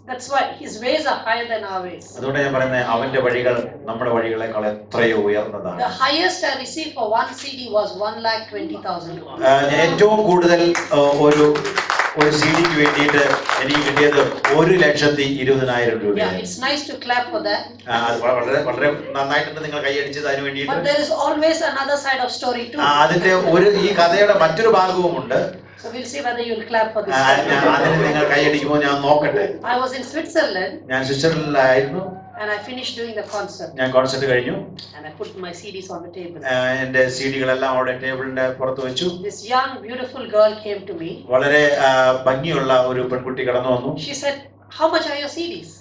that's why his ways are higher than our ways. അതുകൊണ്ട് ഞാൻ പറയുന്നത്, അവന്റെ വഴികൾ നമ്മുടെ വഴികളെക്കാൾ എത്രയോ ഉയർന്നതാണ്. The highest I received for one CD was 1,20,000. ഏറ്റവും കൂടുതൽ ഒരു CDക്ക് വേണ്ടിയിട്ട് എനിക്ക് കിട്ടിയത് 1,20,000 രൂപ. Yeah, it's nice to clap for that. അത് വളരെ വളരെ നന്നായിട്ടുണ്ട് നിങ്ങൾ കൈയടിച്ചത് അതിന് വേണ്ടിയിട്ട്. But there is always another side of story too. അതിന്റെ ഈ കഥയുടെ മറ്റൊരു ഭാഗവുമുണ്ട്. So we'll see whether you'll clap for this. അതിന് നിങ്ങൾ കൈയടിക്കുമോ ഞാൻ നോക്കട്ടെ. I was in Switzerland. ഞാൻ സ്വിറ്റ്സർലൻഡിലായിരുന്നു. And I finished doing the concert. ഞാൻ കോൺസെർട്ട് കഴിഞ്ഞു. And I put my CDs on the table. എന്റെ സിഡികളെല്ലാം അവിടെ ടേബിളിന്റെ പുറത്ത് വെച്ചു. This young, beautiful girl came to me. വളരെ ഭംഗിയുള്ള ഒരു പെൺകുട്ടി കടന്നു വന്നു. She said, "How much are your CDs?"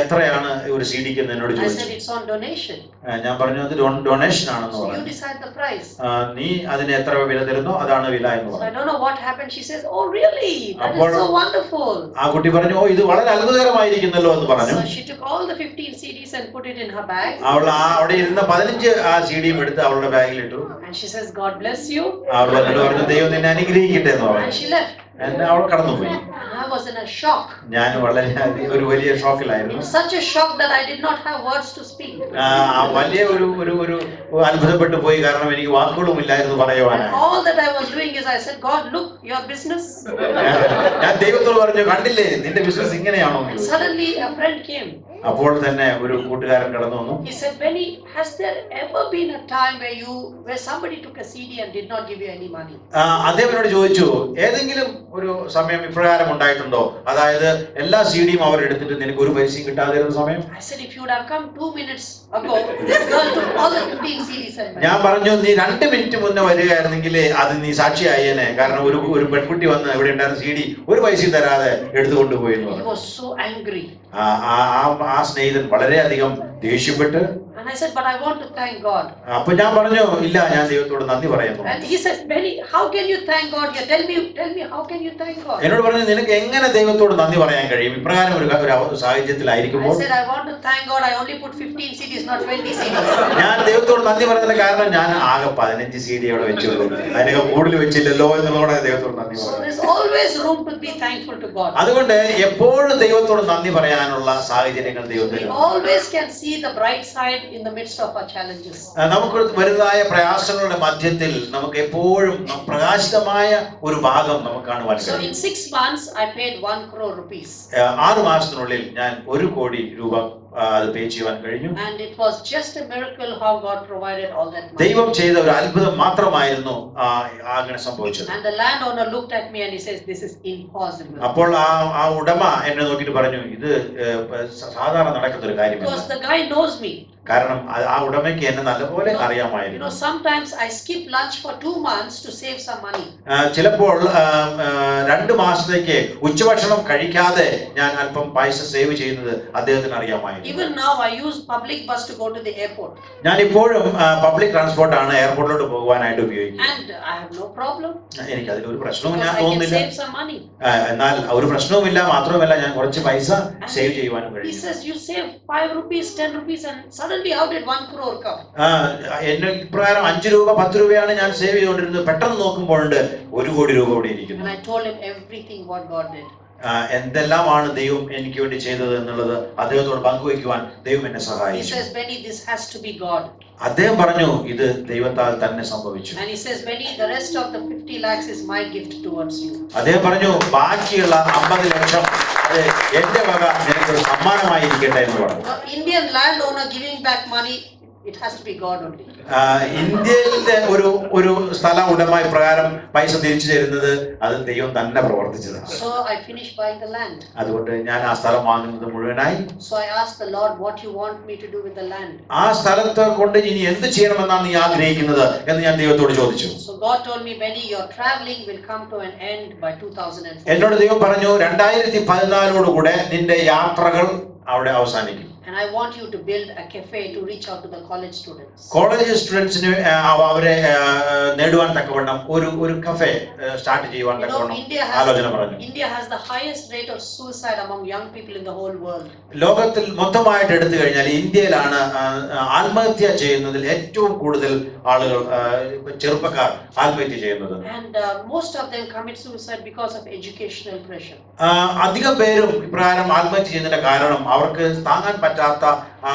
എത്രയാണ് ഒരു സിഡിക്ക് എന്ന് എന്നോട് I ചോദിച്ചു. said, "It's on donation." ഞാൻ പറഞ്ഞു അത് ഡൊണേഷൻ ആണെന്ന് So you പറഞ്ഞു. decide the price. നീ അതിന് എത്ര വില തരുന്നോ അതാണ് വില എന്ന് So I പറഞ്ഞു. don't know what happened. She says, "Oh, really? That is so wonderful." ആ കുട്ടി പറഞ്ഞു ഓ ഇത് വളരെ അത്ഭുതകരമായിരിക്കുന്നല്ലോ എന്ന് പറഞ്ഞു. So she took all the 15 CDs and put it in her bag. അവൾ അവിടെ ഇരുന്ന 15 ആ സിഡിയും എടുത്ത് അവളുടെ ബാഗിൽ ഇട്ടു. And she says, "God bless you." അവൾ എന്നോട് പറഞ്ഞു ദൈവം നിന്നെ അനുഗ്രഹിക്കട്ടെ എന്ന് And പറഞ്ഞു. she left. എന്നെ അവൾ കടന്നുപോയി. And I was in a shock. ഞാൻ വളരെ ഒരു വലിയ ഷോക്കിലായിരുന്നു. In such a shock that I did not have words to speak. വലിയ ഒരു ഒരു ഒരു അത്ഭുതപ്പെട്ടു പോയി കാരണം എനിക്ക് വാക്കുകളും ഇല്ലായിരുന്നു പറയുവാനായി. And all that I was doing is I said, "God, look, your business." ഞാൻ ദൈവത്തോട് പറഞ്ഞു കണ്ടില്ലേ നിന്റെ ബിസിനസ് ഇങ്ങനെയാണോ? And suddenly a friend came. അപ്പോൾ തന്നെ ഒരു കൂട്ടുകാരൻ കടന്നു വന്നു. He said, "Benny, has there ever been a time where somebody took a CD and did not give you any money?" അദ്ദേഹം എന്നോട് ചോദിച്ചു ഏതെങ്കിലും ഒരു സമയം ഇപ്രകാരം ഉണ്ടായിട്ടുണ്ടോ, അതായത് എല്ലാ സിഡിയും അവർ എടുത്തിട്ട് നിനക്ക് ഒരു പൈസയും കിട്ടാതെ ഇരുന്ന സമയം? I said, "If you would have come 2 minutes ago, this girl took all the 15 CDs and went." ഞാൻ പറഞ്ഞു നീ 2 മിനിറ്റ് മുന്നേ വരികയായിരുന്നെങ്കിൽ അത് നീ സാക്ഷിയായേനെ, കാരണം ഒരു പെൺകുട്ടി വന്ന് ഇവിടെ ഉണ്ടായിരുന്ന സിഡി ഒരു പൈസയും തരാതെ എടുത്തുകൊണ്ടുപോയി എന്ന് He പറഞ്ഞു. was so angry. ആ സ്നേഹിതൻ വളരെയധികം ദേഷ്യപ്പെട്ട്. And I said, "But I want to thank God." അപ്പൊ ഞാൻ പറഞ്ഞു ഇല്ല ഞാൻ ദൈവത്തോട് നന്ദി പറയുന്നു. And he said, "Benny, how can you thank God? Here, tell me, how can you thank God?" എന്നോട് പറഞ്ഞു നിനക്ക് എങ്ങനെ ദൈവത്തോട് നന്ദി പറയാൻ കഴിയും ഇപ്രകാരം ഒരു സാഹചര്യത്തിലായിരിക്കുമ്പോൾ? I said, "I want to thank God. I only put 15 CDs, not 20 CDs." ഞാൻ ദൈവത്തോട് നന്ദി പറയുന്നതിന്റെ കാരണം ഞാൻ ആകെ 15 CD അവിടെ വെച്ചുള്ളൂ, അതിനൊക്കെ കൂടുതൽ വെച്ചില്ലല്ലോ എന്നുള്ളതാണ് ദൈവത്തോട് നന്ദി So പറയുന്നത്. there's always room to be thankful to God. അതുകൊണ്ട് എപ്പോഴും ദൈവത്തോട് നന്ദി പറയാനുള്ള സാഹചര്യങ്ങൾ We ദൈവത്തിന്. always can see the bright side in the midst of our challenges. നമുക്ക് വരുന്നതായ പ്രയാസങ്ങളുടെ മധ്യത്തിൽ നമുക്ക് എപ്പോഴും പ്രകാശിതമായ ഒരു ഭാഗം നമുക്ക് കാണുവാൻ So കഴിയും. in 6 months, I paid 1 crore rupees. 6 മാസത്തിനുള്ളിൽ ഞാൻ 1 കോടി രൂപ അത് പേ ചെയ്യുവാൻ കഴിഞ്ഞു. And it was just a miracle how God provided all that money. ദൈവം ചെയ്ത ഒരു അത്ഭുതം മാത്രമായിരുന്നു അങ്ങനെ സംഭവിച്ചത്. And the landowner looked at me and he says, "This is impossible." അപ്പോൾ ആ ഉടമ എന്നെ നോക്കിയിട്ട് പറഞ്ഞു ഇത് സാധാരണ നടക്കുന്ന ഒരു കാര്യമല്ല. Because the guy knows me. കാരണം ആ ഉടമയ്ക്ക് എന്നെ നല്ലപോലെ You അറിയാമായിരുന്നു. know, sometimes I skip lunch for 2 months to save some money. ചിലപ്പോൾ 2 മാസത്തേക്ക് ഉച്ചഭക്ഷണം കഴിക്കാതെ ഞാൻ അല്പം പൈസ സേവ് ചെയ്യുന്നത് അദ്ദേഹത്തിന് അറിയാമായിരുന്നു. Even now I use public bus to go to the airport. ഞാൻ ഇപ്പോഴും പബ്ലിക് ട്രാൻസ്പോർട്ട് ആണ് എയർപോർട്ടിലോട്ട് പോകുവാനായിട്ട് ഉപയോഗിക്കുന്നത്. And I have no problem. എനിക്ക് അതിലൊരു പ്രശ്നവും Because ഞാൻ I can തോന്നുന്നില്ല. save some money. എന്നാൽ ഒരു പ്രശ്നവുമില്ല, മാത്രമല്ല ഞാൻ കുറച്ച് പൈസ സേവ് ചെയ്യുവാനും He കഴിയും. says, "You save 5 rupees, 10 rupees, and suddenly how did 1 crore come?" എന്നെ ഇപ്രകാരം 5 രൂപ 10 രൂപയാണ് ഞാൻ സേവ് ചെയ്തുകൊണ്ടിരുന്നത്. പെട്ടെന്ന് നോക്കുമ്പോഴുണ്ട് 1 കോടി രൂപ ഇവിടെ ഇരിക്കുന്നു. And I told him everything what God did. എന്തെല്ലാമാണ് ദൈവം എനിക്ക് വേണ്ടി ചെയ്തത് എന്നുള്ളത് അദ്ദേഹത്തോട് പങ്കുവയ്ക്കുവാൻ ദൈവം എന്നെ He സഹായിച്ചു. says, "Benny, this has to be God." അദ്ദേഹം പറഞ്ഞു ഇത് ദൈവത്താൽ തന്നെ സംഭവിച്ചു. And he says, "Benny, the rest of the 50 lakhs is my gift towards you." അദ്ദേഹം പറഞ്ഞു ബാക്കിയുള്ള 50 ലക്ഷം അത് എന്റെ വക നിനക്കൊരു സമ്മാനമായിരിക്കട്ടെ എന്ന് പറഞ്ഞു. Indian landowner giving back money, it has to be God only. ഇന്ത്യയിലെ ഒരു സ്ഥല ഉടമ പ്രകാരം പൈസ തിരിച്ചു തരുന്നത് അത് ദൈവം തന്നെ പ്രവർത്തിച്ചതാണ്. So I finished buying the land. അതുകൊണ്ട് ഞാൻ ആ സ്ഥലം വാങ്ങുന്നത് മുഴുവനായി. So I asked the Lord, "What you want me to do with the land?" ആ സ്ഥലത്ത് കൊണ്ട് ഇനി എന്ത് ചെയ്യണമെന്നാണ് നീ ആഗ്രഹിക്കുന്നത് എന്ന് ഞാൻ ദൈവത്തോട് ചോദിച്ചു. So God told me, "Benny, your traveling will come to an end by 2004." എന്നോട് ദൈവം പറഞ്ഞു 2014 കൂടെ നിന്റെ യാത്രകൾ അവിടെ അവസാനിക്കും. And I want you to build a cafe to reach out to the college students. College സ്റ്റുഡൻസിന് അവരെ നേടുവാൻ തക്കവണ്ണം ഒരു കഫേ സ്റ്റാർട്ട് ചെയ്യുവാൻ തക്കവണ്ണം ആലോചന പറഞ്ഞു. India has the highest rate of suicide among young people in the whole world. ലോകത്തിൽ മൊത്തമായിട്ട് എടുത്തു കഴിഞ്ഞാൽ ഇന്ത്യയിലാണ് ആത്മഹത്യ ചെയ്യുന്നതിൽ ഏറ്റവും കൂടുതൽ ആളുകൾ ചെറുപ്പക്കാർ ആത്മഹത്യ ചെയ്യുന്നത്. And most of them commit suicide because of educational pressure. അധികം പേരും ഇപ്രകാരം ആത്മഹത്യ ചെയ്യുന്നതിന്റെ കാരണം അവർക്ക് താങ്ങാൻ പറ്റാത്ത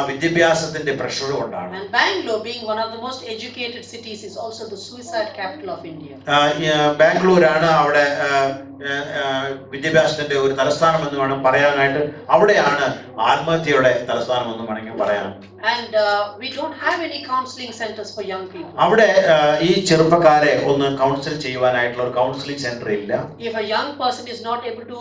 വിദ്യാഭ്യാസത്തിന്റെ പ്രഷർ കൊണ്ടാണ്. And Bangalore, being one of the most educated cities, is also the suicide capital of India. ബാംഗ്ലൂരാണ് അവിടെ വിദ്യാഭ്യാസത്തിന്റെ ഒരു തലസ്ഥാനം എന്ന് വേണം പറയാനായിട്ട്. അവിടെയാണ് ആത്മഹത്യയുടെ തലസ്ഥാനം എന്ന് വേണമെങ്കിൽ പറയാം. And we don't have any counseling centers for young people. അവിടെ ഈ ചെറുപ്പക്കാരെ ഒന്ന് കൗൺസിൽ ചെയ്യുവാനായിട്ടുള്ള ഒരു കൗൺസിലിംഗ് സെന്റർ ഇല്ല. If a young person is not able to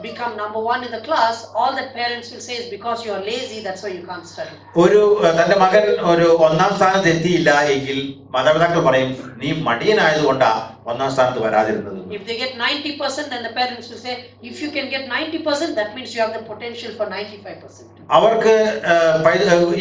become number one in the class, all that parents will say is because you are lazy, that's why you can't study. ഒരു തന്റെ മകൻ ഒരു ഒന്നാം സ്ഥാനത്ത് എത്തിയില്ല എങ്കിൽ മാതാപിതാക്കൾ പറയും നീ മടിയനായതുകൊണ്ടാ ഒന്നാം സ്ഥാനത്ത് വരാതിരുന്നത്. If they get 90%, then the parents will say if you can get 90%, that means you have the potential for 95%. അവർക്ക്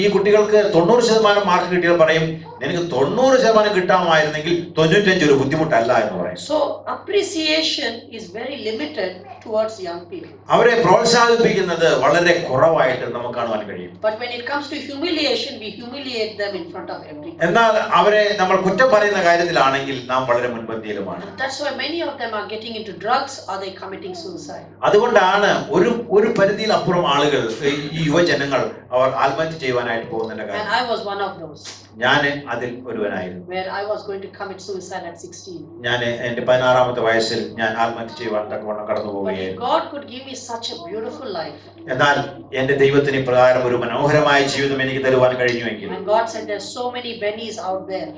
ഈ കുട്ടികൾക്ക് 90% മാർക്ക് കിട്ടിയാൽ പറയും നിനക്ക് 90% കിട്ടാമായിരുന്നെങ്കിൽ 95 ഒരു ബുദ്ധിമുട്ടല്ല എന്ന് പറയും. So appreciation is very limited towards young people. അവരെ പ്രോത്സാഹിപ്പിക്കുന്നത് വളരെ കുറവായിട്ട് നമുക്ക് കാണുവാൻ കഴിയും. But when it comes to humiliation, we humiliate them in front of everyone. എന്നാൽ അവരെ നമ്മൾ കുറ്റം പറയുന്ന കാര്യത്തിലാണെങ്കിൽ നാം വളരെ മുൻപന്തിയിലുമാണ്. That's why many of them are getting into drugs or they committing suicide. അതുകൊണ്ടാണ് ഒരു പരിധിയിൽ അപ്പുറം ആളുകൾ ഈ യുവജനങ്ങൾ അവർ ആത്മഹത്യ ചെയ്യുവാനായിട്ട് പോകുന്നതിന്റെ And കാര്യം. I was one of those. ഞാൻ അതിൽ ഒരുവനായിരുന്നു. Where I was going to commit suicide at 16. ഞാൻ എന്റെ 16-ാമത്തെ വയസ്സിൽ ഞാൻ ആത്മഹത്യ ചെയ്യുവാൻ തക്കവണ്ണം കടന്നു But പോവുകയായിരുന്നു. God could give me such a beautiful life. എന്നാൽ എന്റെ ദൈവത്തിന് ഇപ്രകാരം ഒരു മനോഹരമായ ജീവിതം എനിക്ക് തരുവാൻ കഴിഞ്ഞുവെങ്കിൽ And God said there's so many Bennies out there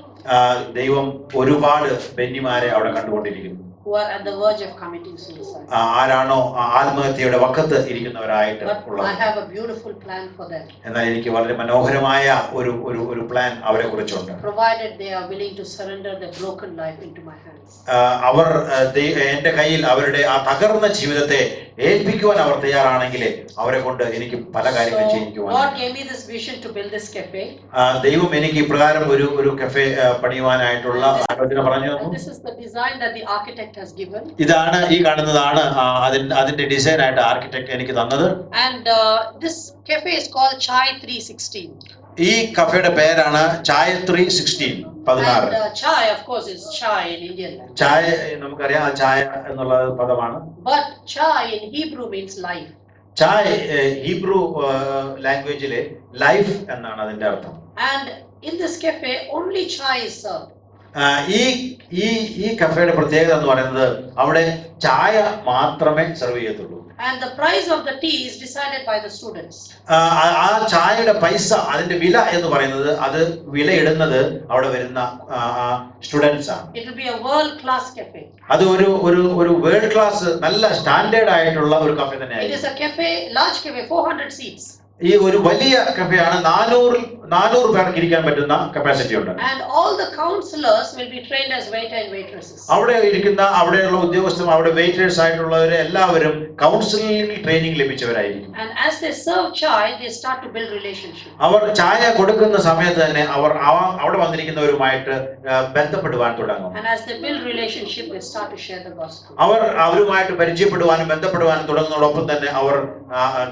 ദൈവം ഒരുപാട് ബെന്നിമാരെ അവിടെ കണ്ടുകൊണ്ടിരിക്കുന്നു. who are at the verge of committing suicide. ആരാണോ ആത്മഹത്യയുടെ വക്കത്ത് ഇരിക്കുന്നവരായിട്ട് But ഉള്ളത്. I have a beautiful plan for them. എന്നാൽ എനിക്ക് വളരെ മനോഹരമായ ഒരു പ്ലാൻ അവരെ കുറിച്ചുണ്ട്. Provided they are willing to surrender their broken life into my hands. അവർ എന്റെ കയ്യിൽ അവരുടെ ആ തകർന്ന ജീവിതത്തെ ഏൽപ്പിക്കുവാൻ അവർ തയ്യാറാണെങ്കിൽ അവരെ കൊണ്ട് എനിക്ക് പല കാര്യങ്ങളും ചെയ്യിക്കുവാൻ. God gave me this vision to build this cafe. ദൈവം എനിക്ക് ഇപ്രകാരം ഒരു കഫേ പണിയുവാനായിട്ടുള്ള ആലോചന പറഞ്ഞു തന്നു. This is the design that the architect has given. ഇതാണ് ഈ കാണുന്നതാണ് അതിന്റെ ഡിസൈൻ ആയിട്ട് ആർക്കിടെക്ട് എനിക്ക് തന്നത്. And this cafe is called Chai 316. ഈ കഫേയുടെ പേരാണ് ചായ 316 16. And chai, of course, is chai in Indian language. ചായ നമുക്കറിയാം ചായ എന്നുള്ള പദമാണ്. But chai in Hebrew means life. ചായ ഹീബ്രു ലാംഗ്വേജിലെ ലൈഫ് എന്നാണ് അതിന്റെ അർത്ഥം. And in this cafe, only chai is served. ഈ കഫേയുടെ പ്രത്യേകത എന്ന് പറയുന്നത് അവിടെ ചായ മാത്രമേ സെർവ് ചെയ്യത്തുള്ളൂ. And the price of the tea is decided by the students. ആ ചായയുടെ പൈസ അതിന്റെ വില എന്ന് പറയുന്നത് അത് വിലയിടുന്നത് അവിടെ വരുന്ന സ്റ്റുഡൻസ് ആണ്. It will be a world class cafe. അത് ഒരു വേൾഡ് ക്ലാസ് നല്ല സ്റ്റാൻഡേർഡ് ആയിട്ടുള്ള ഒരു കഫേ It തന്നെയായിരിക്കും. is a cafe, large cafe, 400 seats. ഈ ഒരു വലിയ കഫേയാണ് 400 പേർക്ക് ഇരിക്കാൻ പറ്റുന്ന കപ്പാസിറ്റി ഉണ്ട്. And all the counselors will be trained as waiter and waitresses. അവിടെയുള്ള ഉദ്യോഗസ്ഥരും അവിടെ വെയിറ്റേഴ്സ് ആയിട്ടുള്ളവരെ എല്ലാവരും കൗൺസിലിംഗ് ട്രെയിനിങ് ലഭിച്ചവരായിരിക്കും. And as they serve chai, they start to build relationship. അവർ ചായ കൊടുക്കുന്ന സമയത്ത് തന്നെ അവർ അവിടെ വന്നിരിക്കുന്നവരുമായിട്ട് ബന്ധപ്പെടുവാൻ തുടങ്ങും. And as they build relationship, they start to share the gospel. അവരുമായിട്ട് പരിചയപ്പെടുവാനും ബന്ധപ്പെടുവാനും തുടങ്ങുന്നതോടൊപ്പം തന്നെ അവർ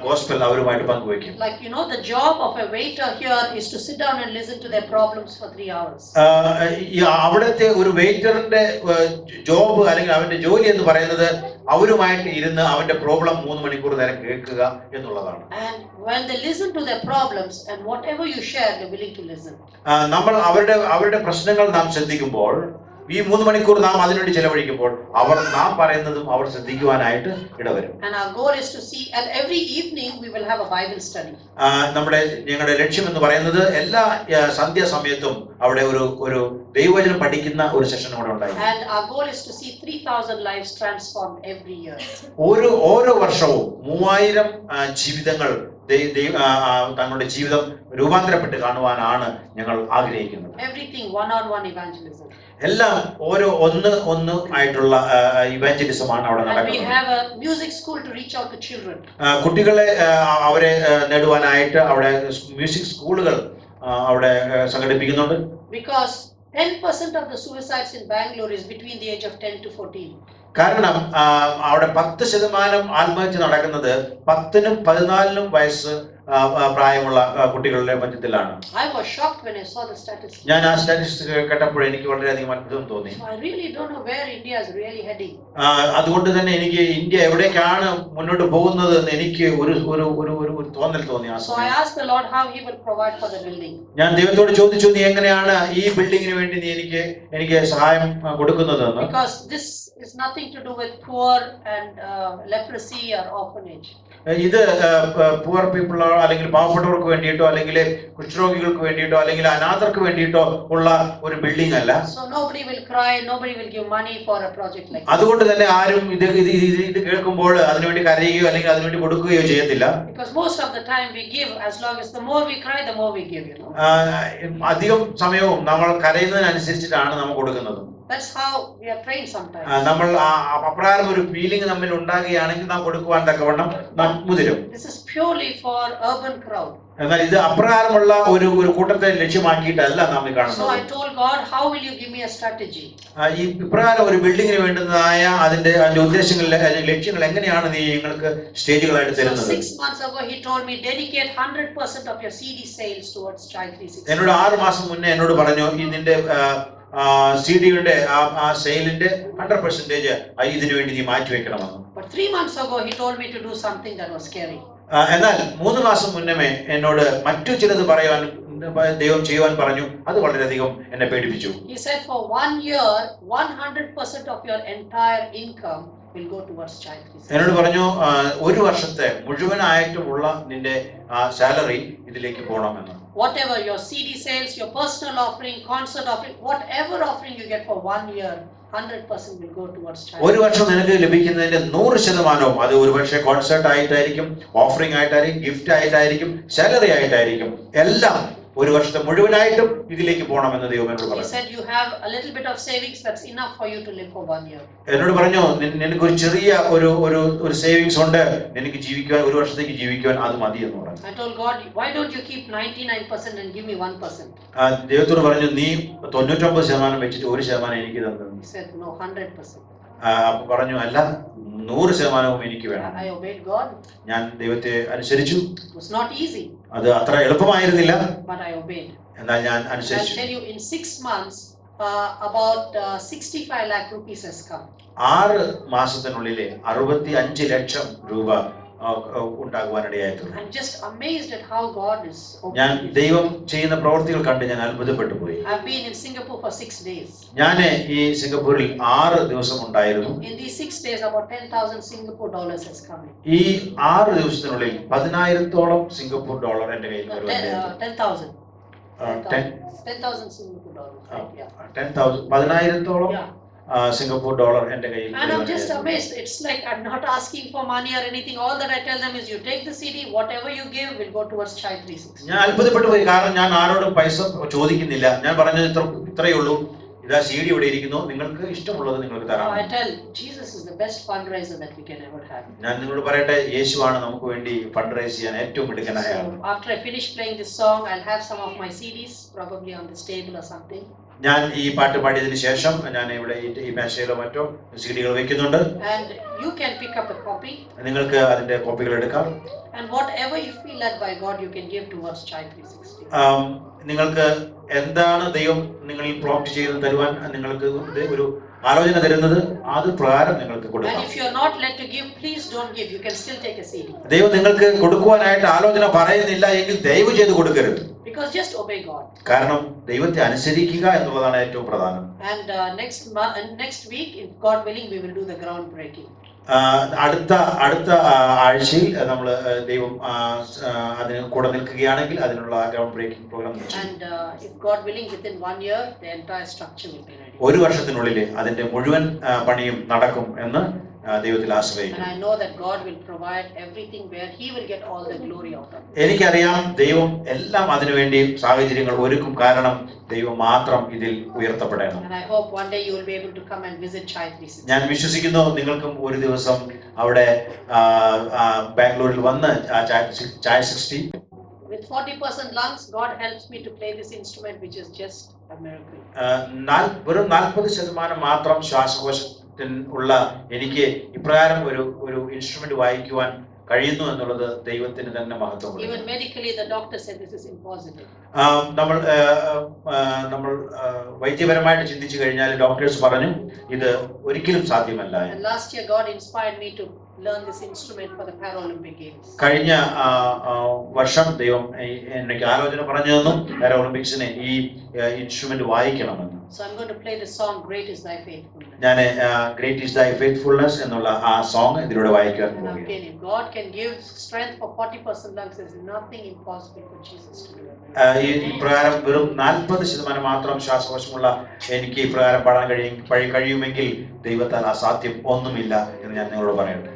ഗോസ്പൽ അവരുമായിട്ട് പങ്കുവയ്ക്കും. Like the job of a waiter here is to sit down and listen to their problems for 3 hours. അവിടുത്തെ ഒരു വെയിറ്ററിന്റെ ജോബ് അല്ലെങ്കിൽ അവന്റെ ജോലി എന്ന് പറയുന്നത് അവരുമായിട്ട് ഇരുന്ന് അവന്റെ പ്രോബ്ലം 3 മണിക്കൂർ നേരം കേൾക്കുക എന്നുള്ളതാണ്. And when they listen to their problems and whatever you share, they're willing to listen. നമ്മൾ അവരുടെ പ്രശ്നങ്ങൾ നാം ശ്രദ്ധിക്കുമ്പോൾ ഈ 3 മണിക്കൂർ നാം അതിനുവേണ്ടി ചെലവഴിക്കുമ്പോൾ നാം പറയുന്നതും അവർ ശ്രദ്ധിക്കുവാനായിട്ട് ഇടവരും. And our goal is to see, and every evening we will have a Bible study. ഞങ്ങളുടെ ലക്ഷ്യം എന്ന് പറയുന്നത് എല്ലാ സന്ധ്യാസമയത്തും അവിടെ ഒരു ദൈവവചനം പഠിക്കുന്ന ഒരു സെഷൻ കൂടെ ഉണ്ടായിരിക്കും. And our goal is to see 3000 lives transformed every year. ഓരോ വർഷവും 3000 ജീവിതങ്ങൾ തങ്ങളുടെ ജീവിതം രൂപാന്തരപ്പെട്ട് കാണുവാനാണ് ഞങ്ങൾ ആഗ്രഹിക്കുന്നത്. Everything one-on-one evangelism. എല്ലാം ഒന്ന് ആയിട്ടുള്ള ഇവാഞ്ചലിസമാണ് അവിടെ നടക്കുന്നത്. And we have a music school to reach out to children. കുട്ടികളെ അവരെ നേടുവാനായിട്ട് അവിടെ മ്യൂസിക് സ്കൂളുകൾ അവിടെ സംഘടിപ്പിക്കുന്നുണ്ട്. Because 10% of the suicides in Bangalore is between the age of 10 to 14. കാരണം അവിടെ 10% ആത്മഹത്യ നടക്കുന്നത് 10-നും 14-നും വയസ്സ് പ്രായമുള്ള കുട്ടികളുടെ മധ്യത്തിലാണ്. I was shocked when I saw the statistics. ഞാൻ ആ സ്റ്റാറ്റിസ്റ്റിക്സ് കേട്ടപ്പോൾ എനിക്ക് വളരെയധികം അത്ഭുതം തോന്നി. So I really don't know where India is really heading. അതുകൊണ്ട് തന്നെ എനിക്ക് ഇന്ത്യ എവിടേക്കാണ് മുന്നോട്ട് പോകുന്നത് എന്ന് എനിക്ക് ഒരു തോന്നൽ തോന്നി. So I asked the Lord how He will provide for the building. ഞാൻ ദൈവത്തോട് ചോദിച്ചു, നീ എങ്ങനെയാണ് ഈ ബിൽഡിങ്ങിന് വേണ്ടി നീ എനിക്ക് സഹായം കൊടുക്കുന്നതെന്ന്. Because this is nothing to do with poor and leprosy or orphanage. ഇത് പുവർ പീപ്പിൾ അല്ലെങ്കിൽ പാവപ്പെട്ടവർക്ക് വേണ്ടിയിട്ടോ അല്ലെങ്കിൽ കുഷ്ഠരോഗികൾക്ക് വേണ്ടിയിട്ടോ അല്ലെങ്കിൽ അനാഥർക്ക് വേണ്ടിയിട്ടോ ഉള്ള ഒരു ബിൽഡിംഗ് അല്ല. So nobody will cry, nobody will give money for a project like this. അതുകൊണ്ട് തന്നെ ആരും ഇത് കേൾക്കുമ്പോൾ അതിനുവേണ്ടി കരയുകയോ അല്ലെങ്കിൽ അതിനുവേണ്ടി കൊടുക്കുകയോ ചെയ്യത്തില്ല. Because most of the time we give, as long as the more we cry, the more we give, you know. അധികം സമയവും നമ്മൾ കരയുന്നതിനനുസരിച്ചിട്ടാണ് നമ്മൾ കൊടുക്കുന്നത്. That's how we are trained sometimes. നമ്മൾ അപ്രകാരം ഒരു ഫീലിംഗ് നമ്മിൽ ഉണ്ടാകുകയാണെങ്കിൽ നാം കൊടുക്കുവാൻ തക്കവണ്ണം നാം മുതിരും. This is purely for urban crowd. എന്നാൽ ഇത് അപ്രകാരമുള്ള ഒരു കൂട്ടത്തെ ലക്ഷ്യമാക്കിയിട്ടല്ല നാം കാണുന്നത്. So I told God, how will you give me a strategy? ഈ ഇപ്രകാരം ഒരു ബിൽഡിങ്ങിന് വേണ്ടുന്നതായ അതിന്റെ ഉദ്ദേശങ്ങൾ ലക്ഷ്യങ്ങൾ എങ്ങനെയാണ് നീ നിങ്ങൾക്ക് സ്റ്റേജുകളായിട്ട് തരുന്നത്? 6 months ago he told me, dedicate 100% of your CD sales towards Child 360. എന്നോട് 6 മാസം മുന്നേ എന്നോട് പറഞ്ഞു, ഈ നിന്റെ CD-യുടെ ആ സെയിലിന്റെ 100% ഇതിനു വേണ്ടി നീ മാറ്റി വെക്കണമെന്ന്. But 3 months ago he told me to do something that was scary. എന്നാൽ 3 മാസം മുന്നമേ എന്നോട് മറ്റു ചിലത് പറയാൻ ദൈവം ചെയ്യുവാൻ പറഞ്ഞു. അത് വളരെയധികം എന്നെ പേടിപ്പിച്ചു. He said for 1 year 100% of your entire income will go towards Child 360. എന്നോട് പറഞ്ഞു, ഒരു വർഷത്തെ മുഴുവനായിട്ടുമുള്ള നിന്റെ സാലറി ഇതിലേക്ക് പോകണമെന്ന്. Whatever your CD sales, your personal offering, concert offering, whatever offering you get for 1 year, 100% will go towards Child. ഒരു വർഷം നിനക്ക് ലഭിക്കുന്നതിന്റെ 100% അത് ഒരു പക്ഷേ കോൺസേർട്ട് ആയിട്ടായിരിക്കും, ഓഫറിംഗ് ആയിട്ടായിരിക്കും, ഗിഫ്റ്റ് ആയിട്ടായിരിക്കും, സാലറി ആയിട്ടായിരിക്കും, എല്ലാം ഒരു വർഷത്തെ മുഴുവനായിട്ടും ഇതിലേക്ക് പോകണമെന്ന് ദൈവം എന്നോട് പറഞ്ഞു. He said you have a little bit of savings that's enough for you to live for 1 year. എന്നോട് പറഞ്ഞു, നിനക്ക് ഒരു ചെറിയ ഒരു സേവിങ്സ് ഉണ്ട്, നിനക്ക് ജീവിക്കുവാൻ ഒരു വർഷത്തേക്ക് ജീവിക്കുവാൻ അത് മതി എന്ന് പറഞ്ഞു. I told God, why don't you keep 99% and give me 1%? ദൈവത്തോട് പറഞ്ഞു, നീ 99% വെച്ചിട്ട് 1% എനിക്ക് തന്നു. He said no, 100%. അപ്പൊ പറഞ്ഞു, അല്ല 100% എനിക്ക് വേണം. I obeyed God. ഞാൻ ദൈവത്തെ അനുസരിച്ചു. It was not easy. അത് അത്ര എളുപ്പമായിരുന്നില്ല, but I obeyed. എന്നാൽ ഞാൻ I'll അനുസരിച്ചു. tell you, in 6 months about 65 lakh rupees has come. 6 മാസത്തിനുള്ളിൽ 65 ലക്ഷം രൂപ ഉണ്ടാകുവാനിടയായിട്ടുണ്ട്. I'm just amazed at how God is ഞാൻ obedient. ദൈവം ചെയ്യുന്ന പ്രവൃത്തികൾ കണ്ട് ഞാൻ അത്ഭുതപ്പെട്ടു പോയി. I've been in Singapore for 6 days. ഞാൻ ഈ സിംഗപ്പൂരിൽ 6 ദിവസം ഉണ്ടായിരുന്നു. In these 6 days about 10,000 Singapore dollars has come in. ഈ 6 ദിവസത്തിനുള്ളിൽ 10,000-ഓളം സിംഗപ്പൂർ ഡോളർ എന്റെ കയ്യിൽ വരുവാനിടയായി. 10,000 Singapore dollars. Right? Yeah. 10,000 10,000-ഓളം Yeah. Singapore dollar എന്റെ കയ്യിൽ. And I'm just amazed. It's like I'm not asking for money or anything. All that I tell them is, you take the CD, whatever you give will go towards Child 360. ഞാൻ അത്ഭുതപ്പെട്ടു പോയി. കാരണം ഞാൻ ആരോടും പൈസ ചോദിക്കുന്നില്ല. ഞാൻ പറഞ്ഞത് ഇത്രയേ ഉള്ളൂ, ഇതാ CD ഇവിടെ ഇരിക്കുന്നു, നിങ്ങൾക്ക് ഇഷ്ടമുള്ളത് നിങ്ങൾക്ക് തരാം. I tell Jesus is the best fundraiser that we can ever have. ഞാൻ നിങ്ങളോട് പറയട്ടെ, യേശുവാണ് നമുക്ക് വേണ്ടി ഫണ്ട് റൈസ് ചെയ്യാൻ ഏറ്റവും മിടുക്കനായ ആൾ. So after I finish playing this song, I'll have some of my CDs probably on this table or something. ഞാൻ ഈ പാട്ട് പാടിയതിനു ശേഷം ഞാൻ ഇവിടെ ഈ മേശയിലോ മറ്റോ CD-കൾ വെക്കുന്നുണ്ട്. And you can pick up a copy. നിങ്ങൾക്ക് അതിന്റെ കോപ്പികൾ എടുക്കാം. And whatever you feel led by God, you can give towards Child 360. നിങ്ങൾക്ക് എന്താണ് ദൈവം നിങ്ങളിൽ പ്രോംപ്റ്റ് ചെയ്ത് തരുവാൻ നിങ്ങൾക്ക് ഒരു ആലോചന തരുന്നത്, അത് പ്രകാരം നിങ്ങൾക്ക് കൊടുക്കാം. And if you are not led to give, please don't give. You can still take a CD. ദൈവം നിങ്ങൾക്ക് കൊടുക്കുവാനായിട്ട് ആലോചന പറയുന്നില്ല എങ്കിൽ ദയവ് ചെയ്ത് കൊടുക്കരുത്. Because just obey God. കാരണം ദൈവത്തെ അനുസരിക്കുക എന്നുള്ളതാണ് ഏറ്റവും പ്രധാനം. And next week, if God willing, we will do the groundbreaking. അടുത്ത ആഴ്ചയിൽ നമ്മൾ ദൈവം അതിന് കൂടെ നിൽക്കുകയാണെങ്കിൽ അതിനുള്ള ground breaking program. And if God willing, within 1 year, the entire structure will be ready. ഒരു വർഷത്തിനുള്ളിൽ അതിന്റെ മുഴുവൻ പണിയും നടക്കും എന്ന് ദൈവത്തിൽ ആശ്രയിക്കും. And I know that God will provide everything where He will get all the glory out of it. എനിക്കറിയാം ദൈവം എല്ലാം അതിനുവേണ്ടി സാഹചര്യങ്ങൾ ഒരുക്കും. കാരണം ദൈവം മാത്രം ഇതിൽ ഉയർത്തപ്പെടണം. And I hope one day you will be able to come and visit Child 360. ഞാൻ വിശ്വസിക്കുന്നു നിങ്ങൾക്കും ഒരു ദിവസം അവിടെ ബാംഗ്ലൂരിൽ വന്ന് Child 60 With 40% lungs, God helps me to play this instrument, which is just a miracle. വെറും 40% മാത്രം ശ്വാസകോശത്തിൽ ഉള്ള എനിക്ക് ഇപ്രകാരം ഒരു ഇൻസ്ട്രുമെന്റ് വായിക്കുവാൻ കഴിയുന്നു എന്നുള്ളത് ദൈവത്തിന് തന്നെ മഹത്വം. Even medically, the doctor said this is impossible. നമ്മൾ വൈദ്യപരമായിട്ട് ചിന്തിച്ചു കഴിഞ്ഞാൽ ഡോക്ടേഴ്സ് പറഞ്ഞു ഇത് ഒരിക്കലും സാധ്യമല്ല. And last year God inspired me to learn this instrument for the Paralympic Games. കഴിഞ്ഞ വർഷം ദൈവം എനിക്ക് ആലോചന പറഞ്ഞു തന്നു പാരാഒളിമ്പിക്സിന് ഈ ഇൻസ്ട്രുമെന്റ് വായിക്കണമെന്ന്. So I'm going to play the song Great is Thy Faithfulness. ഞാൻ Great is Thy Faithfulness എന്നുള്ള ആ സോങ് ഇതിലൂടെ വായിക്കാൻ പോകുന്നു. If God can give strength for 40% lungs, there's nothing impossible for Jesus to do. ഈ പ്രകാരം വെറും 40% മാത്രം ശ്വാസകോശമുള്ള എനിക്ക് ഈ പ്രകാരം പാടാൻ കഴിയുമെങ്കിൽ ദൈവത്താൽ അസാധ്യം ഒന്നുമില്ല എന്ന് ഞാൻ നിങ്ങളോട് പറയട്ടെ.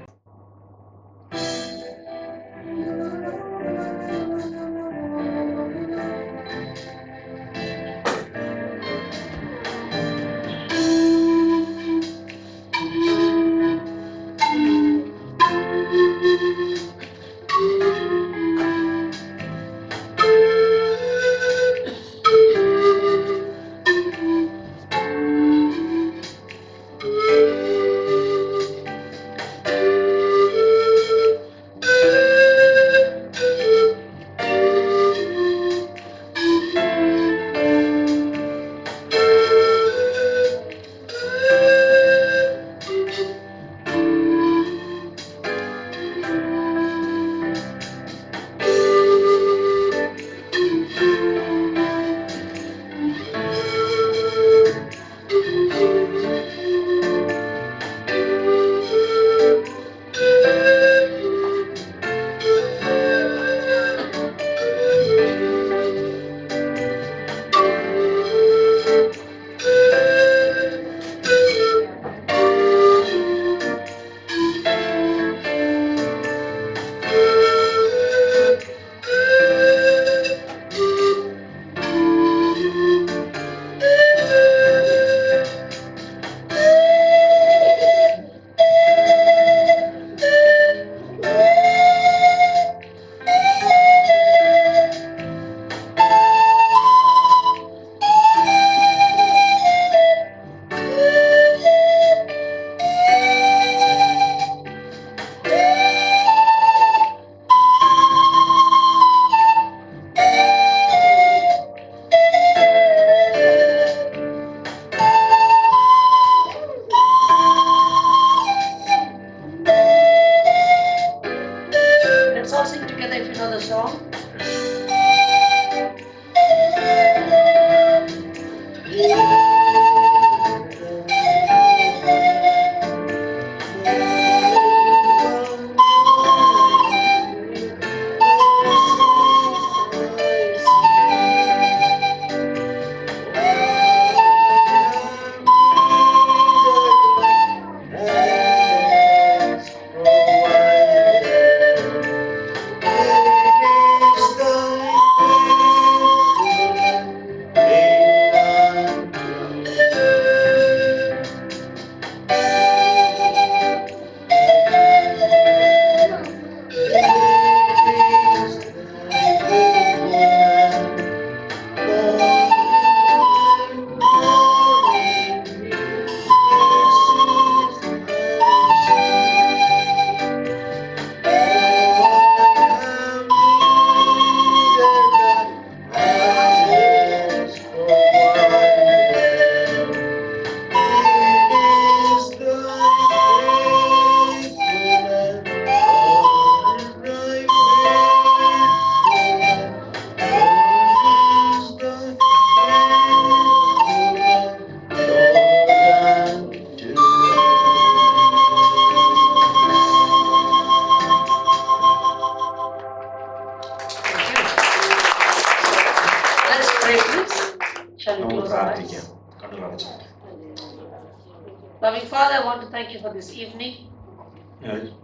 Loving Father, I want to thank you for this evening.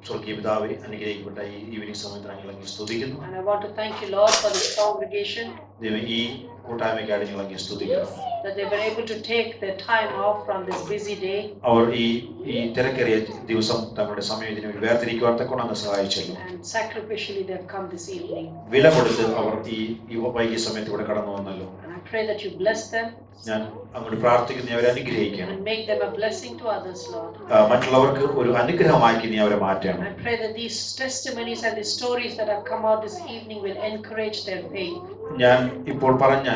സ്വർഗീയ പിതാവേ, അനുഗ്രഹിക്കപ്പെട്ട ഈ ഈവനിംഗ് സമയത്ത് ഞങ്ങൾ സ്തുതിക്കുന്നു. And I want to thank you, Lord, for this congregation. ഈ കൂട്ടായ്മയ്ക്കായി ഞങ്ങൾ സ്തുതിക്കുന്നു. That they were able to take their time off from this busy day. അവർ ഈ തിരക്കേറിയ ദിവസം തങ്ങളുടെ സമയം ഇതിനു വേണ്ടി വേർതിരിക്കുവാൻ തക്കവണ്ണം സഹായിച്ചല്ലോ. And sacrificially they have come this evening. വില കൊടുത്ത് അവർ ഈ വൈകിയ സമയത്ത് ഇവിടെ കടന്നു വന്നല്ലോ. And I pray that you bless them ഞാൻ അങ്ങോട്ട് പ്രാർത്ഥിക്കുന്നു, നീ അവരെ അനുഗ്രഹിക്കണം. and make them a blessing to others, Lord. മറ്റുള്ളവർക്ക് ഒരു അനുഗ്രഹമാക്കി നീ അവരെ മാറ്റണം. I pray that these testimonies and the stories that have come out this evening will encourage their faith. ഞാൻ ഇപ്പോൾ പറഞ്ഞ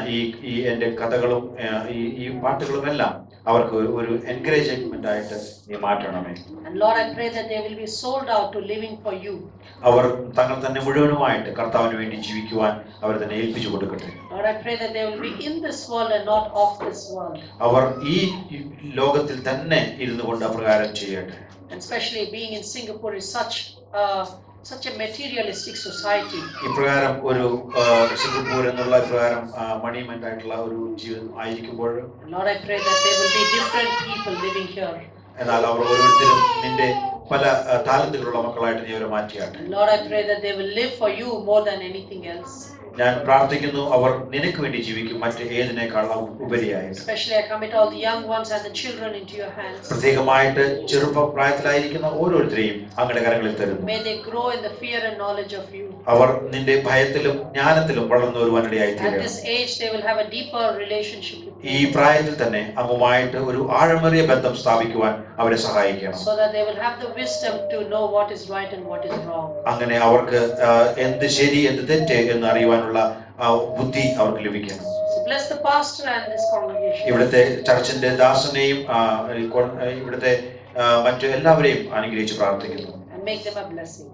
ഈ എൻ്റെ കഥകളും ഈ പാട്ടുകളും എല്ലാം അവർക്ക് ഒരു എൻകറേജ്മെന്റ് ആയിട്ട് നീ മാറ്റണമേ. And Lord, I pray that they will be sold out to living for you. അവർ തങ്ങൾ തന്നെ മുഴുവനുമായിട്ട് കർത്താവിന് വേണ്ടി ജീവിക്കുവാൻ അവർ തന്നെ ഏൽപ്പിച്ചു കൊടുക്കട്ടെ. Lord, I pray that they will be in this world and not of this world. അവർ ഈ ലോകത്തിൽ തന്നെ ഇരുന്നു കൊണ്ട് അപ്രകാരം ചെയ്യട്ടെ. And especially being in Singapore is such a materialistic society. ഇപ്രകാരം ഒരു സിംഗപ്പൂർ എന്നുള്ള ഇപ്രകാരം മണിമെന്റ് ആയിട്ടുള്ള ഒരു ജീവിതം ആയിരിക്കുമ്പോൾ Lord, I pray that there will be different people living here. എന്നാൽ അവർ ഓരോരുത്തരും നിന്റെ പല ടാലന്റുകളുള്ള മക്കളായിട്ട് നീ അവരെ മാറ്റിയാട്ടെ. Lord, I pray that they will live for you more than anything else. ഞാൻ പ്രാർത്ഥിക്കുന്നു അവർ നിനക്ക് വേണ്ടി ജീവിക്കും, മറ്റ് ഏതിനേക്കാൾ ഉപരിയായി. Especially I commit all the young ones and the children into your hands. പ്രത്യേകമായിട്ട് ചെറുപ്രായത്തിലായിരിക്കുന്ന ഓരോരുത്തരെയും അങ്ങയുടെ കരങ്ങളിൽ തരുന്നു. May they grow in the fear and knowledge of you. അവർ നിന്റെ ഭയത്തിലും ജ്ഞാനത്തിലും വളർന്നു വരുവാനിടയായി At തീരണം. this age they will have a deeper relationship with you. ഈ പ്രായത്തിൽ തന്നെ അങ്ങുമായിട്ട് ഒരു ആഴമേറിയ ബന്ധം സ്ഥാപിക്കുവാൻ അവരെ സഹായിക്കണം. So that they will have the wisdom to know what is right and what is wrong. അങ്ങനെ അവർക്ക് എന്ത് ശരി എന്ത് തെറ്റ് എന്ന് അറിയുവാനുള്ള ബുദ്ധി അവർക്ക് ലഭിക്കണം. So bless the pastor and this congregation. ഇവിടുത്തെ ചർച്ചിന്റെ ദാസനെയും ഇവിടുത്തെ മറ്റു എല്ലാവരെയും അനുഗ്രഹിച്ച് പ്രാർത്ഥിക്കുന്നു. And make them a blessing.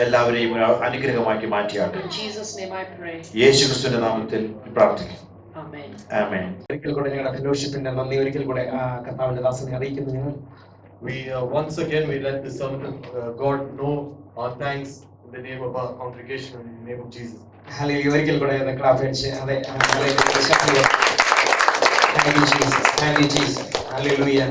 എല്ലാവരെയും അനുഗ്രഹമാക്കി മാറ്റിയാട്ടെ. In Jesus' name I pray. യേശുക്രിസ്തുവിന്റെ നാമത്തിൽ പ്രാർത്ഥിക്കുന്നു. Amen. ആമേൻ. ഒരിക്കൽ കൂടെ ഞങ്ങളുടെ ഫെലോഷിപ്പിന്റെ നന്ദി ഒരിക്കൽ കൂടെ കർത്താവിന്റെ ദാസനെ അറിയിക്കുന്നു. ഞങ്ങൾ We once again we let the servant of God know our thanks in the name of our congregation and in the name of Jesus. Hallelujah. ഒരിക്കൽ കൂടെ ക്ലാപ്പ് അടിച്ച് അതെ hallelujah. Thank you Jesus. Thank you Jesus. Hallelujah.